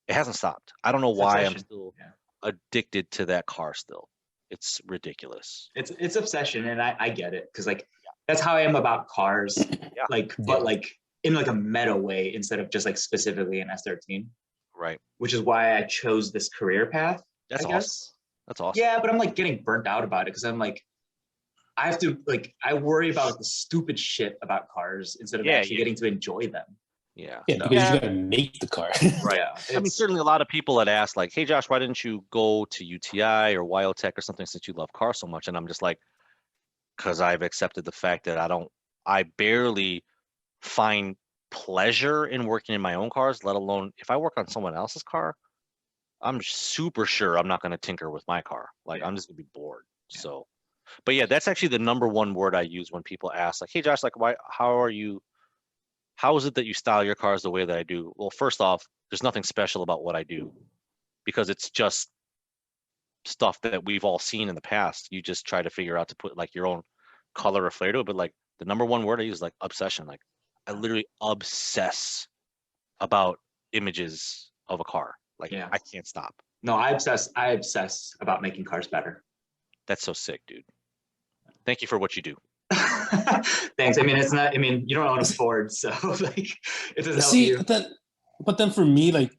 it hasn't stopped. I don't know It's why I'm obsession. still Yeah. addicted to that car still. It's ridiculous. It's obsession, and I get it, because like that's how I am about cars. Yeah. Like, but like in like a meta way instead of just like specifically an S13. Right. Which is why I chose this career path. That's I awesome. guess. That's awesome. Yeah, but I'm like getting burnt out about it, because I'm like, I have to like, I worry about the stupid shit about cars instead of actually getting to enjoy them. Yeah. Yeah, because you gotta make the car. Right. Yeah, I mean, certainly a lot of people had asked, like, "Hey, Josh, why didn't you go to UTI or Wyotech or something since you love cars so much?" And I'm just like, because I've accepted the fact that I barely find pleasure in working in my own cars, let alone if I work on someone else's car. I'm super sure I'm not going to tinker with my car. Like I'm just gonna be bored. So, but yeah, that's actually the number one word I use when people ask, like, "Hey, Josh, like, how is it that you style your cars the way that I do?" Well, first off, there's nothing special about what I do, because it's just stuff that we've all seen in the past. You just try to figure out to put like your own color or flair to it. But like the number one word I use is like obsession. Like I literally obsess about images of a car. Like I can't stop. No, I obsess about making cars better. That's so sick, dude. Thank you for what you do. Thanks. I mean, it's not. I mean, you don't own a Ford, so like, it doesn't help you. But then for me, like,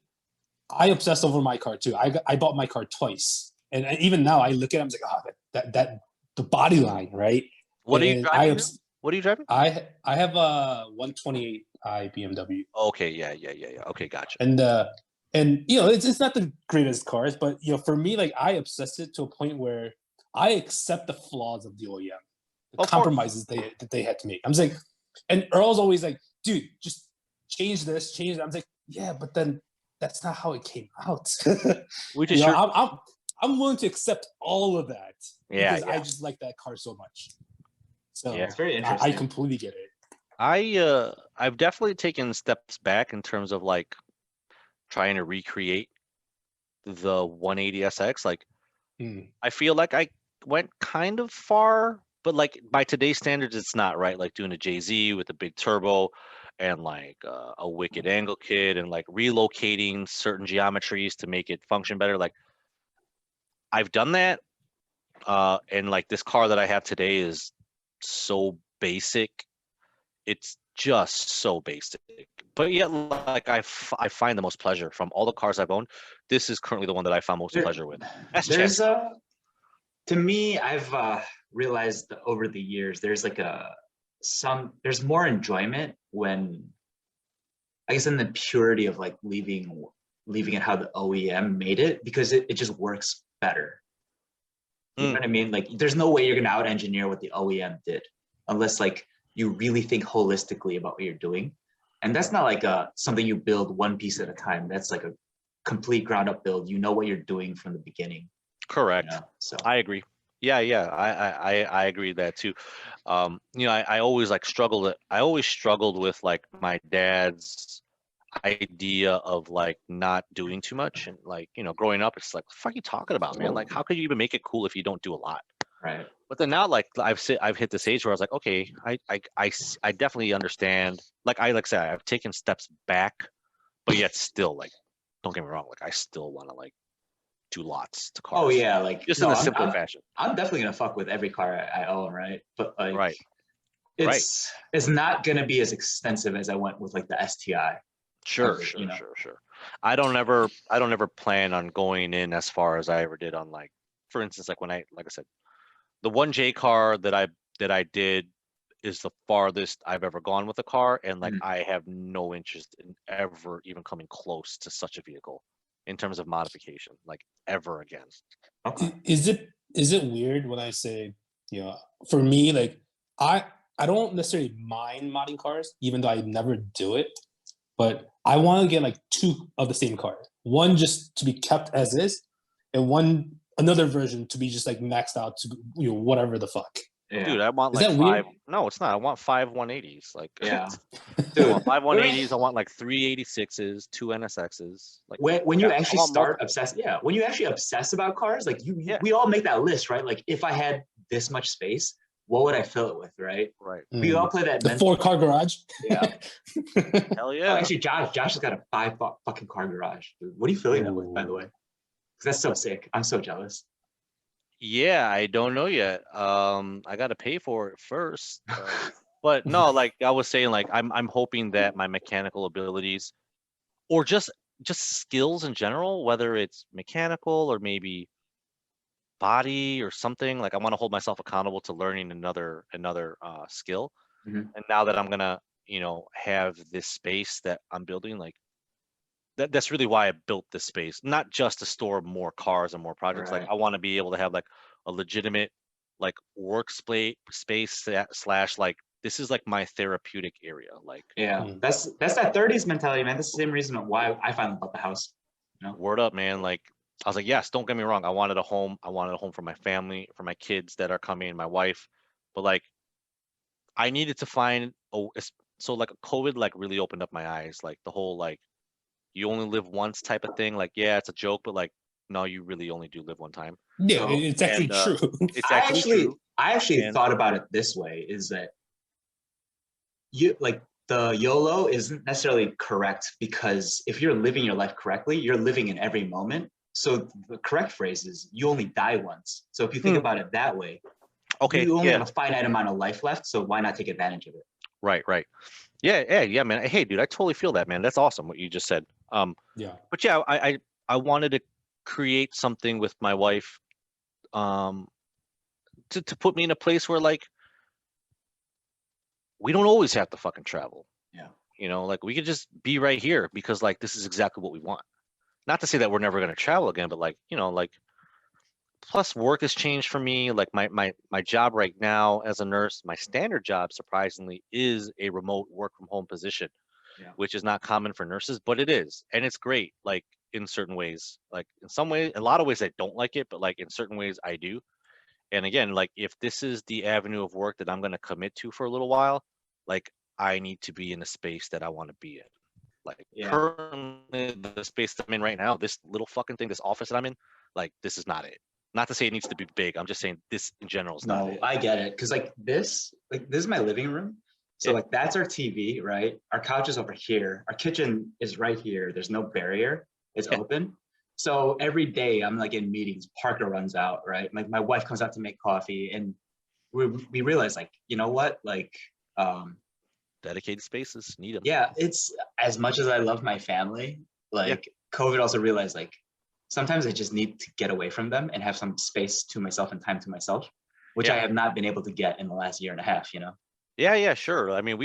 I obsess over my car too. I bought my car twice, and even now I look at it, I'm like, that the body line, right? What are you driving? What are you driving? I have a 128i BMW. Okay, yeah. Okay, gotcha. And you know, it's not the greatest cars, but you know, for me, like I obsess it to a point where I accept the flaws of the OEM, the compromises that they had to make. I'm just like, and Earl's always like, dude, just change this, change that. I'm like, yeah, but then that's not how it came out. Which is I'm willing to accept all of that because yeah. I just like that car so much. So yeah, it's very interesting. I completely get it. I've definitely taken steps back in terms of like trying to recreate the 180SX. Like I feel like I went kind of far, but like by today's standards, it's not right. Like doing a JZ with a big turbo, and like a wicked angle kit and like relocating certain geometries to make it function better. Like I've done that, and like this car that I have today is so basic. It's just so basic, but yet like I find the most pleasure from all the cars I've owned. This is currently the one that I found most pleasure with. That's There's chance. to me, I've realized that over the years, there's like there's more enjoyment when, I guess, in the purity of like leaving it how the OEM made it, because it just works better. You know what I mean? Like there's no way you're gonna out engineer what the OEM did unless like you really think holistically about what you're doing. And that's not like something you build one piece at a time. That's like a complete ground up build. You know what you're doing from the beginning. Correct. You know? So I agree. Yeah, I agree with that too. You know, I always like struggled. I always struggled with like my dad's idea of like not doing too much, and like, you know, growing up, it's like, what the fuck are you talking about, man? Like, how could you even make it cool if you don't do a lot? right. But then now, like I've hit this age where I was like, okay, I definitely understand. Like I said, I've taken steps back, but yet still, like, don't get me wrong, like I still want to like do lots to cars. Oh yeah, like Just no, in a simpler fashion. I'm definitely gonna fuck with every car I own, right? But like Right. it's not gonna be as extensive as I went with like the STI. Sure. You know? Sure. I don't ever plan on going in as far as I ever did on, like, for instance, like when like I said, the 1J car that I did is the farthest I've ever gone with a car, and like Mhm. I have no interest in ever even coming close to such a vehicle in terms of modification, like ever again. Okay. Is it weird when I say, you know, for me, like I don't necessarily mind modding cars, even though I never do it, but I want to get like two of the same car. One just to be kept as is, and another version to be just like maxed out to, you know, whatever the fuck. Yeah. Dude, I want Is like that weird? no, it's not. I want 5 180s. Like, Yeah. I Dude, want 5 180s. I want like 386s, 2 NSXs. Like, when you yeah, I actually want start multiple. when you actually obsess about cars, like Yeah, we all make that list, right? Like if I had this much space, what would I fill it with, right? right. We all play that The mental. 4-car garage. Yeah. Hell Oh, yeah. actually, Josh has got a 5 fucking car garage. Dude. What are you filling that with, by the way? Because that's so sick. I'm so jealous. Yeah, I don't know yet. I gotta pay for it first. But no, like I was saying, like I'm hoping that my mechanical abilities, or just skills in general, whether it's mechanical or maybe body or something, like I want to hold myself accountable to learning another skill. Mhm. And now that I'm gonna, you know, have this space that I'm building, like that's really why I built this space, not just to store more cars and more projects. Like Right. I want to be able to have like a legitimate like space slash like this is like my therapeutic area. Like, Yeah, that's that 30s mentality, man. That's the same reason why I finally bought the house. You know? word up, man. Like I was like, yes, don't get me wrong. I wanted a home. I wanted a home for my family, for my kids that are coming, my wife. But like I needed to find so like COVID like really opened up my eyes. Like the whole like you only live once type of thing. Like, yeah, it's a joke, but like, no, you really only do live one time. Yeah, So it's actually And true. it's actually true. I actually And thought about it this way: is that you like the YOLO isn't necessarily correct, because if you're living your life correctly, you're living in every moment. So the correct phrase is you only die once. So if you think about it that way, okay, you only yeah, have a finite amount of life left. So why not take advantage of it? right. Yeah, man. Hey, dude, I totally feel that, man. That's awesome what you just said. Yeah. But yeah, I wanted to create something with my wife, um, to put me in a place where like we don't always have to fucking travel. Yeah. You know, like we could just be right here because like this is exactly what we want. Not to say that we're never gonna travel again, but like, you know, like plus work has changed for me. Like my job right now as a nurse, my standard job surprisingly is a remote work from home position, Yeah. which is not common for nurses, but it is. And it's great, like in certain ways. Like in some ways, a lot of ways I don't like it, but like in certain ways I do. And again, like if this is the avenue of work that I'm gonna commit to for a little while, like I need to be in a space that I want to be in. Like Yeah. currently the space that I'm in right now, this little fucking thing, this office that I'm in, like this is not it. Not to say it needs to be big. I'm just saying this in general is not No, it. I get it. Because like this is my living room. So like that's our TV, right? Our couch is over here. Our kitchen is right here. There's no barrier. It's open. So every day I'm like in meetings, Parker runs out, right? Like my wife comes out to make coffee, and we realize like, you know what? Like Dedicated spaces, need them. yeah, it's as much as I love my family, like COVID also realized like sometimes I just need to get away from them and have some space to myself and time to myself, which I have not been able to get in the last year and a half, you know? Yeah, sure. I mean,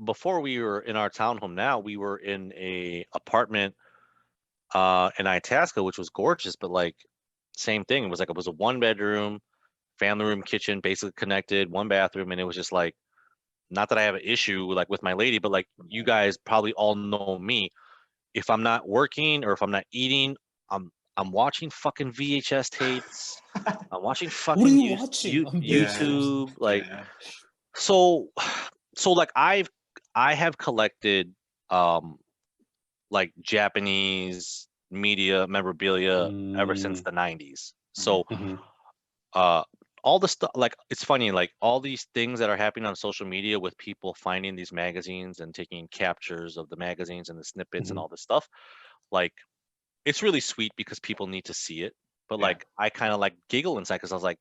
before we were in our townhome now, we were in a apartment in Itasca, which was gorgeous, but like same thing. It was a 1 bedroom, family room, kitchen, basically connected, 1 bathroom, and it was just like, not that I have an issue like with my lady, but like you guys probably all know me. If I'm not working or if I'm not eating, I'm watching fucking VHS tapes. I'm watching fucking What are you watching on YouTube, like so like I have collected like Japanese media memorabilia ever since the 90s. So uh all the stuff, like it's funny, like all these things that are happening on social media with people finding these magazines and taking captures of the magazines and the snippets and all this stuff, like it's really sweet because people need to see it. But like I kind of like giggle inside because I was like,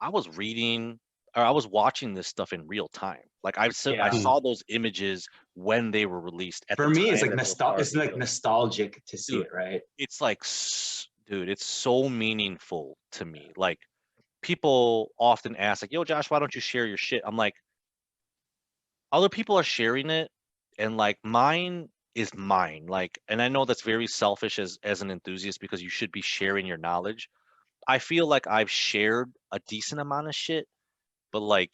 I was reading or I was watching this stuff in real time. Like I saw those images when they were released. At For the me, time it's like it's like nostalgic to see dude, it, right? it's like, dude, it's so meaningful to me. Like people often ask, like, "Yo, Josh, why don't you share your shit?" I'm like, other people are sharing it, and like mine is mine. Like, and I know that's very selfish as an enthusiast because you should be sharing your knowledge. I feel like I've shared a decent amount of shit, but like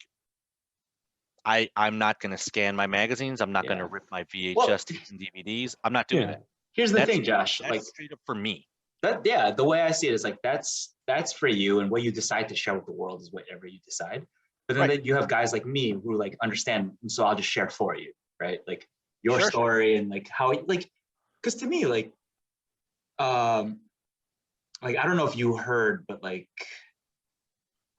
I'm not gonna scan my magazines. I'm not gonna rip my VHS tapes and DVDs. I'm not doing that. Here's the thing, Josh. That's like straight up for me. that, the way I see it is like that's for you, and what you decide to share with the world is whatever you decide. But then you have guys like me who like understand, and so I'll just share for you, right? Like your story and like how like, because to me like I don't know if you heard, but like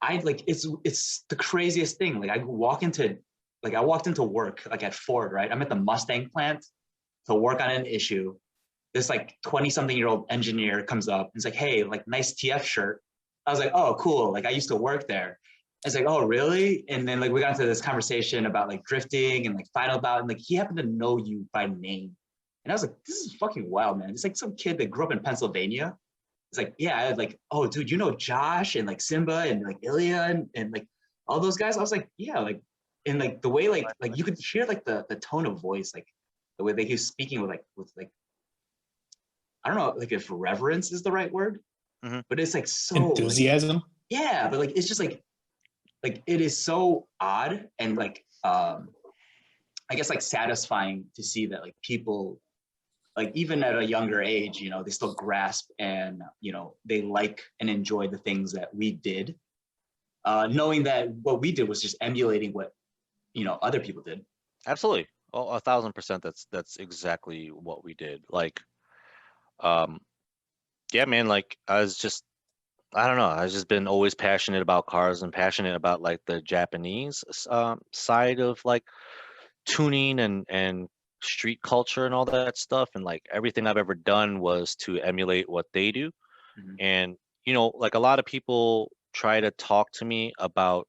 I like it's the craziest thing. Like I walked into work like at Ford, right? I'm at the Mustang plant to work on an issue. This like 20-something-year-old engineer comes up and it's like, hey, like nice TF shirt. I was like, oh, cool. Like I used to work there. I was like, oh, really? And then like we got into this conversation about like drifting and like Final Bout, and like he happened to know you by name. And I was like, this is fucking wild, man. It's like some kid that grew up in Pennsylvania. It's like, yeah, I was like, oh, dude, you know Josh and like Simba and like Ilya and like all those guys. I was like, yeah, like, and like the way like you could hear like the tone of voice, like the way that he was speaking with like I don't know like if reverence is the right word, but it's like so enthusiasm. Like, yeah, but like it's just like it is so odd and like I guess like satisfying to see that like people like even at a younger age, you know, they still grasp and, you know, they like and enjoy the things that we did, knowing that what we did was just emulating what, you know, other people did. Absolutely. Oh, 1,000%. That's exactly what we did. Like, yeah, man, like I don't know. I've just been always passionate about cars and passionate about like the Japanese side of like tuning and street culture and all that stuff. And like everything I've ever done was to emulate what they do. And, you know, like a lot of people try to talk to me about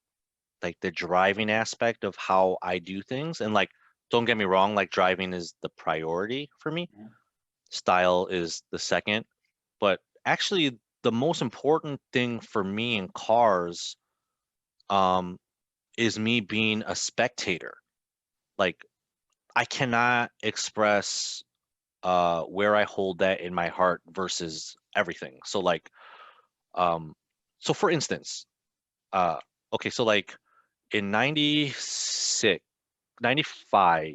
like the driving aspect of how I do things. And like, don't get me wrong, like driving is the priority for me. Style is the second. But actually, the most important thing for me in cars is me being a spectator. Like, I cannot express where I hold that in my heart versus everything. So like, so for instance, okay, so like in 96, 95,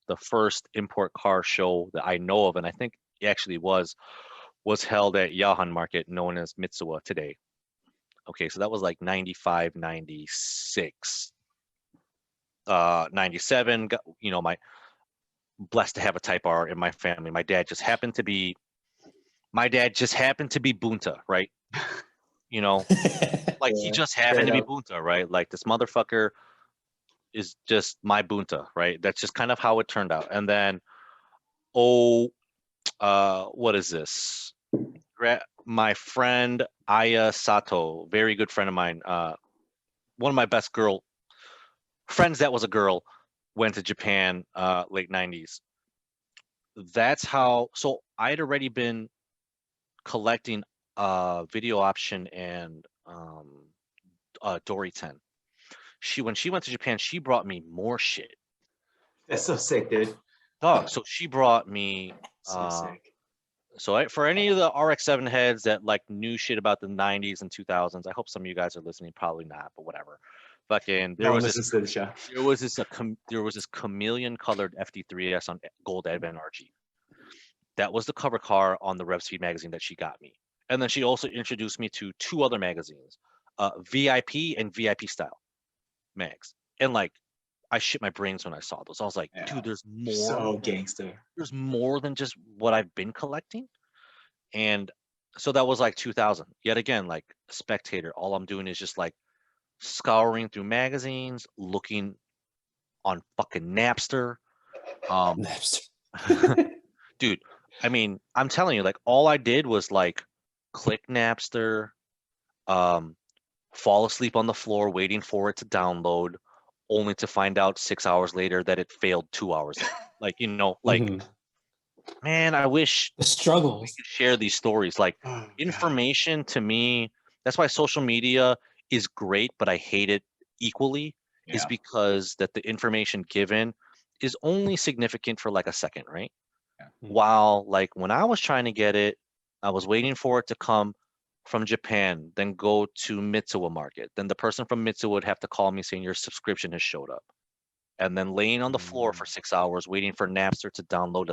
the first import car show that I know of, and I think it actually was held at Yahan Market, known as Mitsuwa today. Okay, so that was like 95, 96. 97, you know, my blessed to have a Type R in my family. My dad just happened to be Bunta, right? You know, like he just happened to be Bunta, right? Like this motherfucker is just my bunta, right? That's just kind of how it turned out. And then what is this? My friend Aya Sato, very good friend of mine, one of my best girl friends that was a girl, went to Japan late 90s. That's how. So I had already been collecting video option and Dory 10. When she went to Japan, she brought me more shit. That's so sick, dude. Dog. So she brought me So sick. so for any of the RX-7 heads that like knew shit about the 90s and 2000s, I hope some of you guys are listening. Probably not, but whatever. Fucking No one listens to the show. there was this chameleon colored FD3S on gold Advent RG. That was the cover car on the Rev Speed magazine that she got me. And then she also introduced me to two other magazines, VIP and VIP style mags. And like, I shit my brains when I saw those. I was like, dude, there's more. So gangster. There's more than just what I've been collecting. And so that was like 2000. Yet again, like spectator, all I'm doing is just like scouring through magazines, looking on fucking Napster. Napster. Dude, I mean, I'm telling you, like all I did was like click Napster, fall asleep on the floor waiting for it to download, only to find out 6 hours later that it failed 2 hours. Like, Mhm. man, I wish The we struggles. could share these stories. Like information to me, that's why social media is great, but I hate it equally, is Yeah. because that the information given is only significant for like a second, right? Yeah. While like when I was trying to get it, I was waiting for it to come from Japan, then go to Mitsuwa market. Then the person from Mitsuwa would have to call me saying your subscription has showed up. And then laying on the floor for 6 hours waiting for Napster to download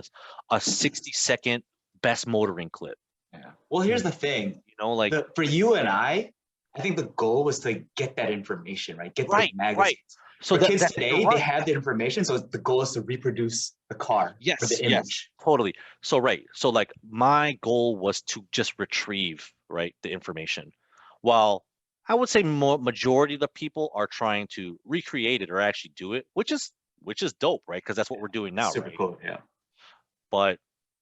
a 60-second best motoring clip. Yeah. Well, here's the thing. Like For you and I think the goal was to get that information, right? Get the magazines. Right. So for kids that's today, they have the information, so the goal is to reproduce the car or yes, the image. totally. So right. So like my goal was to just retrieve, right, the information. While I would say majority of the people are trying to recreate it or actually do it, which is dope, right? Because that's what we're doing now, Super right? cool, yeah. But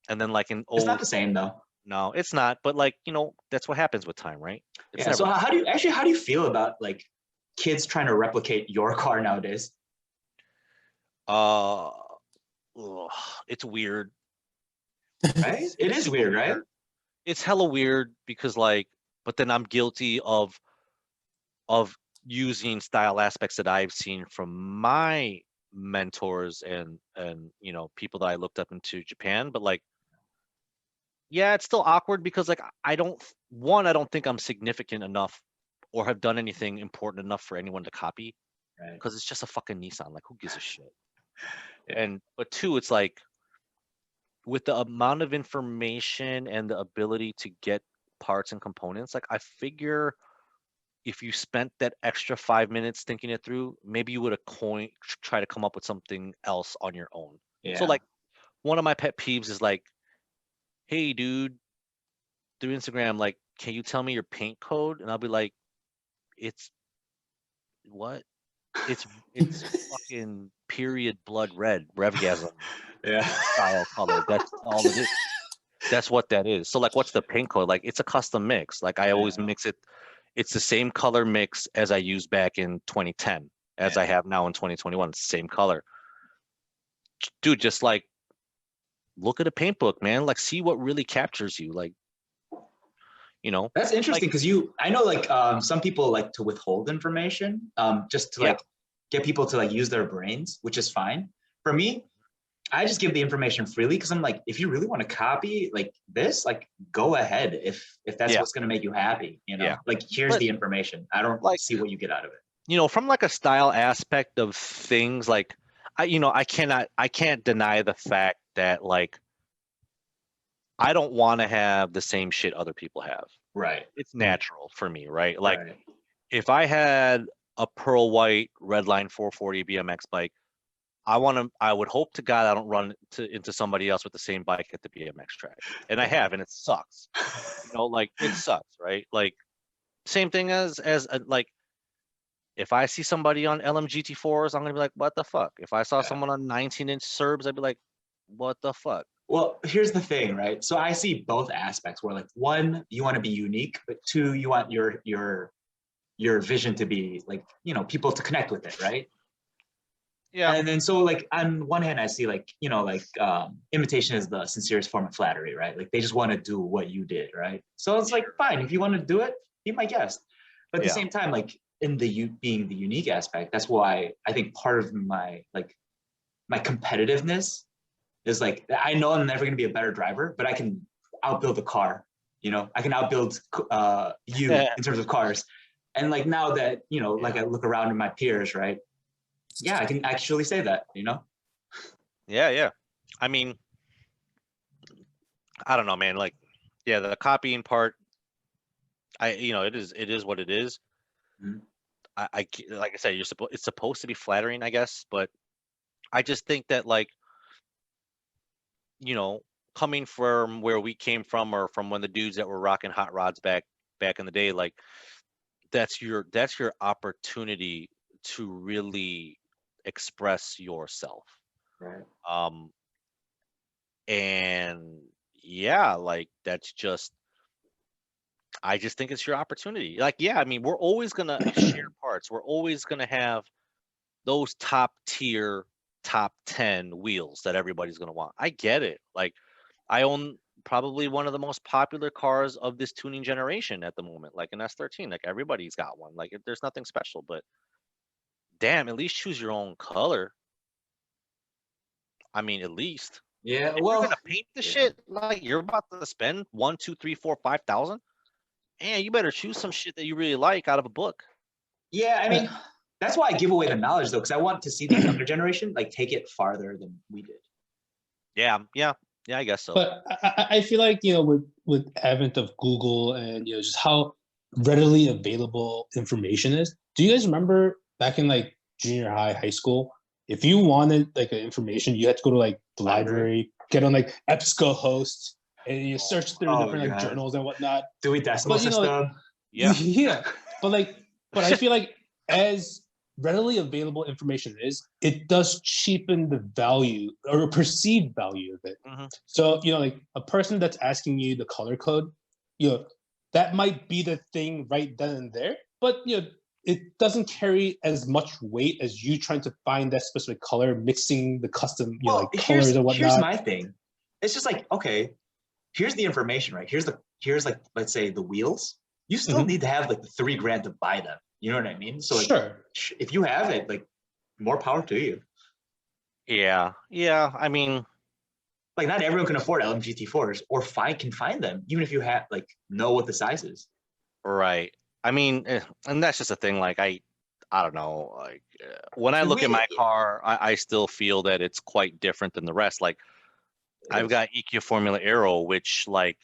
and then like it's not the same though. No, it's not. But like, that's what happens with time, right? It's So how do you feel about like kids trying to replicate your car nowadays? It's weird. Right? It is weird, right? It's hella weird because like, but then I'm guilty of using style aspects that I've seen from my mentors and people that I looked up into Japan. But like, yeah, it's still awkward because like I don't think I'm significant enough or have done anything important enough for anyone to copy. Right. Because it's just a fucking Nissan. Like, who gives a shit? Yeah. But two, it's like with the amount of information and the ability to get parts and components, like I figure if you spent that extra 5 minutes thinking it through, maybe you would have try to come up with something else on your own. Yeah. So like one of my pet peeves is like, hey dude, through Instagram, like, can you tell me your paint code? And I'll be like, it's what? It's fucking period blood red, Revgasm style color. That's all it is. That's what that is. So like, what's the paint code? Like, it's a custom mix. Like I always mix it. It's the same color mix as I used back in 2010, as I have now in 2021. It's the same color. Dude, just like look at a paint book, man. Like see what really captures you. Like, That's interesting because I know like some people like to withhold information just to like get people to like use their brains, which is fine. For me, I just give the information freely because I'm like, if you really want to copy like this, like go ahead if that's what's going to make you happy, like here's the information. I don't see what you get out of it. From like a style aspect of things, like I can't deny the fact that like I don't want to have the same shit other people have. Right. It's natural for me, right? Like if I had a pearl white Redline 440 BMX bike, I would hope to God I don't run into somebody else with the same bike at the BMX track. And I have, and it sucks. Like it sucks, right? Like same thing as like if I see somebody on LMGT4s, I'm gonna be like, what the fuck? If I saw Yeah. someone on 19-inch Serbs, I'd be like, what the fuck? Well, here's the thing, right? So I see both aspects where like one, you want to be unique, but two, you want your vision to be like, you know, people to connect with it, right? Yeah. And then so like on one hand, I see like, you know, like imitation is the sincerest form of flattery, right? Like they just want to do what you did, right? So it's like, fine, if you want to do it, be my guest. But at the Yeah. same time, like in the being the unique aspect, that's why I think part of my like my competitiveness is like, I know I'm never going to be a better driver, but I can outbuild the car. You know, I can outbuild you in terms of cars. And like now that, you know, like I look around at my peers, right? Yeah, I can actually say that, you know? Yeah. I mean, I don't know, man. Like, yeah, the copying part, it is what it is. Mhm. Like I said, it's supposed to be flattering, I guess, but I just think that, like, coming from where we came from, or from when the dudes that were rocking hot rods back in the day, like that's your opportunity to really express yourself. Right. And yeah, like that's just, I just think it's your opportunity. Like, yeah, I mean, we're always gonna share parts. We're always gonna have those top tier, top 10 wheels that everybody's gonna want. I get it. Like, I own probably one of the most popular cars of this tuning generation at the moment, like an S13. Like everybody's got one. Like there's nothing special, but damn, at least choose your own color. I mean, at least. Yeah, If you're well, gonna paint the shit, like you're about to spend 1, 2, 3, 4, 5,000, and you better choose some shit that you really like out of a book. yeah, I mean, that's why I give away the knowledge though, because I want to see the younger generation like take it farther than we did. Yeah, I guess so. But I feel like, with advent of Google and just how readily available information is. Do you guys remember back in like junior high, high school, if you wanted like information, you had to go to like the library, get on like EBSCOhost, and you search through Oh, different like God. journals and whatnot. Dewey Decimal But System. Yeah. yeah. But I feel like as readily available information is, it does cheapen the value or perceived value of it. Mhm. So, like a person that's asking you the color code, that might be the thing right then and there, but it doesn't carry as much weight as you trying to find that specific color, mixing the custom, Well, like colors and here's whatnot. my thing. It's just like, okay, here's the information, right? Here's like, let's say the wheels. You still need to have like the $3,000 to buy them. You know what I mean? So like, Sure. if you have it, like, more power to you. Yeah. I mean, Like, not everyone can afford LMGT4s or can find them, even if you have like know what the size is. right. I mean, and that's just a thing. Like, I don't know. Like, when I look at my car, I still feel that it's quite different than the rest. Like, I've got EQ Formula Aero, which like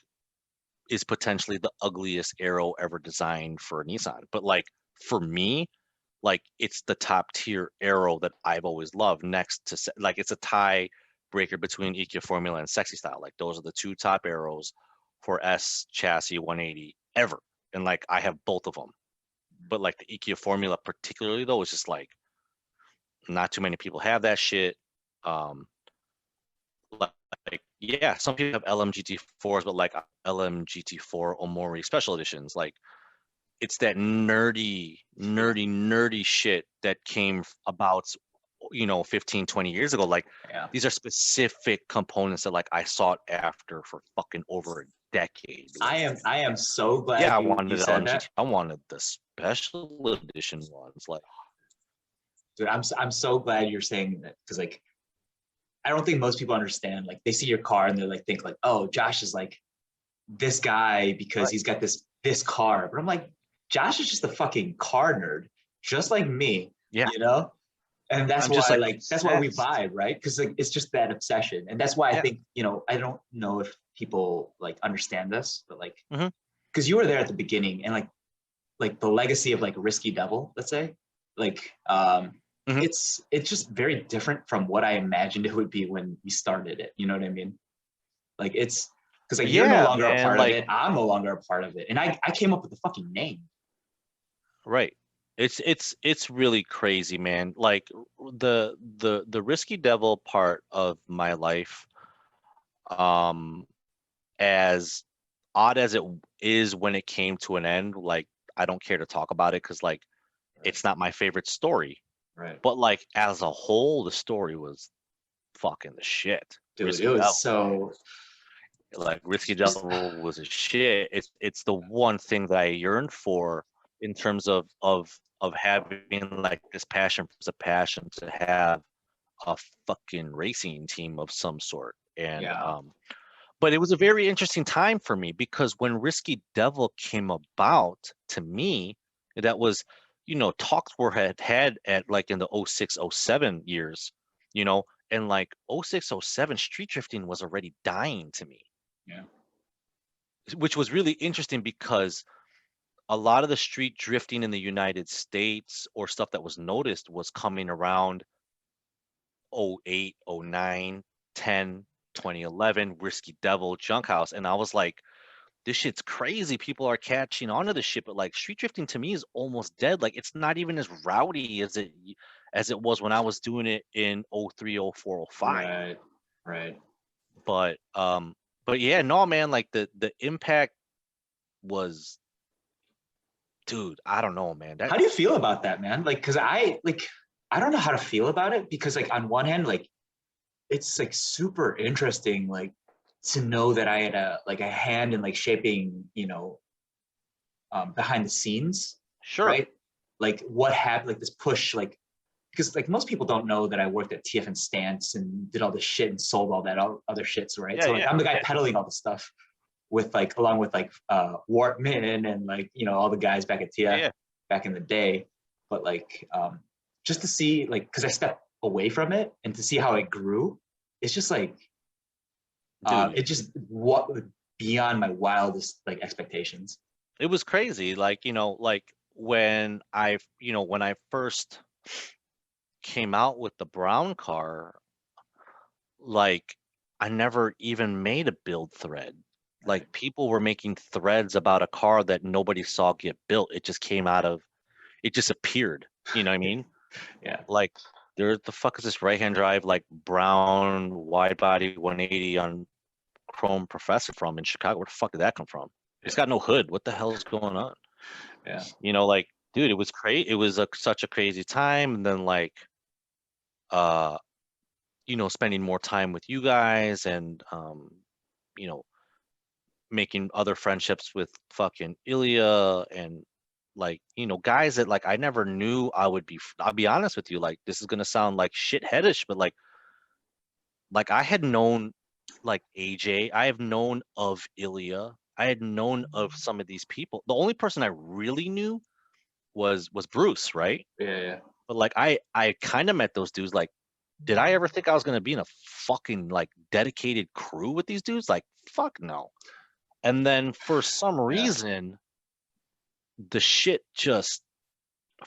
is potentially the ugliest aero ever designed for a Nissan. But like for me, like it's the top tier aero that I've always loved. Next to, like, it's a tie breaker between EQ Formula and Sexy Style. Like those are the two top aeros for S chassis 180 ever. And like I have both of them. But like the EQ Formula particularly though is just like not too many people have that shit. Like yeah, some people have LMGT4s, but like LMGT4 Omori special editions, like it's that nerdy shit that came about 15, 20 years ago. Like these are specific components that like I sought after for fucking over a decade. I am so glad I you wanted said LMGT. that. I wanted the special edition ones. Like, dude, I'm so glad you're saying that, because like I don't think most people understand. Like they see your car and they're like think like, oh, Josh is like this guy because he's got this car. But I'm like, Josh is just a fucking car nerd, just like me. Yeah. And that's I'm why just, like, that's why we vibe, right? Because like it's just that obsession. And that's why I think, I don't know if people like understand this, but like because you were there at the beginning, and like the legacy of like Risky Devil, let's say, like it's just very different from what I imagined it would be when we started it. You know what I mean? Like it's because like you're no longer a part of it. I'm no longer a part of it. And I came up with the fucking name. Right. It's really crazy, man. Like the Risky Devil part of my life, um, as odd as it is when it came to an end, like I don't care to talk about it because like it's not my favorite story. Right. But like as a whole, the story was fucking the shit. Dude, Risky it was Devil, so like Risky just Devil was a shit. It's the one thing that I yearned for in terms of having like this passion for a passion to have a fucking racing team of some sort. And yeah. but it was a very interesting time for me because when Risky Devil came about to me, that was, talks were had at like in the 06, 07 years, and like 06, 07 street drifting was already dying to me, Yeah. which was really interesting because a lot of the street drifting in the United States or stuff that was noticed was coming around 08, 09, 10, 2011, Risky Devil, Junk House. And I was like, this shit's crazy. People are catching on to this shit, but like street drifting to me is almost dead. Like it's not even as rowdy as it was when I was doing it in 03, 04, 05. Right. Right. But yeah, no man, like the impact was, dude, I don't know, man. How do you feel about that, man? Like, cause I don't know how to feel about it because like on one hand, like it's like super interesting, like to know that I had a hand in like shaping, behind the scenes, Sure. right? Like what happened, like this push, like because like most people don't know that I worked at TF and Stance and did all this shit and sold all that other shits, right? Yeah, So like yeah, I'm the guy yeah. peddling all this stuff with like along with like Wartman and like all the guys back at TF Yeah. back in the day. But like just to see like because I stepped away from it and to see how it grew, it's just like Dude, it just what beyond my wildest like expectations. it was crazy. Like, like when I first came out with the brown car, like I never even made a build thread. Like Right. people were making threads about a car that nobody saw get built. It just came out of, it just appeared. You know what I mean? Yeah. Like there the fuck is this right hand drive like brown wide body 180 on Chrome Professor from in Chicago? Where the fuck did that come from? It's got no hood. What the hell's going on? Yeah. Like, dude, it was crazy. It was such a crazy time. And then like, uh, spending more time with you guys and, you know, making other friendships with fucking Ilya and like, guys that like I never knew I would be. I'll be honest with you. Like, this is gonna sound like shitheadish, but like I had known like AJ, I have known of Ilya, I had known of some of these people. The only person I really knew was Bruce, right? Yeah. Yeah. But like I kind of met those dudes. Like, did I ever think I was gonna be in a fucking like dedicated crew with these dudes? Like, fuck no. And then for some Yeah. reason, the shit just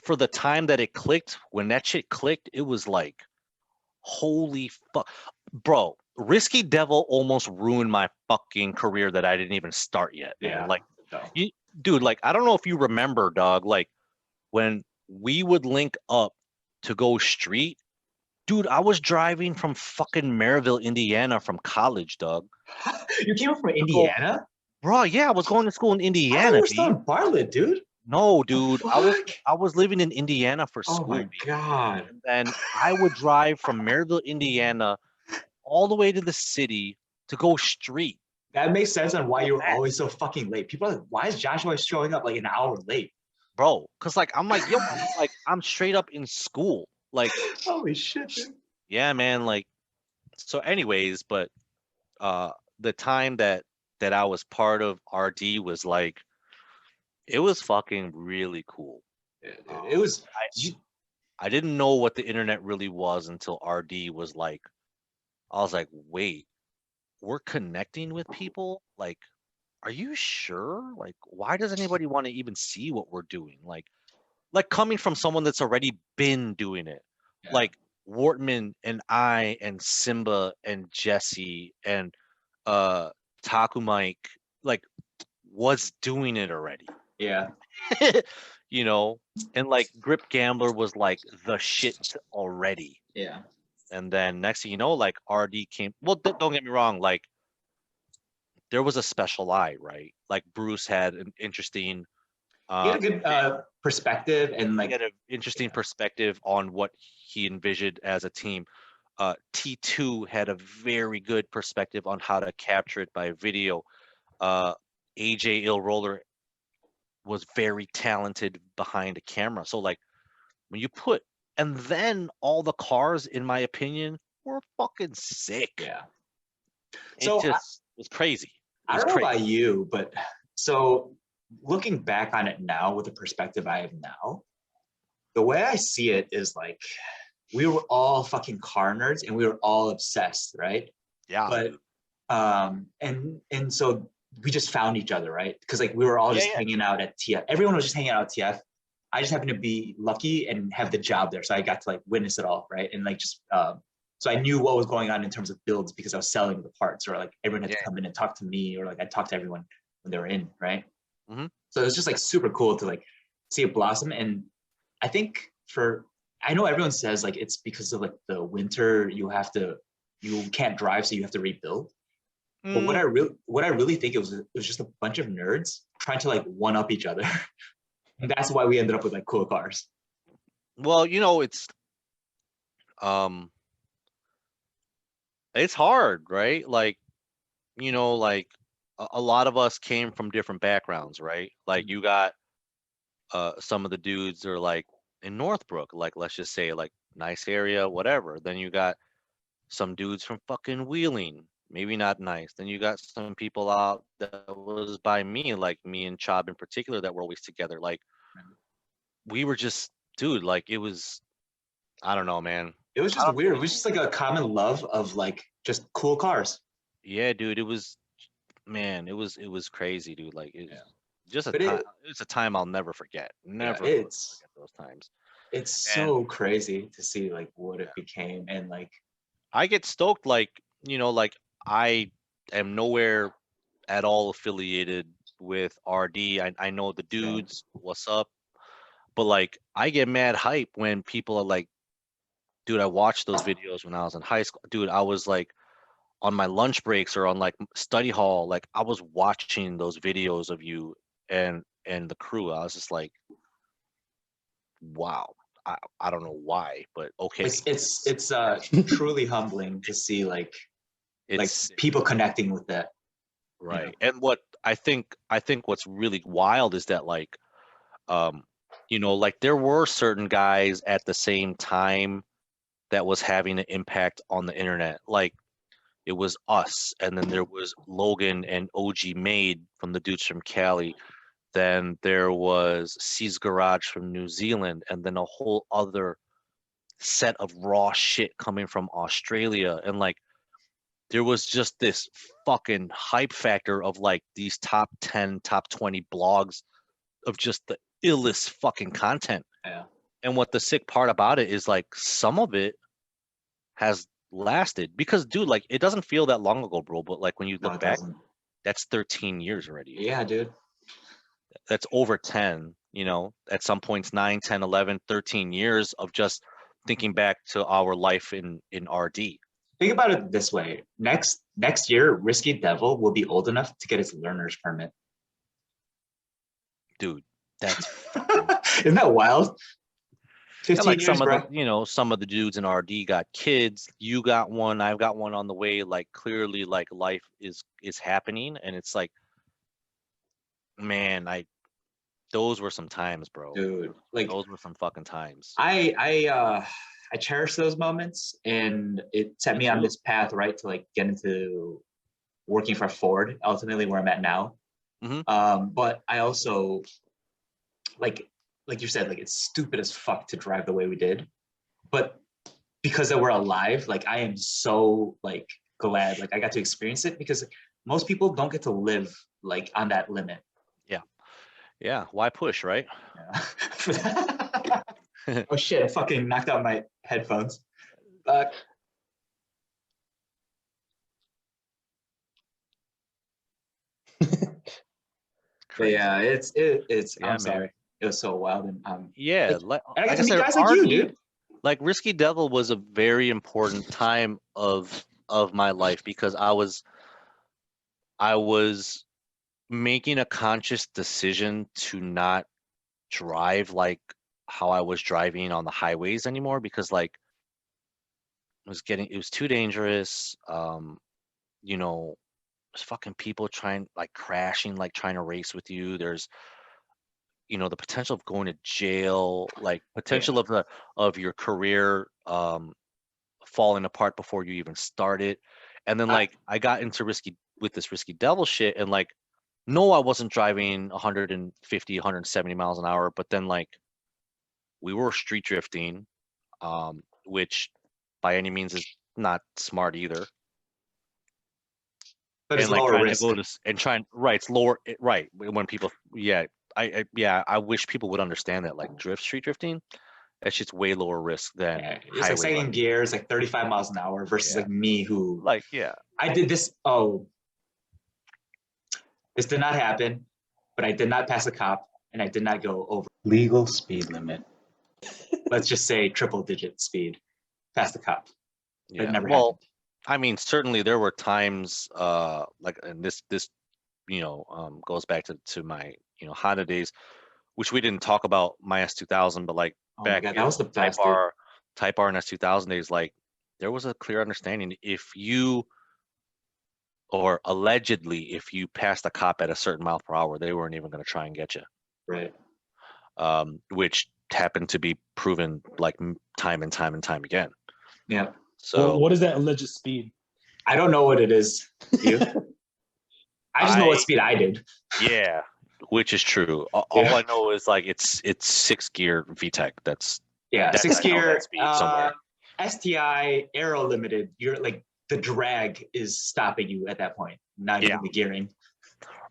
for the time that it clicked, when that shit clicked, it was like, holy fuck, bro. Risky Devil almost ruined my fucking career that I didn't even start yet, man. Yeah. Like, So, you, dude, like I don't know if you remember, dog. Like when we would link up to go street, dude, I was driving from fucking Maryville, Indiana, from college, dog. you came from To go, Indiana? bro. Yeah, I was going to school in I thought Indiana, you were still B. in Bartlett, dude. No, The dude, fuck? I was living in Indiana for Oh school, my B. god. And then I would drive from Maryville, Indiana, all the way to the city to go street. That makes sense on why So you were bad, always so fucking late. People are like, why is Joshua showing up like an hour late? bro. Cause like I'm like, yo, I'm straight up in school. Like, Holy shit, dude. yeah, man. Like, so anyways, but uh the time that I was part of RD was like, it was fucking really cool. Yeah, dude. Um, It was I didn't know what the internet really was until RD was like, I was like, wait, we're connecting with people? Like, are you sure? Like, why does anybody want to even see what we're doing? Like coming from someone that's already been doing it. yeah. Like Wortman and I and Simba and Jesse and uh Taku Mike, like was doing it already. Yeah. you know, and like Grip Gambler was like the shit already. Yeah. And then next thing you know, like RD came. Well, don't get me wrong, like there was a special eye, right? Like Bruce had an interesting He had a good perspective and he like had an interesting perspective on what he envisioned as a team. T2 had a very good perspective on how to capture it by video. AJ Ill Roller was very talented behind a camera. So like when you put, and then all the cars, in my opinion, were fucking sick. yeah. It So just was crazy. It I was don't know crazy. about you, but so looking back on it now with the perspective I have now, the way I see it is like we were all fucking car nerds and we were all obsessed, right? Yeah. But and so we just found each other, right? Because like we were all just hanging out at TF. Everyone was just hanging out at TF. I just happened to be lucky and have the job there, so I got to like witness it all, right? And like just so I knew what was going on in terms of builds because I was selling the parts, or like everyone had to come in and talk to me, or like I talked to everyone when they were in, right? Mhm. So it was just like super cool to like see it blossom. And I think I know everyone says like it's because of like the winter you can't drive, so you have to rebuild. But what I really think it was just a bunch of nerds trying to like one up each other. And that's why we ended up with like cool cars. Well, it's hard, right? Like, like a lot of us came from different backgrounds, right? Like you got some of the dudes are like in Northbrook, like let's just say like nice area, whatever. Then you got some dudes from fucking Wheeling, maybe not nice. Then you got some people out that was by me, like me and Chob in particular, that were always together. Like we were just, dude, like it was, I don't know, man. It was just weird. It was just like a common love of like just cool cars. Yeah, dude, it was, man, it was crazy, dude. Like just a But time. It's a time I'll never forget. Never forget those times. It's And so crazy to see like what it became. And like I get stoked, like like I am nowhere at all affiliated with RD. I know the dudes, what's up, but like I get mad hype when people are like, dude, I watched those videos when I was in high school. Dude, I was like on my lunch breaks or on like study hall, like I was watching those videos of you and the crew. I was just like, wow. I don't know why, but okay. it's truly humbling to see like It's people connecting with that. right. And what I think what's really wild is that like like there were certain guys at the same time that was having an impact on the internet. Like it was us, and then there was Logan and OG Made from the dudes from Cali. Then there was C's Garage from New Zealand, and then a whole other set of raw shit coming from Australia. And like there was just this fucking hype factor of like these top 10, top 20 blogs of just the illest fucking content. Yeah. And what the sick part about it is like some of it has lasted because dude, like it doesn't feel that long ago, bro. But like when you look back, that's 13 years already. Yeah, dude. That's over 10, at some points 9, 10, 11, 13 years of just thinking back to our life in RD. Think about it this way. Next year, Risky Devil will be old enough to get his learner's permit. Dude, that's isn't that wild? 15 like years, some of bro. the some of the dudes in RD got kids. You got one, I've got one on the way. Like clearly like life is happening, and it's like, man, those were some times, bro. Dude, like those were some fucking times. I cherish those moments, and it set me on this path, right, to like get into working for Ford, ultimately where I'm at now. But I also like you said, like it's stupid as fuck to drive the way we did, but because that we're alive, like I am so like glad like I got to experience it, because most people don't get to live like on that limit. Yeah, why push, right? Yeah. Oh shit, I fucking knocked out my headphones. But yeah, it's Yeah, I'm sorry. It was so wild, and Yeah, and I got like to I meet said, guys like you, Army, dude. like Risky Devil was a very important time of my life because I was making a conscious decision to not drive like how I was driving on the highways anymore because like it was too dangerous. You know, there's fucking people trying like crashing, like trying to race with you. There's the potential of going to jail, like potential Yeah. of your career falling apart before you even start it. And then I, like I got into this risky devil shit and like no, I wasn't driving 150, 170 miles an hour, but then like we were street drifting, which by any means is not smart either. but it's And like lower trying to risk. go to and trying right, it's lower right when people I wish people would understand that like street drifting, that shit's way lower risk than Yeah, it's like highway second running. gear, it's like 35 miles an hour versus Yeah. like me who Like yeah. I did this. Oh, this did not happen, but I did not pass a cop and I did not go over Legal speed limit. let's just say triple digit speed past the cop. But it never Well, happened. I mean, certainly there were times like and this goes back to my Honda days, which we didn't talk about my S2000, but like Oh my back god, in that was the Type best, dude. R, Type R and S2000 days, like there was a clear understanding if you or allegedly if you passed a cop at a certain mile per hour, they weren't even going to try and get you. Right. Which happened to be proven like time and time and time again. Yeah. So what is that alleged speed? I don't know what it is. You? I just know what speed I did. Yeah, which is true. All Yeah. I know is like it's 6-gear VTEC. That's Yeah, That's six I know gear, that speed somewhere. STI, aero limited. You're like the drag is stopping you at that point, not Yeah. even the gearing.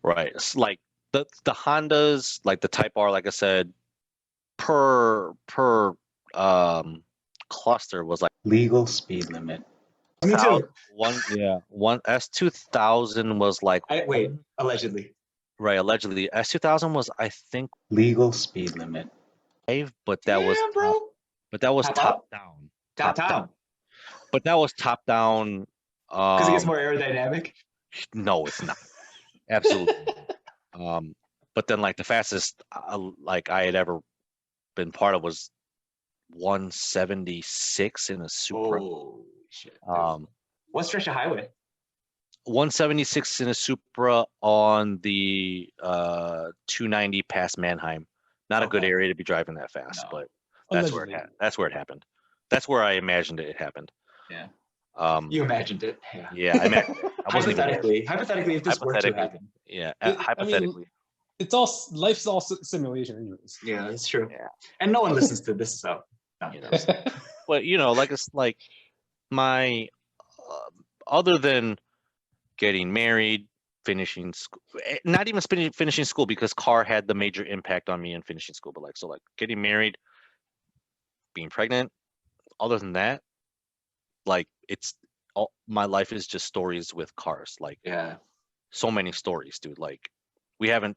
right. It's like the Hondas, like the Type R, like I said, per cluster was like Legal speed limit. Me too. one S2000 was like Wait, allegedly. right, allegedly S2000 was I think Legal speed limit. 5, but that was Damn, bro. top up? down. Top down. But that was top down. Because it gets more aerodynamic. No, it's not. Absolutely. But then like the fastest like I had ever been part of was 176 in a Supra. Oh shit. What stretch of highway? 176 in a Supra on the 290 past Mannheim. Not a good area to be driving that fast, but that's where it happened. That's where I imagined it happened. Yeah. You imagined it. Yeah, I imagined it. I wasn't hypothetically, if this were to happen. Yeah, I hypothetically. mean, it's all life's all simulation, anyways. Yeah, that's true. Yeah. And no one listens to this, so. No. But like it's like my other than getting married, finishing school, not even finishing school because car had the major impact on me in finishing school, but like so like getting married, being pregnant. Other than that, like it's all my life is just stories with cars. Like yeah, so many stories, dude. Like we haven't,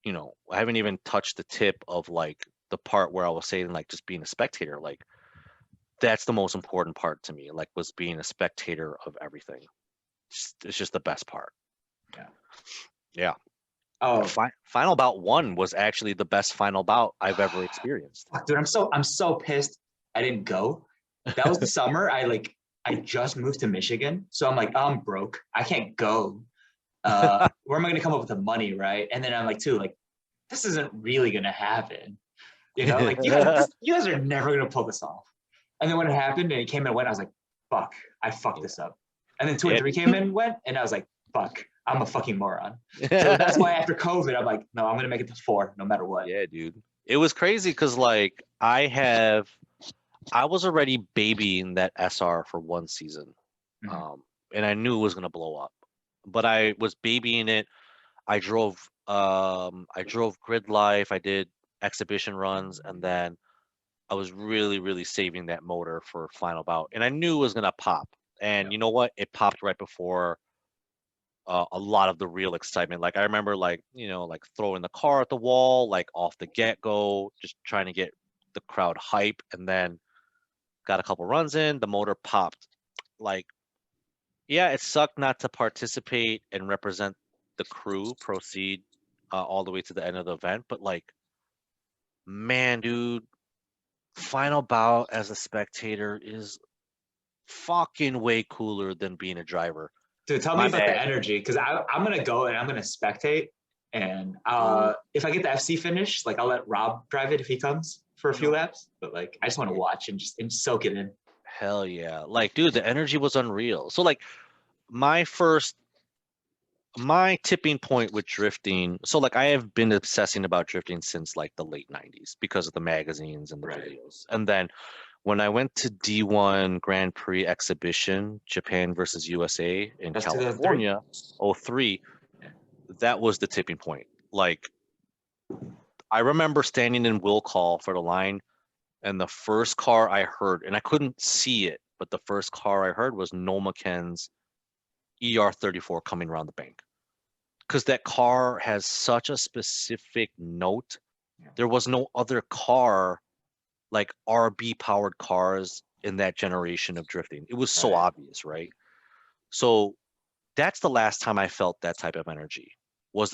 I haven't even touched the tip of like the part where I was saying like just being a spectator. Like that's the most important part to me. Like was being a spectator of everything. It's just the best part. Yeah. Yeah. Oh, Final bout 1 was actually the best final bout I've ever experienced. Dude, I'm so pissed I didn't go. That was the summer. I just moved to Michigan, so I'm like, I'm broke. I can't go. Where am I gonna come up with the money, right? And then I'm like, this isn't really gonna happen. Like you guys are never gonna pull this off. And then when it happened and it came and went, I was like, fuck, I fucked this up. And then 2 and 3 came and went, and I was like, fuck, I'm a fucking moron. So that's why after COVID, I'm like, no, I'm gonna make it to 4 no matter what. Yeah, dude. It was crazy because like I was already babying that SR for 1 season. Mhm. And I knew it was gonna blow up. But I was babying it. I drove Grid Life, I did exhibition runs, and then I was really, really saving that motor for final bout. And I knew it was gonna pop. And you know what? It popped right before a lot of the real excitement. Like I remember, like like throwing the car at the wall, like off the get go, just trying to get the crowd hype, and then got a couple runs in, the motor popped. Like, yeah, it sucked not to participate and represent the crew, proceed all the way to the end of the event, but like, man, dude, final bout as a spectator is fucking way cooler than being a driver. Dude, tell me My about the bad. energy, because I'm gonna go and I'm gonna spectate, and if I get the FC finish, like I'll let Rob drive it if he comes for a few laps. But like, I just want to watch and just soak it in. Hell yeah. Like, dude, the energy was unreal. So like my tipping point with drifting, so like I have been obsessing about drifting since like the late 90s because of the magazines and the Right. videos. And then when I went to D1 Grand Prix exhibition, Japan versus USA in That's California, 03, Yeah. that was the tipping point. Like I remember standing in will call for the line, and the first car I heard, and I couldn't see it, but the first car I heard was Noma Ken's ER34 coming around the bank. Because that car has such a specific note. Yeah. There was no other car like RB powered cars in that generation of drifting. It was so Right. obvious, right? So that's the last time I felt that type of energy. Was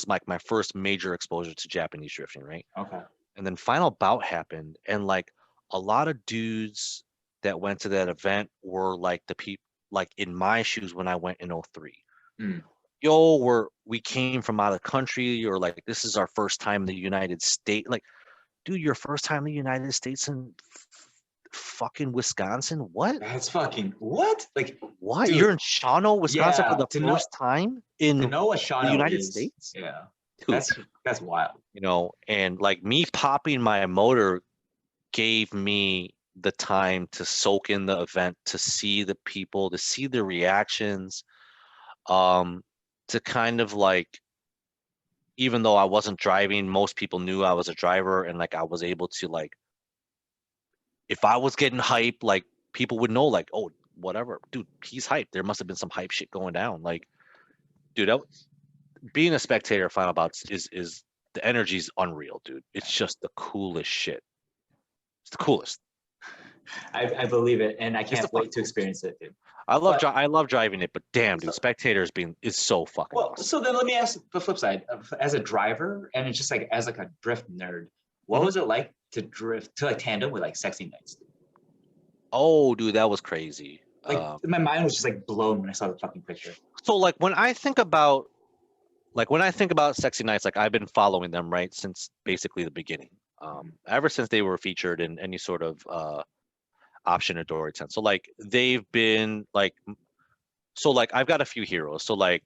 like my first major exposure to Japanese drifting, right? Okay. And then final bout happened, and like a lot of dudes that went to that event were like the people like in my shoes when I went in 03. Mm. Yo, we came from out of the country, or like this is our first time in the United States. Like, dude, your first time in the United States in fucking Wisconsin? What? That's fucking what? Like, What? dude, You're in Shawano, Wisconsin for yeah, the first time in to know what the Shawano United is, States? yeah, Dude, that's wild. and like me popping my motor gave me the time to soak in the event, to see the people, to see the reactions, to kind of like, even though I wasn't driving, most people knew I was a driver, and like I was able to like, if I was getting hype, like people would know, like, oh, whatever, dude, he's hyped. There must have been some hype shit going down. Like, dude, being a spectator of Final Bouts is the energy's unreal, dude. It's just the coolest shit. It's the coolest. I believe it, and I It's the can't wait fucking to experience it, dude. I love But- I love driving it, but damn, dude, So- spectators is so fucking Well, awesome. so then let me ask the flip side. As a driver, and it's just like as like a drift nerd, what Mhm. was it like to drift to like tandem with like Sexy Nights? Oh, dude, that was crazy. Like my mind was just like blown when I saw the fucking picture. So like when I think about Sexy Nights, like I've been following them right since basically the beginning. Ever since they were featured in any sort of option or Dory 10. So like they've been like, so like I've got a few heroes. So like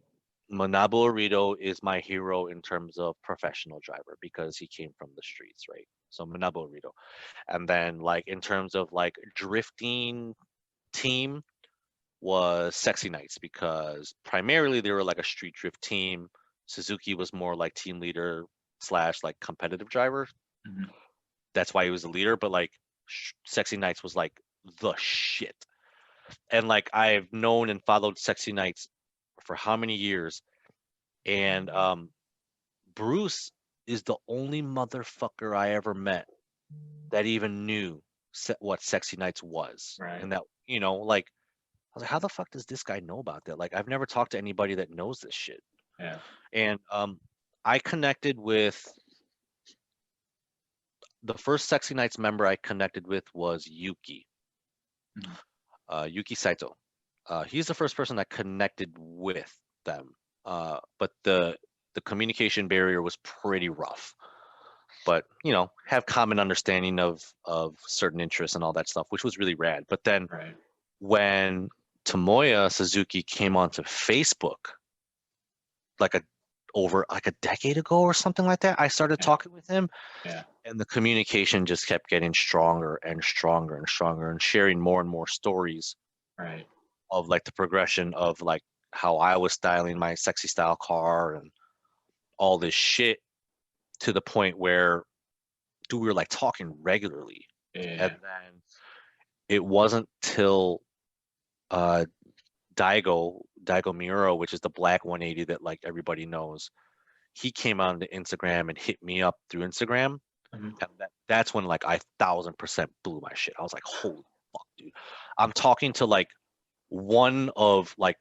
Manabu Arito is my hero in terms of professional driver because he came from the streets, right? So Manabu Arito. And then like in terms of like drifting team was Sexy Knights, because primarily they were like a street drift team. Suzuki was more like team leader slash like competitive driver. Mhm. That's why he was the leader. But like Sexy Knights was like the shit. And like I've known and followed Sexy Knights for how many years, and Bruce is the only motherfucker I ever met that even knew what Sexy Knights was. Right. And that, like I was like, how the fuck does this guy know about that? Like I've never talked to anybody that knows this shit. Yeah. And I connected with the first Sexy Knights member I connected with was Yuki. Yuki Saito. He's the first person I connected with them. But the communication barrier was pretty rough. But have common understanding of certain interests and all that stuff, which was really rad. But then Right. when Tomoya Suzuki came onto Facebook, over a decade ago or something like that, I started talking with him. Yeah. And the communication just kept getting stronger and stronger and stronger, and sharing more and more stories Right. of like the progression of like how I was styling my sexy style car and all this shit, to the point where we were like talking regularly. Yeah. And then it wasn't till Daigo Daigo Miura, which is the black 180 that like everybody knows, he came onto Instagram and hit me up through Instagram. Mhm. And that's when like I 1000% blew my shit. I was like, holy fuck, dude. I'm talking to like one of like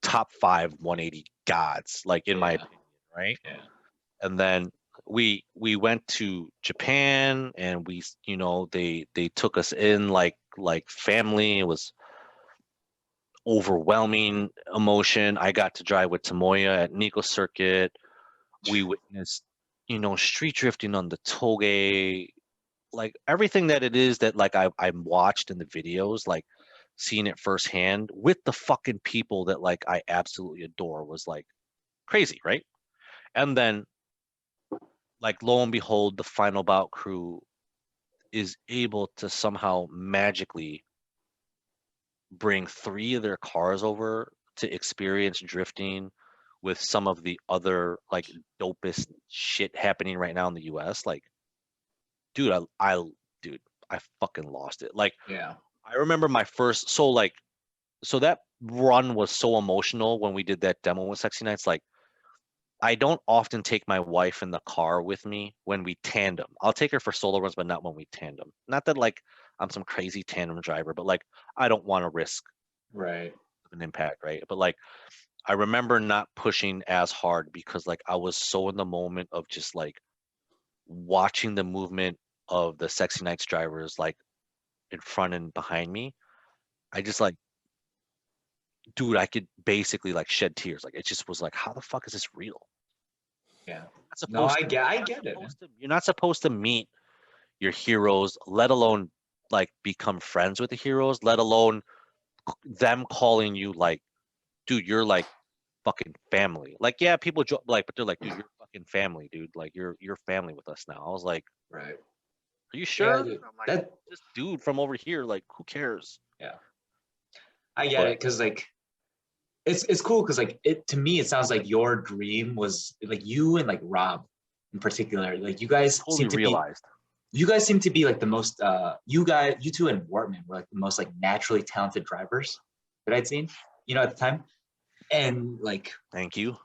top 5 180 gods, like in my Yeah. opinion, right? Yeah. And then we went to Japan and we, you know, they took us in like family. It was overwhelming emotion. I got to drive with Tomoya at Nico Circuit. We witnessed, you know, street drifting on the toge, like everything that it is that like I watched in the videos, like seeing it firsthand with the fucking people that like I absolutely adore was like crazy, right? And then like lo and behold, the final bout crew is able to somehow magically bring 3 of their cars over to experience drifting with some of the other like dopest shit happening right now in the US. Like, dude, dude, I fucking lost it. Like, Yeah. I remember my first, so that run was so emotional when we did that demo with Sexy Nights. Like, I don't often take my wife in the car with me when we tandem. I'll take her for solo runs, but not when we tandem. Not that like I'm some crazy tandem driver, but like I don't want to risk Right. an impact, right? But like I remember not pushing as hard because like I was so in the moment of just like watching the movement of the Sexy Nights drivers like in front and behind me. I just like, dude, I could basically like shed tears. Like it just was like, how the fuck is this real? Yeah. Not No, supposed to, I you're not get it. supposed to, you're not supposed to meet your heroes, let alone like become friends with the heroes, let alone them calling you like, dude, you're like fucking family. Like, yeah, people like, but they're like, dude, you're fucking family, dude. Like, you're family with us now. I was like, Right. are you Yeah, sure? dude. I'm like, That this dude from over here, like, who cares? yeah. I get But it because like it's cool because like it to me it sounds like your dream was like you and like Rob in particular like totally realized. you guys seem to be like the most you two and Wortman were like the most like naturally talented drivers that I'd seen, you know, at the time. And like Thank you.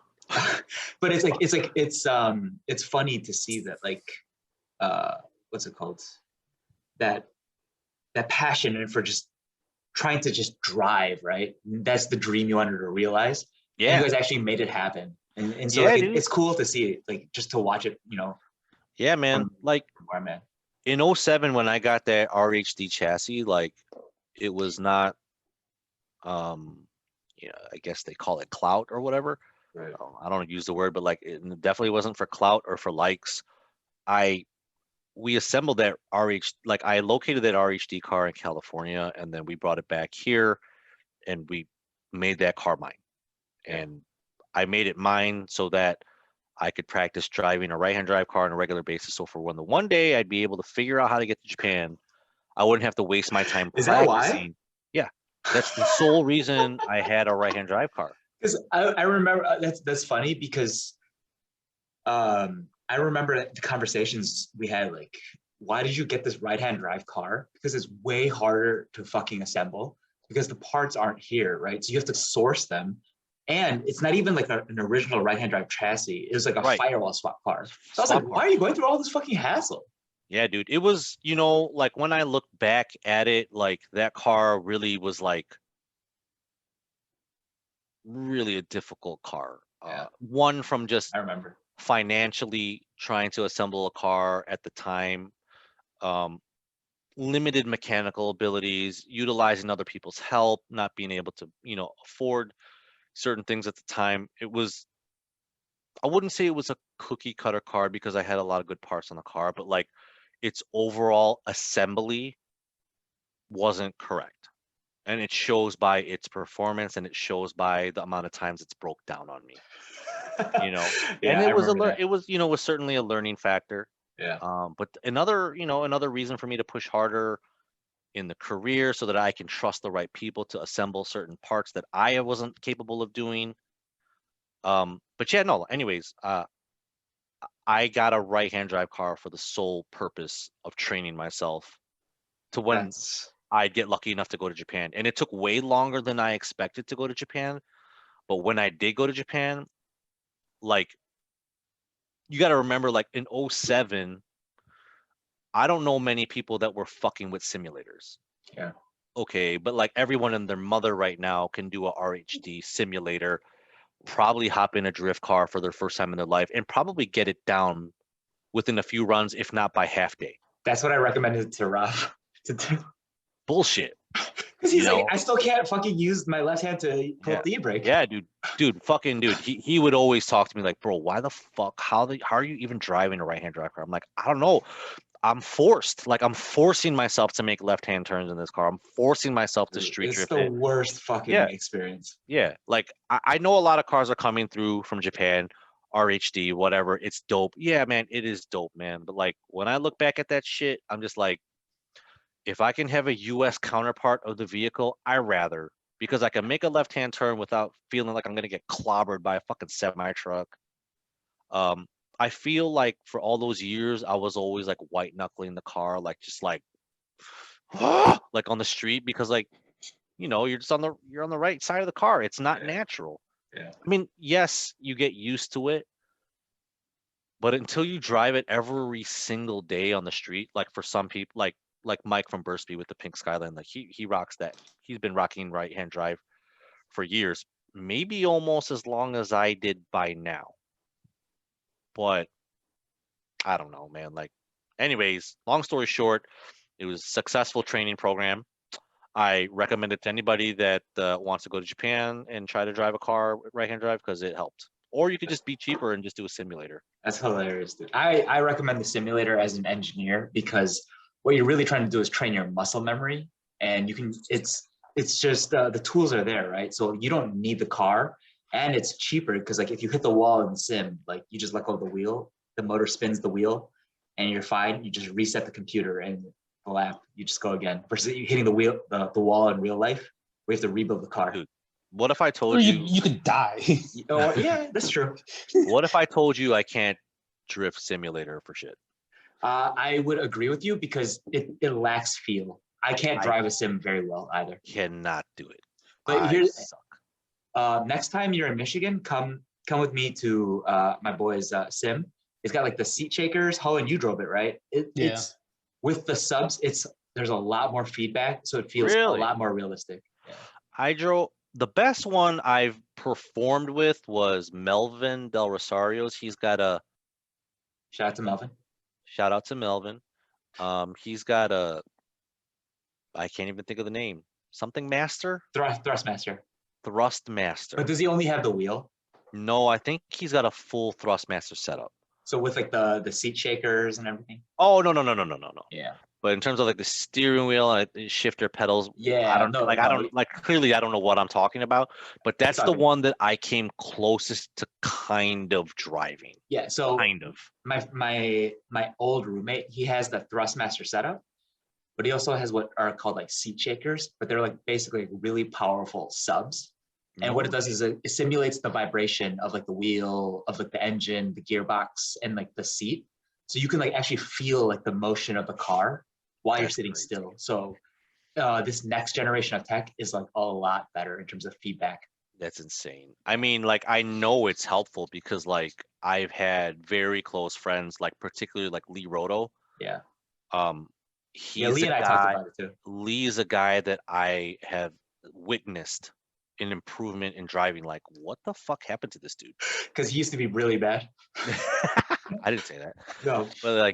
but it's funny to see that like what's it called, that that passion and for just trying to just drive, right? That's the dream you wanted to realize, and you Yeah. guys actually made it happen. And so like Yeah, dude. it's cool to see it, like just to watch it, you know, Yeah, man. Like from where I'm at. in '07 when I got that RHD chassis, like it was not yeah, I guess they call it clout or whatever. Right. I don't use the word, but like it definitely wasn't for clout or for likes. I we assembled that RH, like I located that RHD car in California and then we brought it back here and we made that car mine. Yeah. And I made it mine so that I could practice driving a right-hand drive car on a regular basis. So for when the one day I'd be able to figure out how to get to Japan, I wouldn't have to waste my time Is that why? practicing. Yeah, that's the sole reason I had a right-hand drive car. Because I remember that's funny because I remember the conversations we had, like, why did you get this right-hand drive car? Because it's way harder to fucking assemble because the parts aren't here, right? So you have to source them. And it's not even like an original right-hand drive chassis. It was like a Right. firewall swap car. So I was Swap like, car. why are you going through all this fucking hassle? Yeah, dude. It was, you know, like when I look back at it, like that car really was like really a difficult car. Yeah. One from just I remember. financially trying to assemble a car at the time, um, limited mechanical abilities, utilizing other people's help, not being able to, you know, afford certain things at the time. It was, I wouldn't say it was a cookie cutter car because I had a lot of good parts on the car, but like its overall assembly wasn't correct. And it shows by its performance and it shows by the amount of times it's broke down on me, you know. And Yeah, I remember that. it was, you know, was certainly a learning factor. Yeah. But another, you know, another reason for me to push harder in the career so that I can trust the right people to assemble certain parts that I wasn't capable of doing. But yeah, no, anyways, I got a right-hand drive car for the sole purpose of training myself to when That's I'd get lucky enough to go to Japan. And it took way longer than I expected to go to Japan. But when I did go to Japan, like, you got to remember, like in 07, I don't know many people that were fucking with simulators. Yeah. Okay, but like everyone and their mother right now can do a RHD simulator, probably hop in a drift car for their first time in their life, and probably get it down within a few runs, if not by half day. That's what I recommended to Rob to do. Bullshit. Because he's like, I still can't fucking use my left hand to pull up the e-brake. Yeah, dude, fucking dude. He would always talk to me like, bro, why the fuck? How are you even driving a right-hand drive car? I'm like, I don't know. I'm forced. Like, I'm forcing myself to make left-hand turns in this car. I'm forcing myself to street drift. It's the worst fucking experience. Yeah, like I know a lot of cars are coming through from Japan, RHD, whatever. It's dope. Yeah, man, it is dope, man. But like when I look back at that shit, I'm just like, if I can have a US counterpart of the vehicle, I rather, because I can make a left-hand turn without feeling like I'm gonna get clobbered by a fucking semi-truck. I feel like for all those years, I was always like white knuckling the car, like just like, like on the street, because like, you know, you're on the right side of the car. It's not natural. Yeah. I mean, yes, you get used to it, but until you drive it every single day on the street, like for some people, like Mike from Bursby with the pink Skyline, like he rocks that. He's been rocking right-hand drive for years, maybe almost as long as I did by now. But I don't know, man. Like, anyways, long story short, it was a successful training program. I recommend it to anybody that wants to go to Japan and try to drive a car right-hand drive, because it helped. Or you could just be cheaper and just do a simulator. That's hilarious, dude. I recommend the simulator as an engineer, because what you're really trying to do is train your muscle memory, and you can. It's just the tools are there, right? So you don't need the car, and it's cheaper because like if you hit the wall in the sim, like you just let go of the wheel, the motor spins the wheel, and you're fine. You just reset the computer and the lap, you just go again. Versus you hitting the wall in real life, we have to rebuild the car. Dude, what if I told you could die? Oh, yeah, that's true. What if I told you I can't drift simulator for shit? I would agree with you, because it lacks feel. I can't drive a sim very well either. Cannot do it. But here's next time you're in Michigan, come with me to my boy's sim. It's got like the seat shakers. Hoeun, you drove it, right? It's with the subs. There's a lot more feedback, so it feels a lot more realistic. Yeah. I drove. The best one I've performed with was Melvin Del Rosario's. He's got a shout out to Melvin. Shout out to Melvin. He's got a, I can't even think of the name. Something Master? Thrustmaster. Thrustmaster. But does he only have the wheel? No, I think he's got a full Thrustmaster setup. So with like the seat shakers and everything? Oh, no. Yeah. But in terms of like the steering wheel and shifter pedals, yeah, I don't know. Clearly I don't know what I'm talking about, but that's the one that I came closest to kind of driving. Yeah, so kind of. My old roommate, he has the Thrustmaster setup, but he also has what are called like seat shakers, but they're like basically really powerful subs. And what it does is it simulates the vibration of like the wheel, of like the engine, the gearbox, and like the seat. So you can like actually feel like the motion of the car while you're sitting still. So this next generation of tech is like a lot better in terms of feedback. That's insane. I mean, like, I know it's helpful because like I've had very close friends, like particularly like Lee Roto. Yeah. Lee and I talked about it too. Lee is a guy that I have witnessed an improvement in driving. Like, what the fuck happened to this dude? Because he used to be really bad. I didn't say that. No, but like,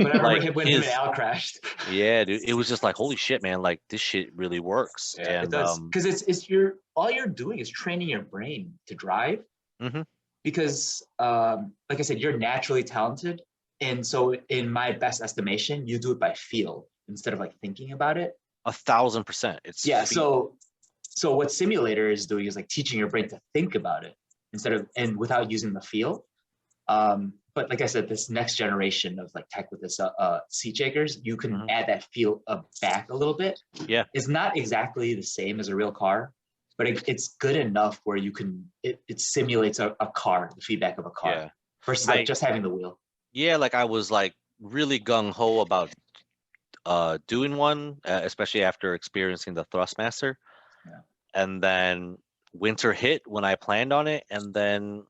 when him and Al crashed. Yeah, dude, it was just like, holy shit, man! Like, this shit really works. Yeah, and, it does. Because it's all you're doing is training your brain to drive. Mm-hmm. Because, like I said, you're naturally talented, and so in my best estimation, you do it by feel instead of like thinking about it. 1,000%. It's feel. So what simulator is doing is like teaching your brain to think about it and without using the feel. But like I said, this next generation of like tech with this seat shakers, you can add that feel back a little bit. Yeah, it's not exactly the same as a real car, but it's good enough where you can it simulates a car, the feedback of a car, versus like just having the wheel. Yeah, like I was like really gung ho about doing one, especially after experiencing the Thrustmaster. Yeah. And then winter hit when I planned on it, and then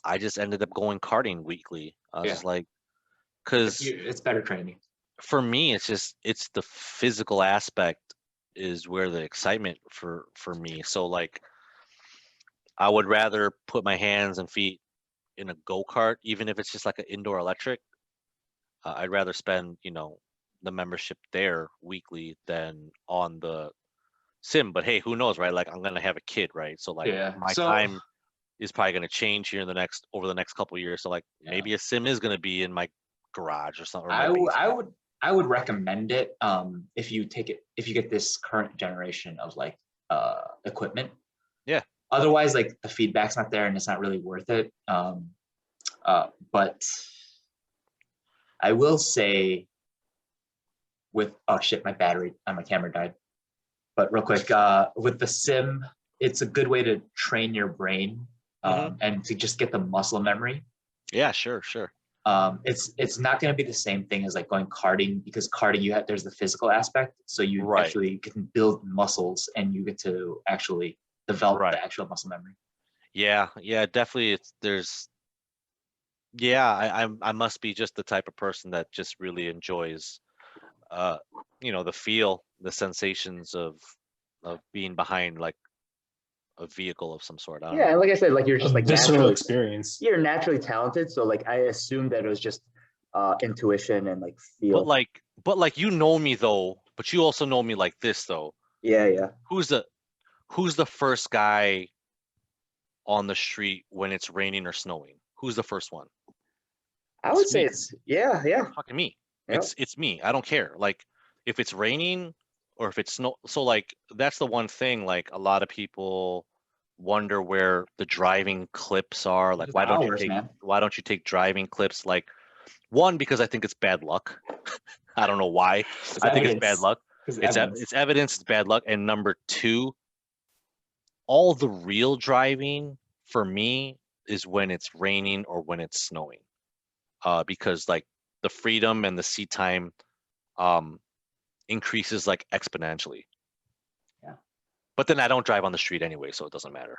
I just ended up going karting weekly. I was Yeah. just like, because It's better training. for me, it's the physical aspect is where the excitement for me. So like, I would rather put my hands and feet in a go-kart, even if it's just like an indoor electric. I'd rather spend, the membership there weekly than on the sim. But hey, who knows, right? Like I'm gonna have a kid, right? So like Yeah. my So time is probably gonna change here in over the next couple of years. So like yeah. maybe a sim is gonna be in my garage or something, or my I basement. would recommend it if you get this current generation of like equipment. Yeah. Otherwise, like the feedback's not there and it's not really worth it. But I will say oh shit, my battery on my camera died. But real quick, with the sim, it's a good way to train your brain and to just get the muscle memory. Yeah, sure. It's not going to be the same thing as like going karting, because karting there's the physical aspect, so you Right. actually can build muscles and you get to actually develop Right. the actual muscle memory. Yeah, definitely. I must be just the type of person that just really enjoys, the feel, the sensations of being behind like a vehicle of some sort. I don't Yeah, know. and like I said, like you're A just like visceral experience. you're naturally talented, so like I assumed that it was just intuition and like feel. But like you know me though, but you also know me like this though. Yeah. Who's the first guy on the street when it's raining or snowing? Who's the first one? I would say me. it's yeah. Fucking me. Yep. It's me. I don't care. Like if it's raining or if it's snow. So like that's the one thing. Like a lot of people wonder where the driving clips are. Like Just hours, man. why don't you take driving clips? Like one, because I think it's bad luck. I don't know why. I think it's bad luck. It's evidence. It's bad luck. And number two, all the real driving for me is when it's raining or when it's snowing. Because like the freedom and the seat time increases like exponentially. Yeah. But then I don't drive on the street anyway, so it doesn't matter.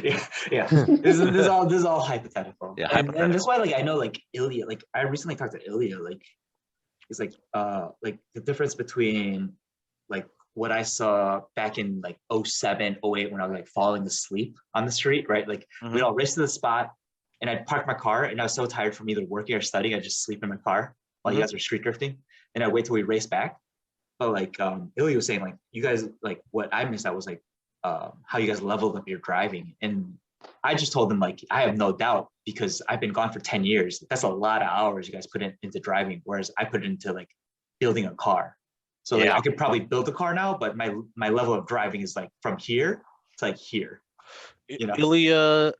yeah. This is all hypothetical. Yeah, and that's why like I know like Ilya, like I recently talked to Ilya, like it's like the difference between like what I saw back in like 07, 08 when I was like falling asleep on the street, right? Like we'd all race to the spot and I'd park my car and I was so tired from either working or studying, I'd just sleep in my car while you guys were street drifting. And I'd wait till we race back. But like Ilya was saying, like you guys, like what I missed out was like how you guys leveled up your driving. And I just told them like, I have no doubt because I've been gone for 10 years. That's a lot of hours you guys put into driving. Whereas I put it into like building a car. So like, I could probably build a car now, but my level of driving is like from here to like here. You know?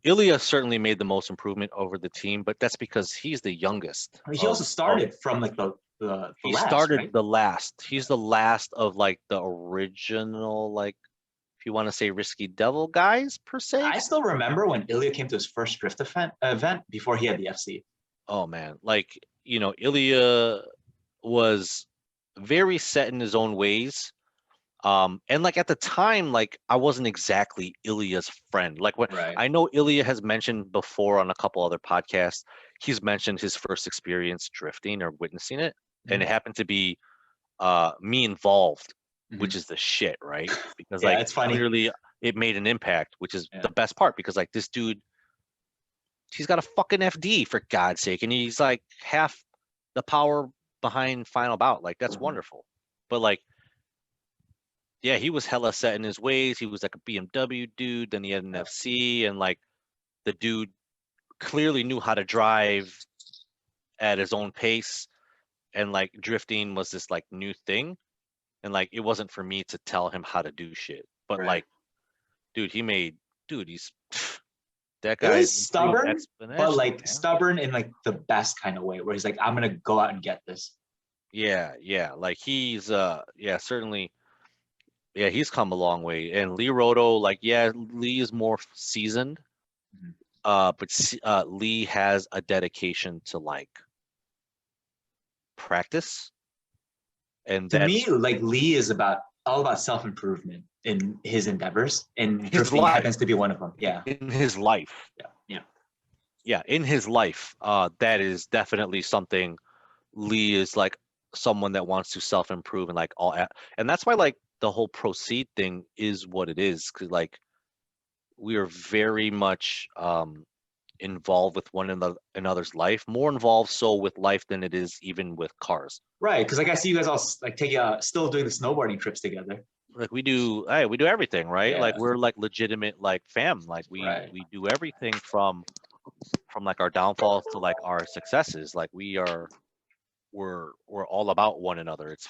Ilya certainly made the most improvement over the team, but that's because he's the youngest. He also started from like the he last, started right? the last. He's the last of like the original, like if you want to say risky devil guys per se. I still remember when Ilya came to his first drift event before he had the FC. Oh man, like Ilya was very set in his own ways. And like at the time, like I wasn't exactly Ilya's friend. Like what I know Ilya has mentioned before on a couple other podcasts, he's mentioned his first experience drifting or witnessing it. And it happened to be me involved, which is the shit, right? Because like it's funny. Clearly it made an impact, which is the best part because like this dude, he's got a fucking FD for God's sake, and he's like half the power behind Final Bout. Like that's wonderful. But like yeah, he was hella set in his ways. He was like a BMW dude. Then he had an FC, and like the dude clearly knew how to drive at his own pace. And like drifting was this like new thing, and like it wasn't for me to tell him how to do shit. But like, dude, he's that guy is stubborn, but like man. Stubborn in like the best kind of way, where he's like, I'm gonna go out and get this. Yeah, like he's certainly. Yeah, he's come a long way. And Lee Roto, like, yeah, Lee is more seasoned. But Lee has a dedication to like practice. And To that's me, like Lee is all about self-improvement in his endeavors, and his drifting life. happens to be one of them. Yeah. In his life. Yeah, in his life, that is definitely something. Lee is like someone that wants to self-improve and like and that's why like the whole proceed thing is what it is, because like we are very much involved with one another's life, more involved so with life than it is even with cars. Right, because like I see you guys all like still doing the snowboarding trips together. Like we do everything, right? Like Yeah. we're like legitimate like fam. Like Right. we do everything from like our downfalls to like our successes. Like we're all about one another. It's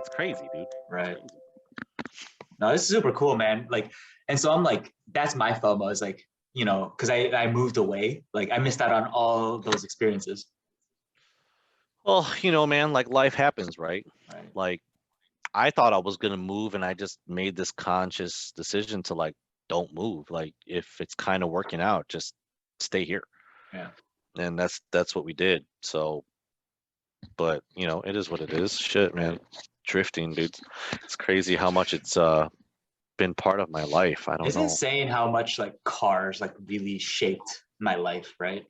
crazy, dude. Right. No, this is super cool, man. Like, and so I'm like, that's my FOMO is like, you know, because I moved away. Like I missed out on all those experiences. Well, you know, man, like life happens, right? Right. Like I thought I was gonna move, and I just made this conscious decision to like don't move. Like if it's kind of working out, just stay here. Yeah. And that's what we did. So, but you know, it is what it is. Shit, man. Drifting, dude. It's crazy how much it's been part of my life. I don't It's know. insane how much like cars like really shaped my life, right?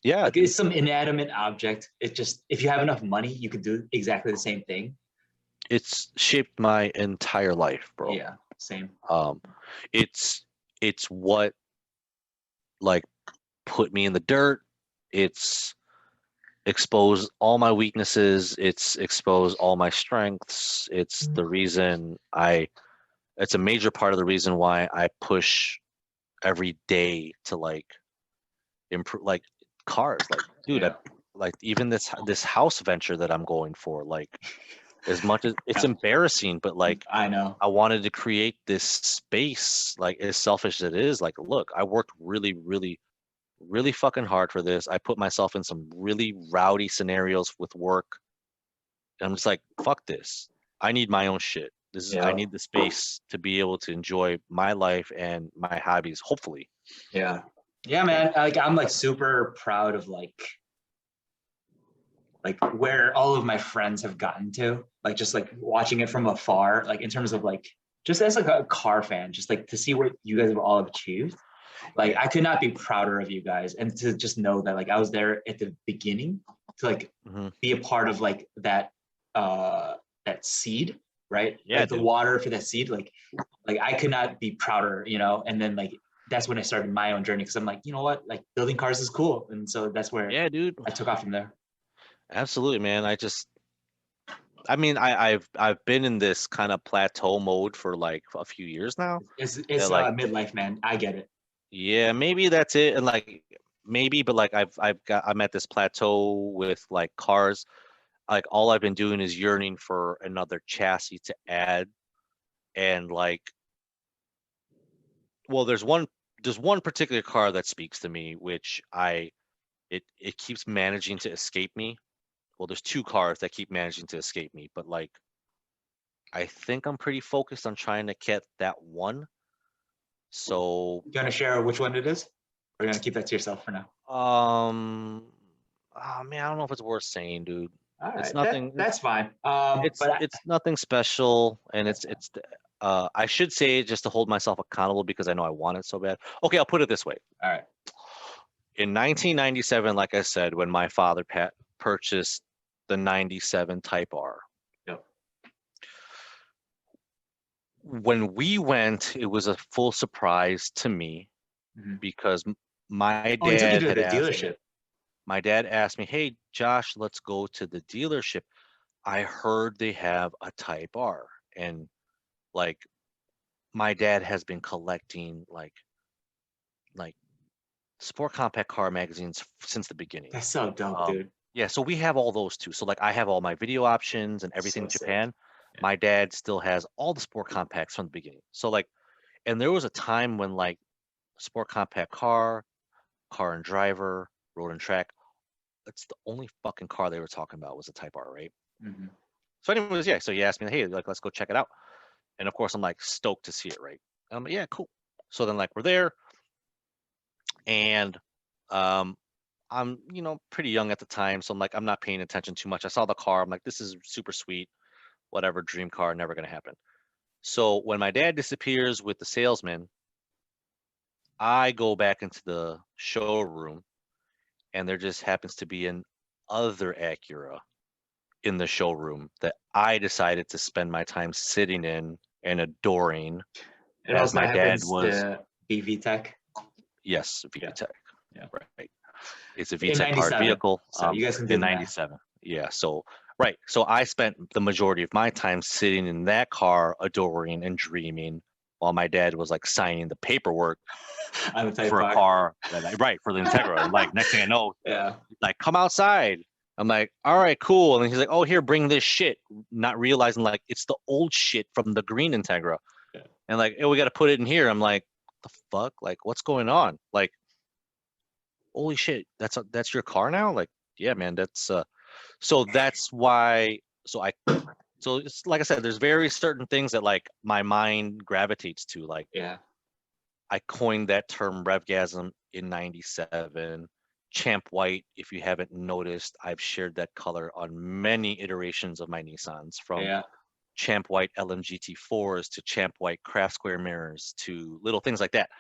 Yeah, Like dude. it's some inanimate object. It just, if you have enough money, you could do exactly the same thing. It's shaped my entire life, bro. Yeah, same. It's what like put me in the dirt. It's exposed all my weaknesses. It's exposed all my strengths. It's the reason it's a major part of the reason why I push every day to like improve like cars. Like, dude, Yeah. like even this house venture that I'm going for, like as much as it's Yeah. embarrassing, but like I know. I wanted to create this space, like as selfish as it is. Like, look, I worked really, really, really fucking hard for this. I put myself in some really rowdy scenarios with work. And I'm just like, fuck this. I need my own shit. I Yeah. need the space to be able to enjoy my life and my hobbies, hopefully. Yeah. Yeah, man. Like I'm like super proud of like where all of my friends have gotten to. Like just like watching it from afar, like in terms of like just as like a car fan, just like to see what you guys have all achieved. Like I could not be prouder of you guys, and to just know that like I was there at the beginning to like be a part of like that seed, right? Yeah, like the dude. water for that seed. Like I could not be prouder, you know. And then like that's when I started my own journey, because I'm like, you know what, like building cars is cool, and so that's where dude. I took off from there. Absolutely, man. I mean, I've been in this kind of plateau mode for like a few years now. It's like midlife, man. I get it. Yeah, maybe that's it. And like maybe, but like I'm at this plateau with like cars. Like all I've been doing is yearning for another chassis to add. And like, well, there's one particular car that speaks to me, which it keeps managing to escape me. Well, there's two cars that keep managing to escape me, but like I think I'm pretty focused on trying to get that one. So You gonna share which one it is, or you gonna keep that to yourself for now? oh man, I don't know if it's worth saying, dude. All It's right, nothing. that's fine. It's nothing special, and it's I should say it just to hold myself accountable because I know I want it so bad. Okay, I'll put it this way. All right. In 1997, like I said, when my father purchased the 97 Type R. Yep. When we went, it was a full surprise to me because my Oh, he took you dad to had the asked dealership. My dad asked me, "Hey, Josh, let's go to the dealership. I heard they have a Type R." And like my dad has been collecting like sport compact car magazines since the beginning. That's so dope, dude. Yeah, so we have all those too. So like I have all my video options and everything So Japan. Yeah. My dad still has all the sport compacts from the beginning. So like, and there was a time when like sport compact car and driver, road and track, that's the only fucking car they were talking about was a Type R, right? So anyways, yeah, so he asked me, hey, like, let's go check it out. And of course, I'm like stoked to see it, right? And I'm like, yeah, cool. So then like we're there, and I'm, pretty young at the time, so I'm like, I'm not paying attention too much. I saw the car. I'm like, this is super sweet. Whatever, dream car, never gonna happen. So when my dad disappears with the salesman, I go back into the showroom, and there just happens to be an other Acura in the showroom that I decided to spend my time sitting in and adoring, It as also my dad happens was. to be VTech Yes, Yeah. VTEC. Yeah. Right. It's a in VTEC powered 97. vehicle. So you guys can do in the math. '97. Yeah. So right. So I spent the majority of my time sitting in that car, adoring and dreaming, while my dad was like signing the paperwork I'm the type for a car that for the Integra. And like next thing I know, Yeah. like come outside. I'm like, all right, cool. And he's like, oh, here, bring this shit. Not realizing like it's the old shit from the green Integra. Yeah. And like, oh, we got to put it in here. I'm like, the fuck? Like, what's going on? Like, holy shit, that's your car now? Like, yeah, man, that's so that's why so it's like I said, there's very certain things that like my mind gravitates to. Like Yeah. I coined that term Revgasm in '97. Champ White, if you haven't noticed, I've shared that color on many iterations of my Nissans, from Yeah. Champ White LMGT4s to Champ White craft square mirrors to little things like that.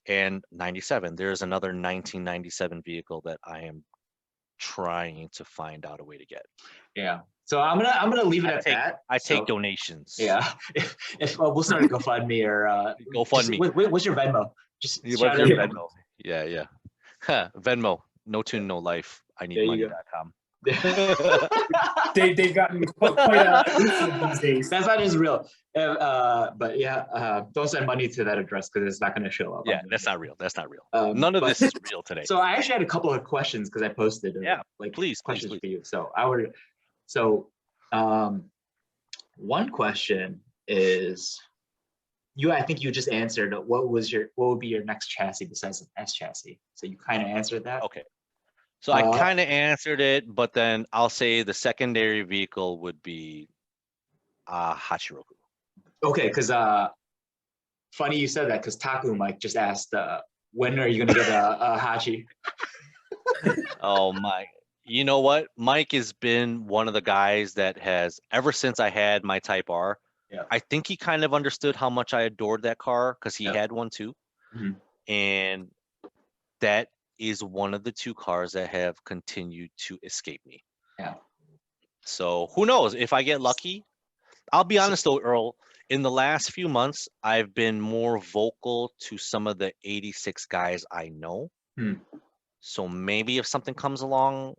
And '97, there's another 1997 vehicle that I am trying to find out a way to get. Yeah. So I'm gonna leave it at that. I take So, donations. Yeah. If we'll start a GoFundMe or GoFundMe. What's your Venmo? Just What's shout your out Venmo? Yeah. Venmo. No tune, no life. I need There you money.com. They've gotten quite elusive these days. That's not just real. But yeah, don't send money to that address because it's not going to show up. Yeah, that's not real. That's not real. None None of this is real today. So I actually had a couple of questions because I posted please. for you. So one question is, I think you just answered what would be your next chassis besides an S chassis. So you kind of answered that. Okay. So I kind of answered it, but then I'll say the secondary vehicle would be Hachiroku. Okay, because funny you said that, because Taku Mike just asked, when are you going to get a Hachi? Oh my. You know what? Mike has been one of the guys that has, ever since I had my Type R, I think he kind of understood how much I adored that car because he had one too. Mm-hmm. And that is one of the two cars that have continued to escape me. Yeah. So who knows? If I get lucky, I'll be honest though, Earl, in the last few months, I've been more vocal to some of the 86 guys I know. So maybe if something comes along,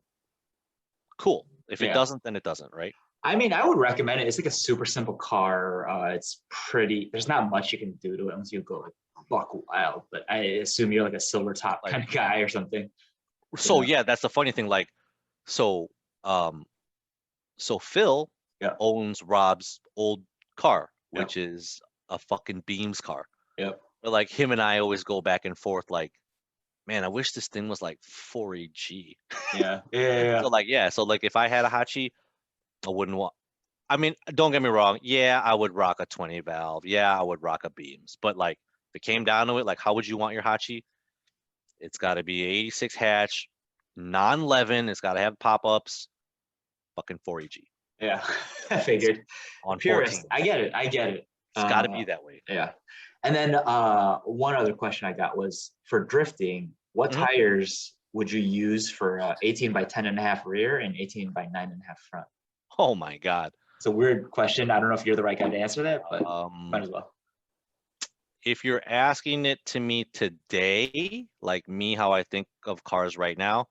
cool. If it doesn't, then it doesn't, right? I mean, I would recommend it. It's like a super simple car. It's pretty, there's not much you can do to it unless you go like buck wild, but I assume you're like a silver top kind of guy or something. So yeah, that's the funny thing. Like, so Phil owns Rob's old car, which is a fucking Beams car. Yep. But like him and I always go back and forth like, man, I wish this thing was like 4AG. Yeah. So like if I had a Hachi, I wouldn't want, I mean, don't get me wrong. Yeah, I would rock a 20 valve. Yeah, I would rock a Beams. But like if it came down to it, like how would you want your Hachi? It's got to be 86 hatch, non-Levin. It's got to have pop-ups. Fucking 4AG. Yeah, I figured. On Purist. 14. I get it. It's got to be that way. Yeah. And then one other question I got was, for drifting, what tires would you use for 18 by 10.5 rear and 18 by 9.5 front? Oh my God. It's a weird question. I don't know if you're the right guy to answer that, but might as well. If you're asking it to me today, like me, how I think of cars right now,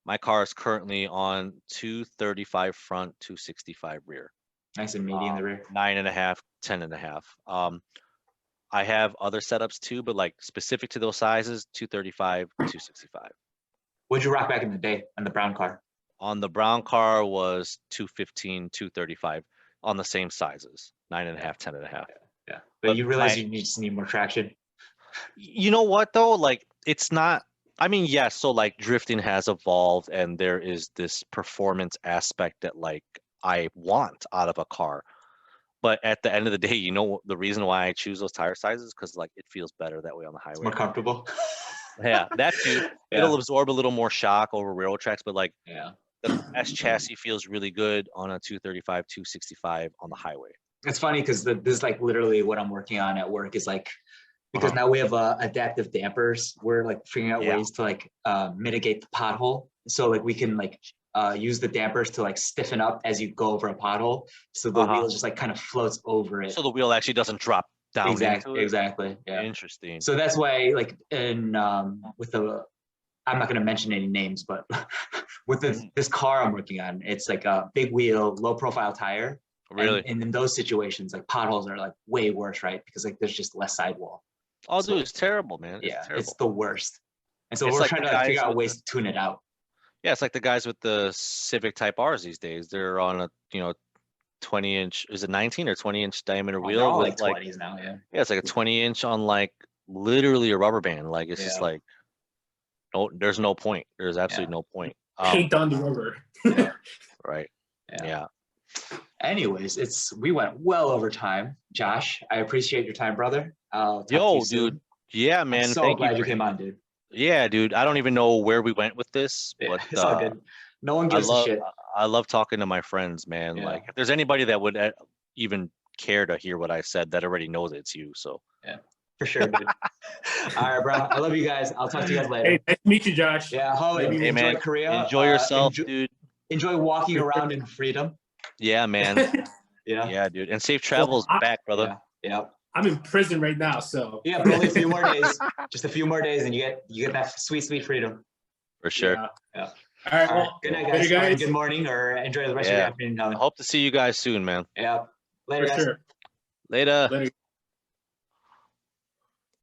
my car is currently on 235 front, 265 rear. Nice and meaty in the rear. 9.5, 10.5. I have other setups too, but like specific to those sizes, 235, 265. What'd you rock back in the day on the brown car? On the brown car was 215, 235 on the same sizes, 9.5, 10.5. Yeah. But you realize you just need more traction. You know what though? Like it's not, I mean, yes, so like drifting has evolved and there is this performance aspect that like I want out of a car. But at the end of the day, you know, the reason why I choose those tire sizes, because like it feels better that way on the highway. It's more comfortable. Yeah, that too. Yeah. It'll absorb a little more shock over railroad tracks, but like Yeah. the S chassis feels really good on a 235, 265 on the highway. It's funny because this is like literally what I'm working on at work is like, because now we have adaptive dampers. We're like figuring out ways to like mitigate the pothole. So like we can like use the dampers to like stiffen up as you go over a pothole. So the wheel just like kind of floats over it. So the wheel actually doesn't drop down into it? Exactly. Yeah. Interesting. So that's why like in with the, I'm not going to mention any names, but with this car I'm working on, it's like a big wheel, low profile tire. Really? And in those situations, like potholes are like way worse, right? Because like there's just less sidewall. Oh, So, dude, it's terrible, man. Yeah, terrible. it's the worst. And so It's we're like trying the to like, figure guys out with ways to tune it out. Yeah, it's like the guys with the Civic Type R's these days. They're on a 20-inch, is it 19 or 20-inch diameter They're wheel all with like 20s now, yeah. Yeah, it's like a 20-inch on like literally a rubber band. Like it's just like there's no point. There's absolutely no point. Paint on the rubber. Right. Yeah. Anyways, we went well over time. Josh, I appreciate your time, brother. I'll talk to Yo, you soon. dude. Yeah, man. I'm so Thank glad you you came on, dude. Yeah, dude. I don't even know where we went with this, but It's all good. No one gives a shit. I love talking to my friends, man. Yeah. Like if there's anybody that would even care to hear what I said, that already knows it's you. So yeah, for sure, dude. All right, bro. I love you guys. I'll talk to you guys later. Hey, nice to meet you, Josh. Yeah, hey, enjoy man. Korea. Enjoy yourself, dude. Enjoy walking around in freedom. Yeah, man. Yeah, dude. And safe travels back, brother. Yeah. I'm in prison right now, so yeah, but only a few more days. Just a few more days, and you get that sweet freedom. For sure. Yeah. All right. Well, good night, guys. guys. Good morning, or enjoy the rest of your afternoon. I hope to see you guys soon, man. Yeah. Later, For guys. sure. Later. Later.